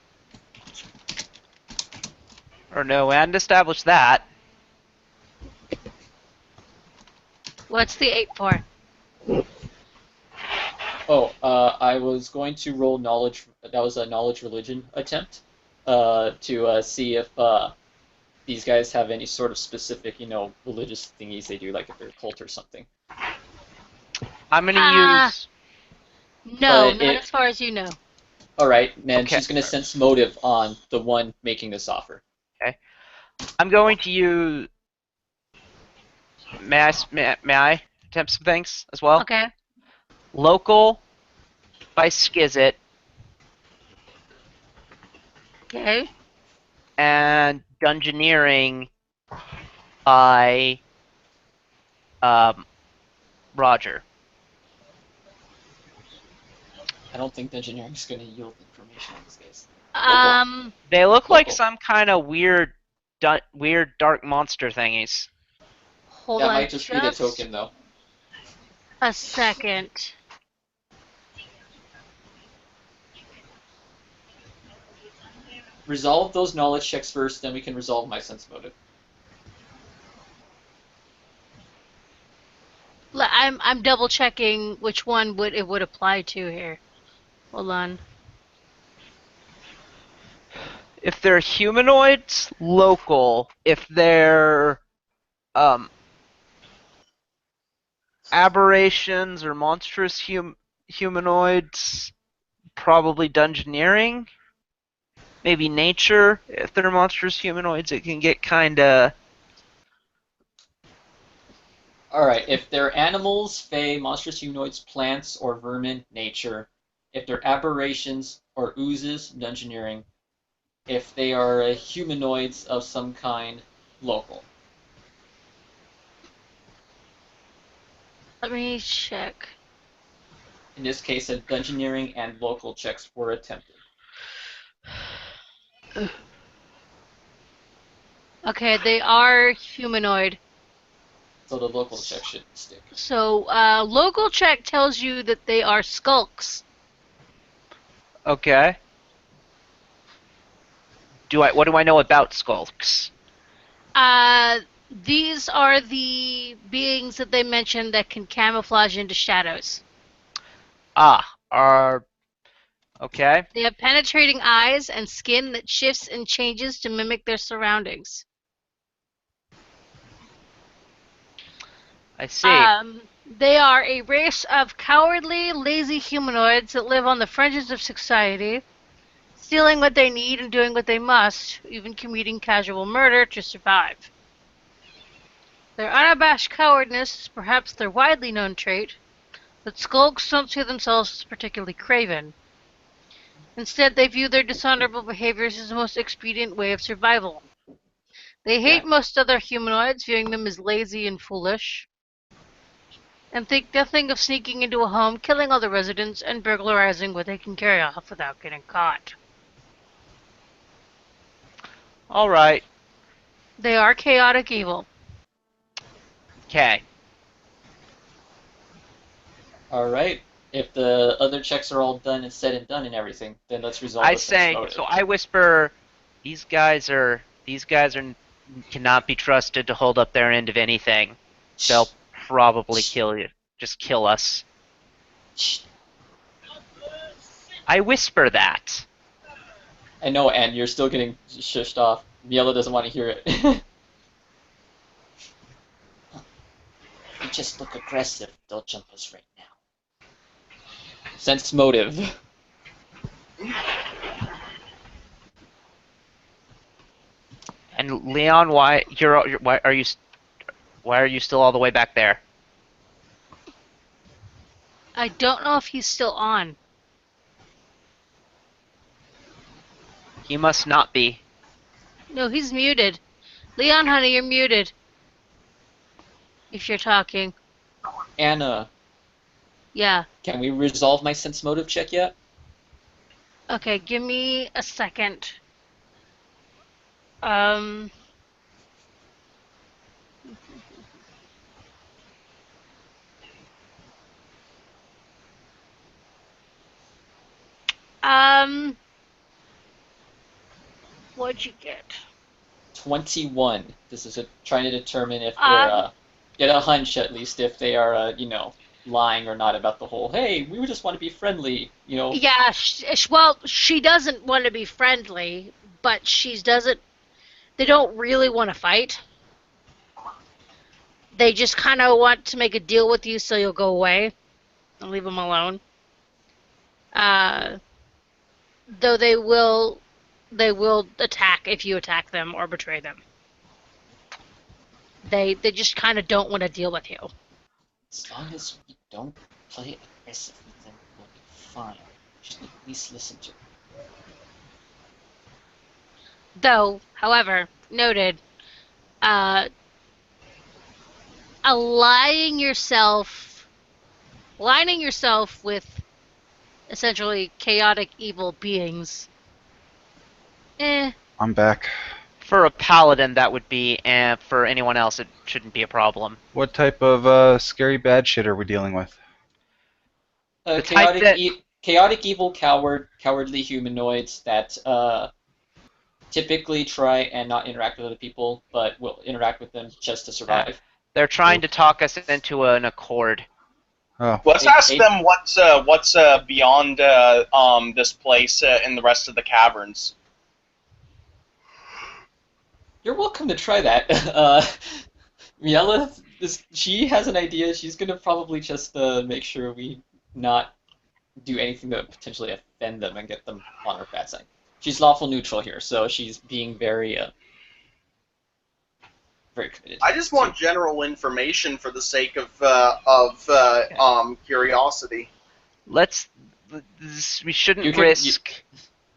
Or no, we hadn't established that. What's the 8 for? Oh, I was going to roll knowledge. That was a knowledge religion attempt. To see if these guys have any sort of specific, religious thingies they do, like if they're a cult or something. I'm gonna Ah, use. no, But not as far as you know. all right, man, Okay. she's gonna sense motive on the one making this offer. I'm going to use. May I attempt some things as well? Okay. Local by Skizit Okay. and Dungeoneering by Roger. I don't think the engineering is gonna yield information on these guys. They look like Local. some kind of weird dark monster thingies. Hold That on might just be the token, though. a second. Resolve those knowledge checks first, then we can resolve my sense motive. I'm double checking which one it would apply to here. Hold on. If they're humanoids, local. If they're aberrations or monstrous humanoids, probably Dungeoneering. Maybe nature. If they're monstrous humanoids, it can get kinda. Alright, if they're animals, fae, monstrous humanoids, plants, or vermin, nature. If they're aberrations or oozes, dungeoneering. If they are humanoids of some kind, local. Let me check. In this case, dungeoneering and local checks were attempted. Okay, they are humanoid. So the local check should stick. So, local check tells you that they are skulks. Okay. What do I know about skulks? These are the beings that they mentioned that can camouflage into shadows. Okay. They have penetrating eyes and skin that shifts and changes to mimic their surroundings. I see. They are a race of cowardly, lazy humanoids that live on the fringes of society, stealing what they need and doing what they must, even committing casual murder to survive. Their unabashed cowardness is perhaps their widely known trait, but skulks don't see themselves as particularly craven. Instead, they view their dishonorable behaviors as the most expedient way of survival. They hate most other humanoids, viewing them as lazy and foolish, and think nothing of sneaking into a home, killing all the residents, and burglarizing what they can carry off without getting caught. All right. They are chaotic evil. Okay. Alright. If the other checks are all done and said and done and everything, then let's resolve the sense motive. So I whisper, these guys cannot be trusted to hold up their end of anything. They'll probably kill you. Just kill us. Shh. I whisper that. I know, and you're still getting shushed off. Miela doesn't want to hear it. You just look aggressive. They'll jump us right now. Sense motive. And Leon, why are you still all the way back there? I don't know if he's still on. He must not be. No, he's muted. Leon, honey, you're muted. If you're talking. Anna, Yeah. can we resolve my sense motive check yet? Okay, give me a second. Um. What'd you get? 21. This is trying to determine if they're Um, get a hunch at least if they are lying or not about the whole. Hey, we would just want to be friendly. yeah. Well, she doesn't want to be friendly, but she doesn't. They don't really want to fight. They just kind of want to make a deal with you so you'll go away and leave them alone. Uh, though they will attack if you attack them or betray them. They just kind of don't want to deal with you. As long as we don't play aggressive with them, we'll be fine. Just at least listen to them. Though, however, noted, uh, aligning yourself with essentially chaotic evil beings. I'm back. For a paladin, that would be, and for anyone else, it shouldn't be a problem. What type of scary bad shit are we dealing with? The type that Chaotic evil cowardly humanoids that typically try and not interact with other people, but will interact with them just to survive. they're trying to talk us into an accord. Oh, Let's ask them what's beyond this place in the rest of the caverns. You're welcome to try that. Miela, she has an idea. She's gonna probably just make sure we not do anything that would potentially offend them and get them on her bad side. She's lawful neutral here, so she's being very, very committed. I just want general information for the sake of curiosity. We shouldn't risk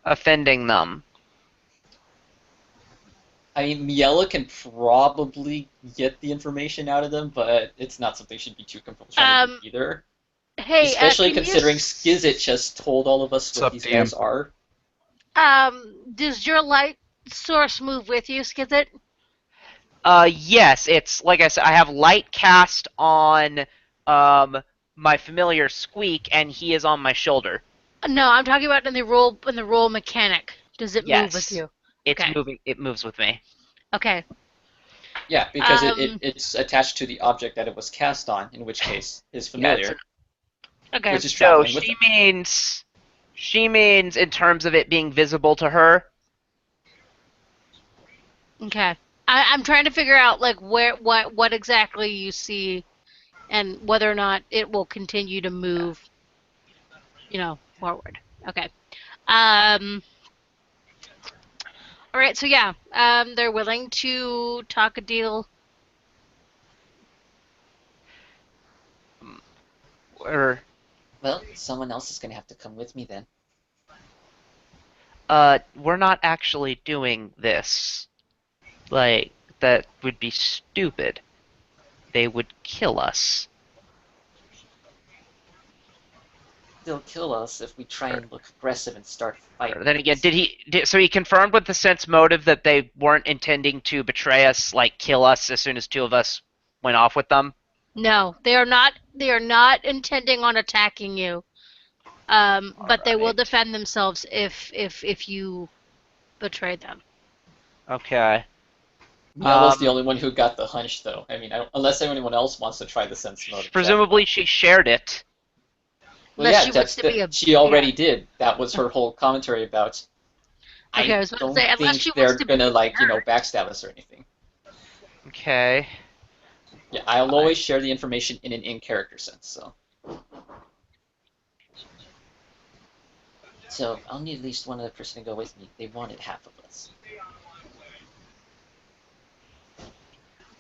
offending them. I mean, Miela can probably get the information out of them, but it's not something she'd be too comfortable trying to do either. Hey, especially considering Skizit just told all of us what these guys are. Does your light source move with you, Skizit? Yes, it's like I said, I have light cast on my familiar Squeak, and he is on my shoulder. No, I'm talking about in the roll mechanic. Does it move with you? It's moving. It moves with me. Okay. Yeah, because it's attached to the object that it was cast on, in which case is familiar. Okay. Which is traveling with she means in terms of it being visible to her. Okay. I'm trying to figure out like what exactly you see, and whether or not it will continue to move, forward. Okay. All right. So yeah, they're willing to talk a deal. Well, someone else is going to have to come with me then. We're not actually doing this. Like, that would be stupid. They would kill us. They'll kill us if we try and look aggressive and start fighting. Then again, so he confirmed with the sense motive that they weren't intending to betray us, like kill us as soon as two of us went off with them? No, they are not. They are not intending on attacking you. But they will defend themselves if you betray them. Okay. Miela's the only one who got the hunch, though. I mean, unless anyone else wants to try the sense motive. Presumably, she shared it. Well, yeah, she already did. That was her whole commentary about. Okay, I was about to say, unless she they're wants to gonna backstab us or anything. Okay. Yeah, I'll always share the information in an in-character sense. So I'll need at least one other person to go with me. They wanted half of us.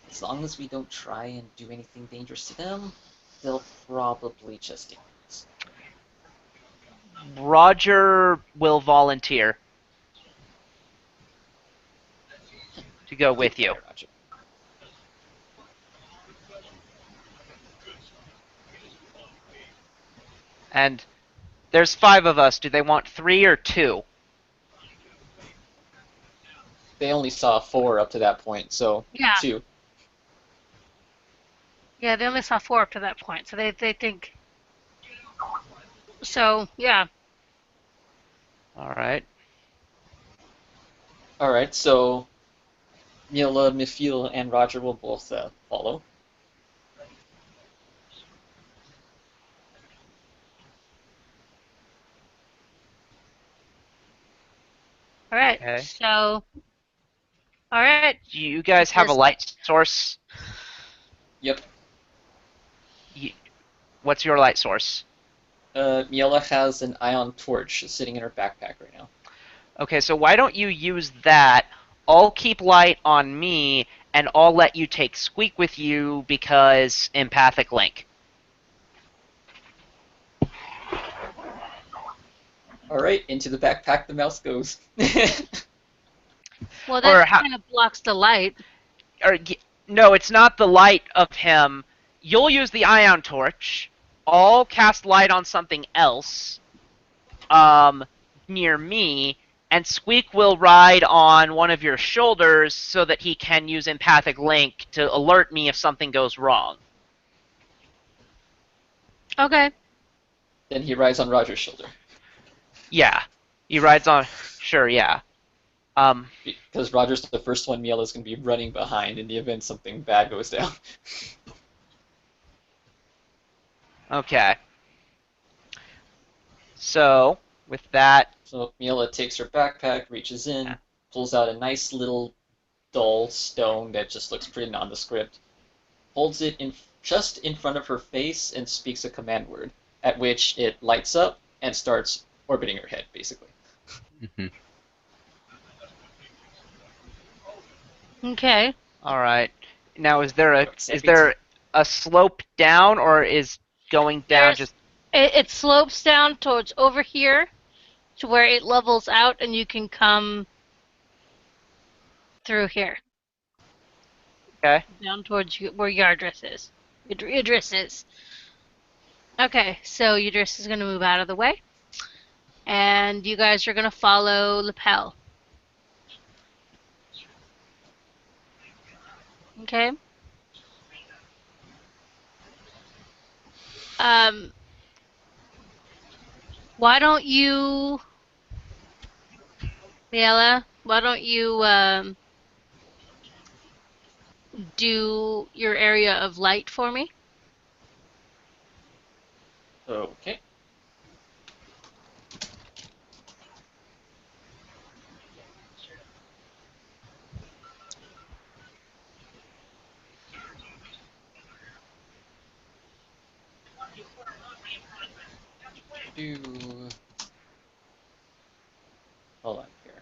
As long as we don't try and do anything dangerous to them, they'll probably just ignore us. Roger will volunteer to go with you. Roger. And there's 5 of us. Do they want 3 or 2? They only saw 4 up to that point, so 2. Yeah, they only saw 4 up to that point, so they think. So yeah. Alright. Alright, so Mila, Mifil, and Roger will both follow. All right. Okay. So, all right. Do you guys have a Just- light source? Yep. What's your light source? Mila has an ion torch sitting in her backpack right now. Okay, so why don't you use that? I'll keep light on me, and I'll let you take Squeak with you because empathic link. Alright, into the backpack the mouse goes. Well, Or that how- kind of blocks the light. No, it's not the light of him. You'll use the ion torch. I'll cast light on something else near me, and Squeak will ride on one of your shoulders so that he can use empathic link to alert me if something goes wrong. Okay. Then he rides on Roger's shoulder. Yeah. He rides on... Sure, yeah. Because Roger's the first one Miela's going to be running behind in the event something bad goes down. Okay. So, with that... So Miela takes her backpack, reaches in, Yeah. pulls out a nice little dull stone that just looks pretty nondescript, holds it just in front of her face, and speaks a command word, at which it lights up and starts orbiting her head, basically. Okay. Alright. Now, is there Works is every there a slope down, or is going down There's- just... It slopes down towards over here to where it levels out, and you can come through here. Okay. Down towards where Yardris is. Idris is. Okay, so Idris is going to move out of the way. And you guys are going to follow Lapel. Okay? Um, why don't you, Miela, why don't you do your area of light for me? Okay. Do hold on here.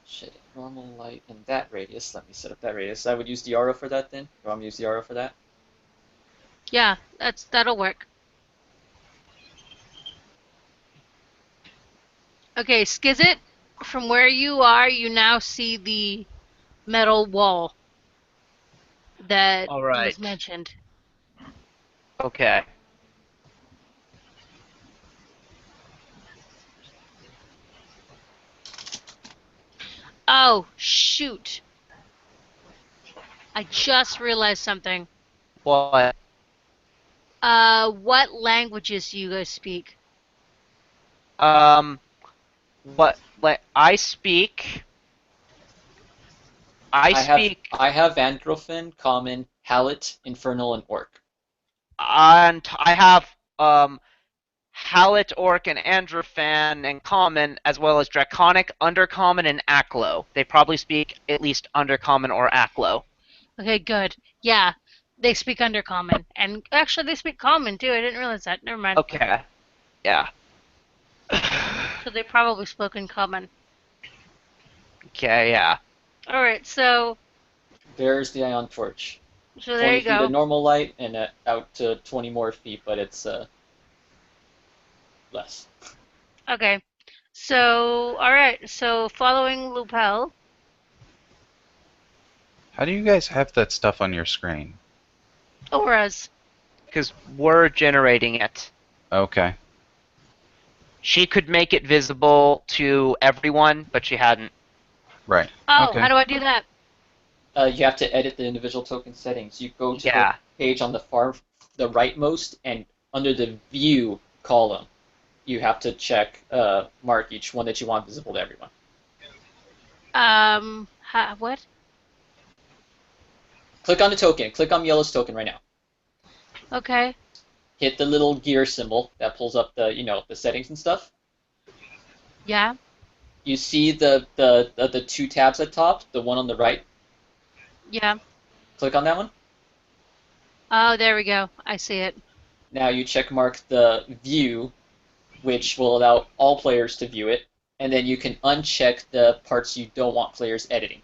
Shit, normal light in that radius. Let me set up that radius. I would use the aura for that then. You want me to use the aura for that? Yeah, that'll work. Okay, Skizit, from where you are, you now see the metal wall that Alright. was mentioned. Okay. Oh, shoot. I just realized something. What? What languages do you guys speak? What? I speak... I speak... I have Androphin, Common, Hallet, Infernal, and Orc. And I have, Hallett, Orc, and Androphan, and Common, as well as Draconic, Undercommon, and Aklo. They probably speak at least Undercommon or Aklo. Okay, good. Yeah, they speak Undercommon. And actually, they speak Common, too. I didn't realize that. Never mind. Okay. Yeah. So they probably spoke in Common. Okay, yeah. Alright, so There's the ion torch. there 20 you feet of go. normal light and out to 20 more feet, but it's less. Okay. So, alright, so following Lupel. How do you guys have that stuff on your screen? Auras. Because we're generating it. Okay. She could make it visible to everyone, but she hadn't. Right. Oh, Okay. how do I do that? You have to edit the individual token settings. You go to the Yeah. page on the the rightmost, and under the view column, you have to mark each one that you want visible to everyone. What? Click on the token. Click on Yellow's token right now. Okay. Hit the little gear symbol that pulls up the settings and stuff. Yeah. You see the two tabs at top, the one on the right. Yeah. Click on that one. Oh, there we go. I see it. Now you check mark the view, which will allow all players to view it, and then you can uncheck the parts you don't want players editing.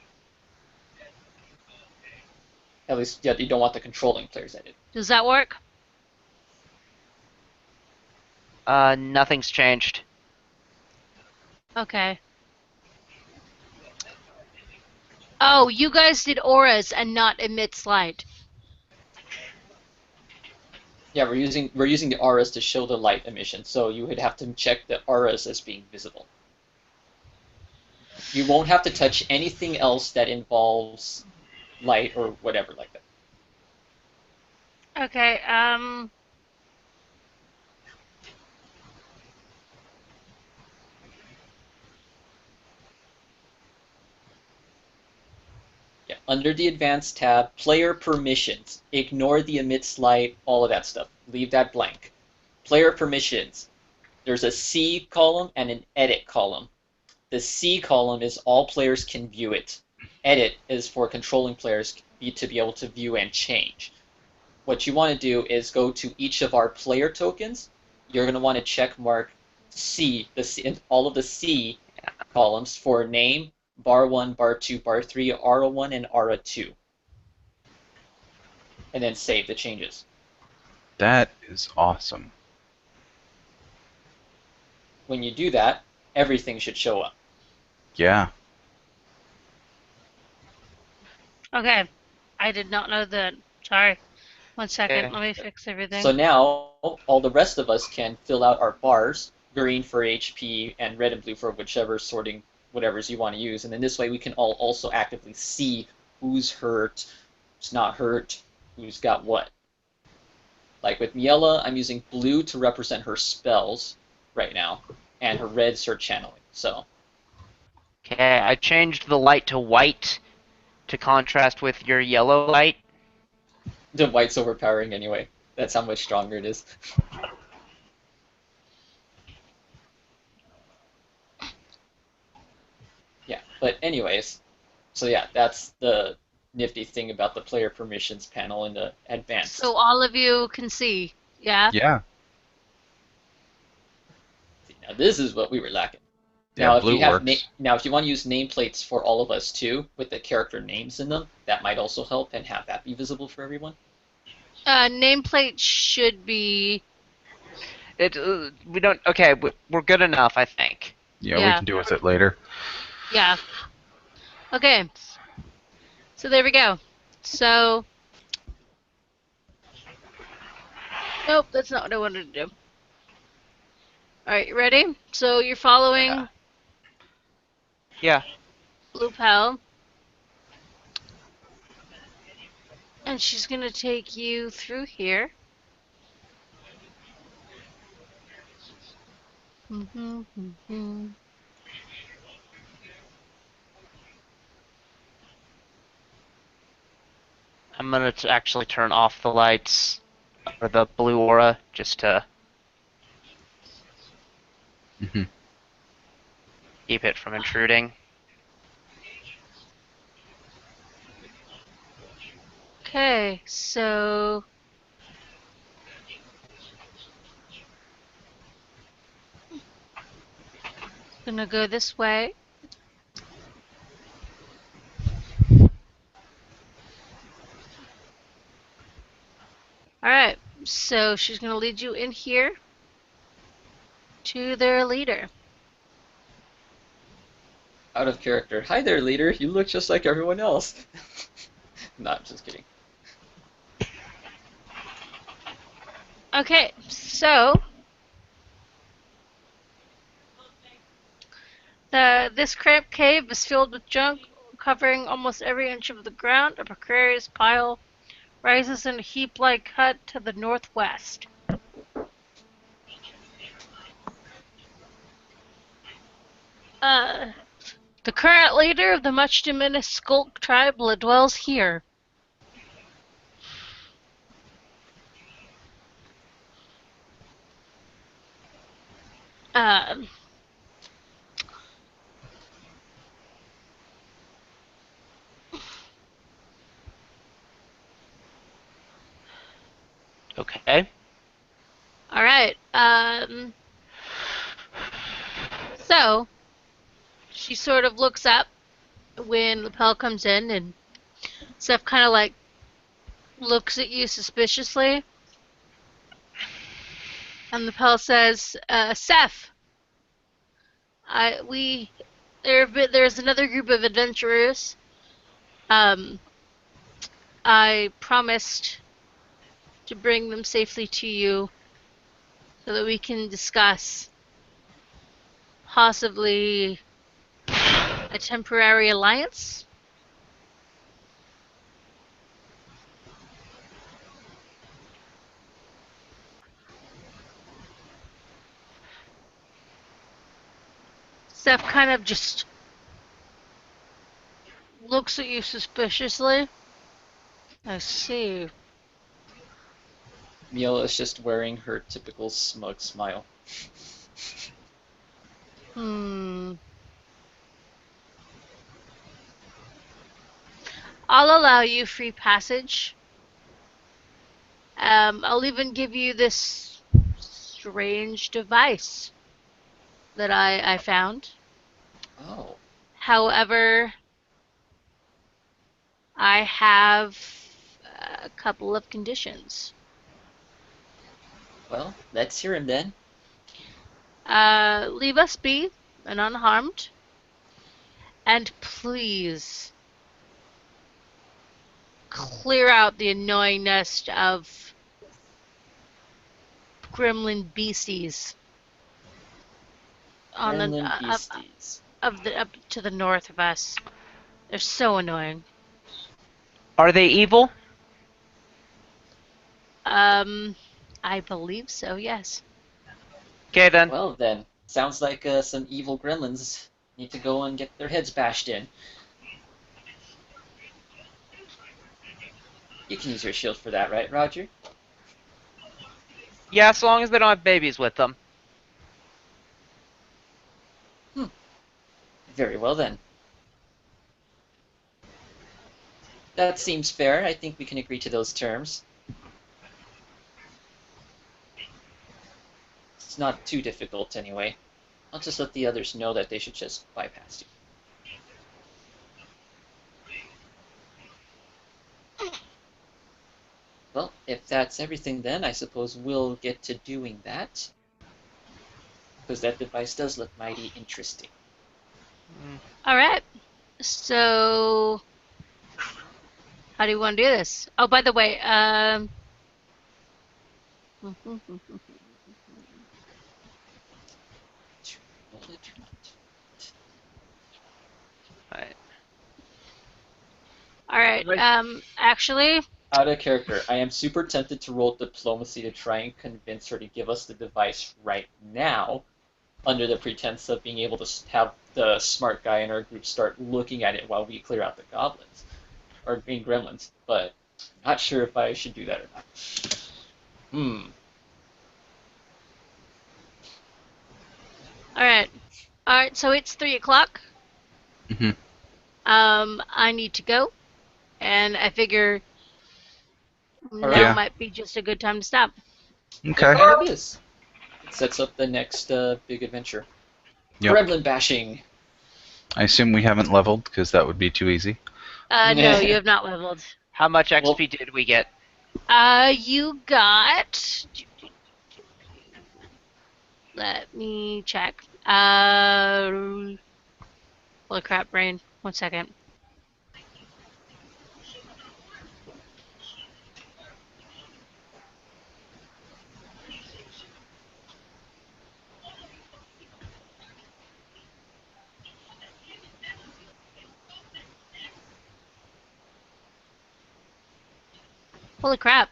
At least, yeah, you don't want the controlling players edited. Does that work? Nothing's changed. Okay. Oh, you guys did auras and not emits light. Yeah, we're using the auras to show the light emission, so you would have to check the auras as being visible. You won't have to touch anything else that involves light or whatever like that. Okay. Yeah, under the Advanced tab, Player Permissions. Ignore the emits light, all of that stuff. Leave that blank. Player Permissions. There's a C column and an Edit column. The C column is all players can view it. Edit is for controlling players to be able to view and change. What you want to do is go to each of our player tokens. You're going to want to check mark C, all of the C columns for name, bar 1, bar 2, bar 3, aura 1, and aura 2. And then save the changes. That is awesome. When you do that, everything should show up. Yeah. Okay. I did not know that. Sorry. 1 second. Okay. Let me fix everything. So now, all the rest of us can fill out our bars, green for HP and red and blue for whichever sorting, whatever's you want to use. And then this way we can all also actively see who's hurt, who's not hurt, who's got what. Like with Miela, I'm using blue to represent her spells right now, and her red's her channeling. So Okay, I changed the light to white to contrast with your yellow light. the white's overpowering anyway. That's how much stronger it is. Yeah, but anyways, so yeah, that's the nifty thing about the player permissions panel in the advanced. So all of you can see. Yeah? Yeah. Now this is what we were lacking. Yeah, Now if blue you have works. now if you want to use nameplates for all of us too, with the character names in them, that might also help and have that be visible for everyone. Nameplate should be. We don't. Okay, we're good enough, I think. Yeah, we Yeah. can deal with it later. Yeah. Okay. So there we go. So. Nope, that's not what I wanted to do. Alright, you ready? So you're following Yeah. Blue Pal. And she's gonna take you through here. I'm gonna actually turn off the lights or the blue aura just to Mhm. keep it from intruding. Okay, so. Gonna go this way. Alright, so she's gonna lead you in here to their leader. Out of character. Hi there, leader. You look just like everyone else. Not just kidding. Okay, so this cramped cave is filled with junk covering almost every inch of the ground. A precarious pile rises in a heap-like hut to the northwest. Uh, the current leader of the much diminished Skulk tribe dwells here. Uh, Okay. all right. So she sort of looks up when Lapel comes in, and Seth kind of like looks at you suspiciously, and Lapel says, "Seth, there's another group of adventurers. Um, I promised to bring them safely to you so that we can discuss possibly a temporary alliance." Seth kind of just looks at you suspiciously. I see. Mila is just wearing her typical smug smile. Hmm. I'll allow you free passage. I'll even give you this strange device that I found. Oh, However, I have a couple of conditions. well, let's hear him then. Leave us be and unharmed. And please clear out the annoying nest of gremlin beasties on the Gremlin beasties. up to the north of us. They're so annoying. Are they evil? Um, I believe so. Yes. Okay then. Well then, sounds like some evil gremlins need to go and get their heads bashed in. You can use your shield for that, right, Roger? Yeah, as long as they don't have babies with them. Very well then. That seems fair. I think we can agree to those terms. It's not too difficult anyway. I'll just let the others know that they should just bypass you. Well, if that's everything then, I suppose we'll get to doing that. Because that device does look mighty interesting. All right. So, how do you want to do this? Oh, by the way, Roll it. Alright. all right. Right. Actually, Out of character, I am super tempted to roll diplomacy to try and convince her to give us the device right now, under the pretense of being able to have the smart guy in our group start looking at it while we clear out the goblins or green gremlins. But I'm not sure if I should do that or not. Hmm. all right. All right. So it's 3 o'clock. Mhm. I need to go, and I figure All now right. Yeah. might be just a good time to stop. It Okay. kind of is. It sets up the next big adventure. Yep. Gremlin bashing. I assume we haven't leveled because that would be too easy. No, you have not leveled. How much Well, XP did we get? You got. Let me check. Holy crap, brain. 1 second. Holy crap.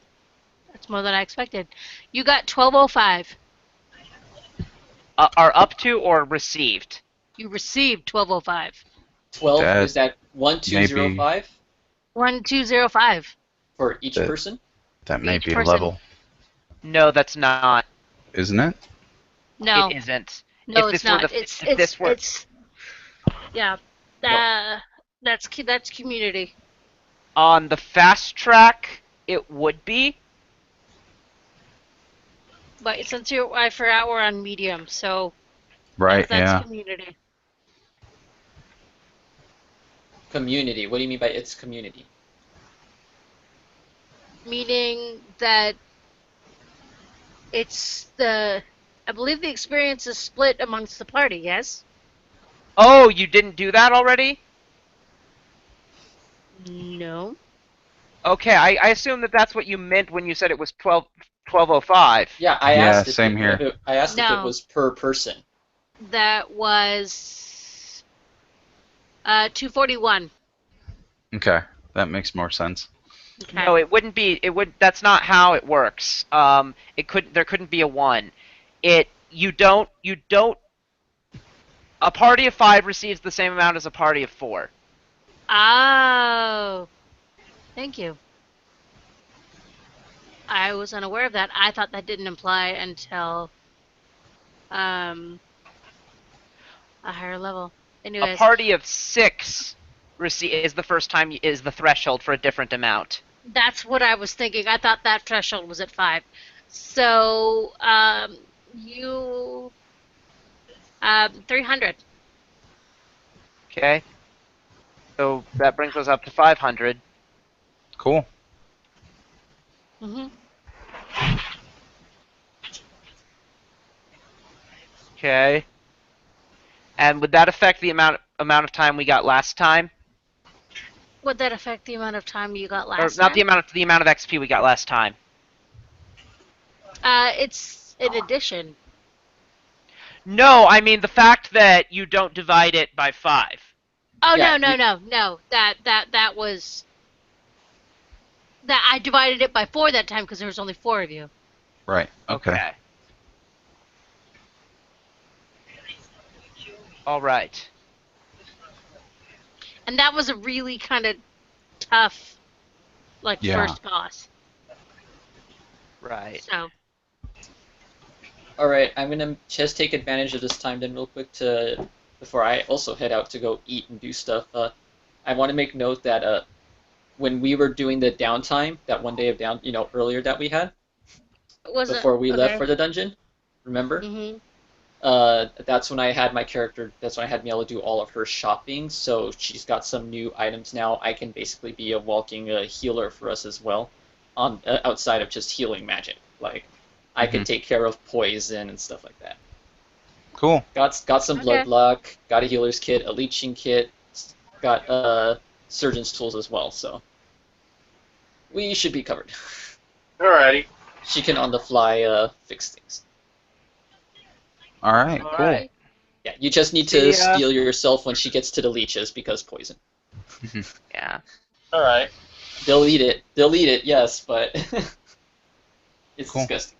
That's more than I expected. You got 1205. Are up to or received? You received 1205. 12 That is that maybe 1205 1205 for each that person? that for may each be a person. level, No, that's not. isn't it? No. It isn't. No, if it's this were not. the, if this were, Yeah. No. That's community. on the fast track, it would be. But since I forgot we're on medium, so Right. that's Yeah. community. Community. What do you mean by it's community? Meaning that I believe the experience is split amongst the party, yes? Oh, you didn't do that already? No. Okay, I assume that that's what you meant when you said it was 1205. Yeah, I Yeah, asked if same here. I asked if it No. was per person. That was 241. Okay, that makes more sense. Okay. No, it wouldn't be. It would. That's not how it works. It could. There couldn't be a 1. You don't. A party of 5 receives the same amount as a party of 4. Oh. Thank you. I was unaware of that. I thought that didn't apply until a higher level. A Anyways, party of 6 is the first time is the threshold for a different amount. that's what I was thinking. I thought that threshold was at 5. So, you 300. Okay. So that brings us up to 500. Cool. Mhm. Okay. And would that affect the amount of time we got last time? Would that affect the amount of time you got Or last not time? the amount of XP we got last time? It's an addition. No, I mean the fact that you don't divide it by 5. Oh Yeah, no. That was that I divided it by 4 that time because there was only 4 of you. Right. Okay. All right. And that was a really kind of tough Yeah. first boss. Right. So, All right, I'm gonna just take advantage of this time then real quick to before I also head out to go eat and do stuff. I want to make note that when we were doing the downtime, that one day of earlier that we had was it before we left okay? for the dungeon, remember? Mhm. That's when I had my character. That's when I had Miela do all of her shopping. So she's got some new items now. I can basically be a walking healer for us as well, on outside of just healing magic. Like I can take care of poison and stuff like that. Cool. Got some blood Okay. luck. Got a healer's kit, a leeching kit. Got surgeon's tools as well. So we should be covered. Alrighty. She can on the fly fix things. All right. All Cool. right. Yeah, you just need See to ya. steal yourself when she gets to the leeches because poison. Yeah. Alright. They'll eat it. They'll eat it, yes, but it's Cool. disgusting.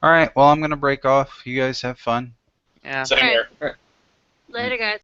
All right. Well, I'm gonna break off. You guys have fun. Yeah. Same Alright. here. Later, guys.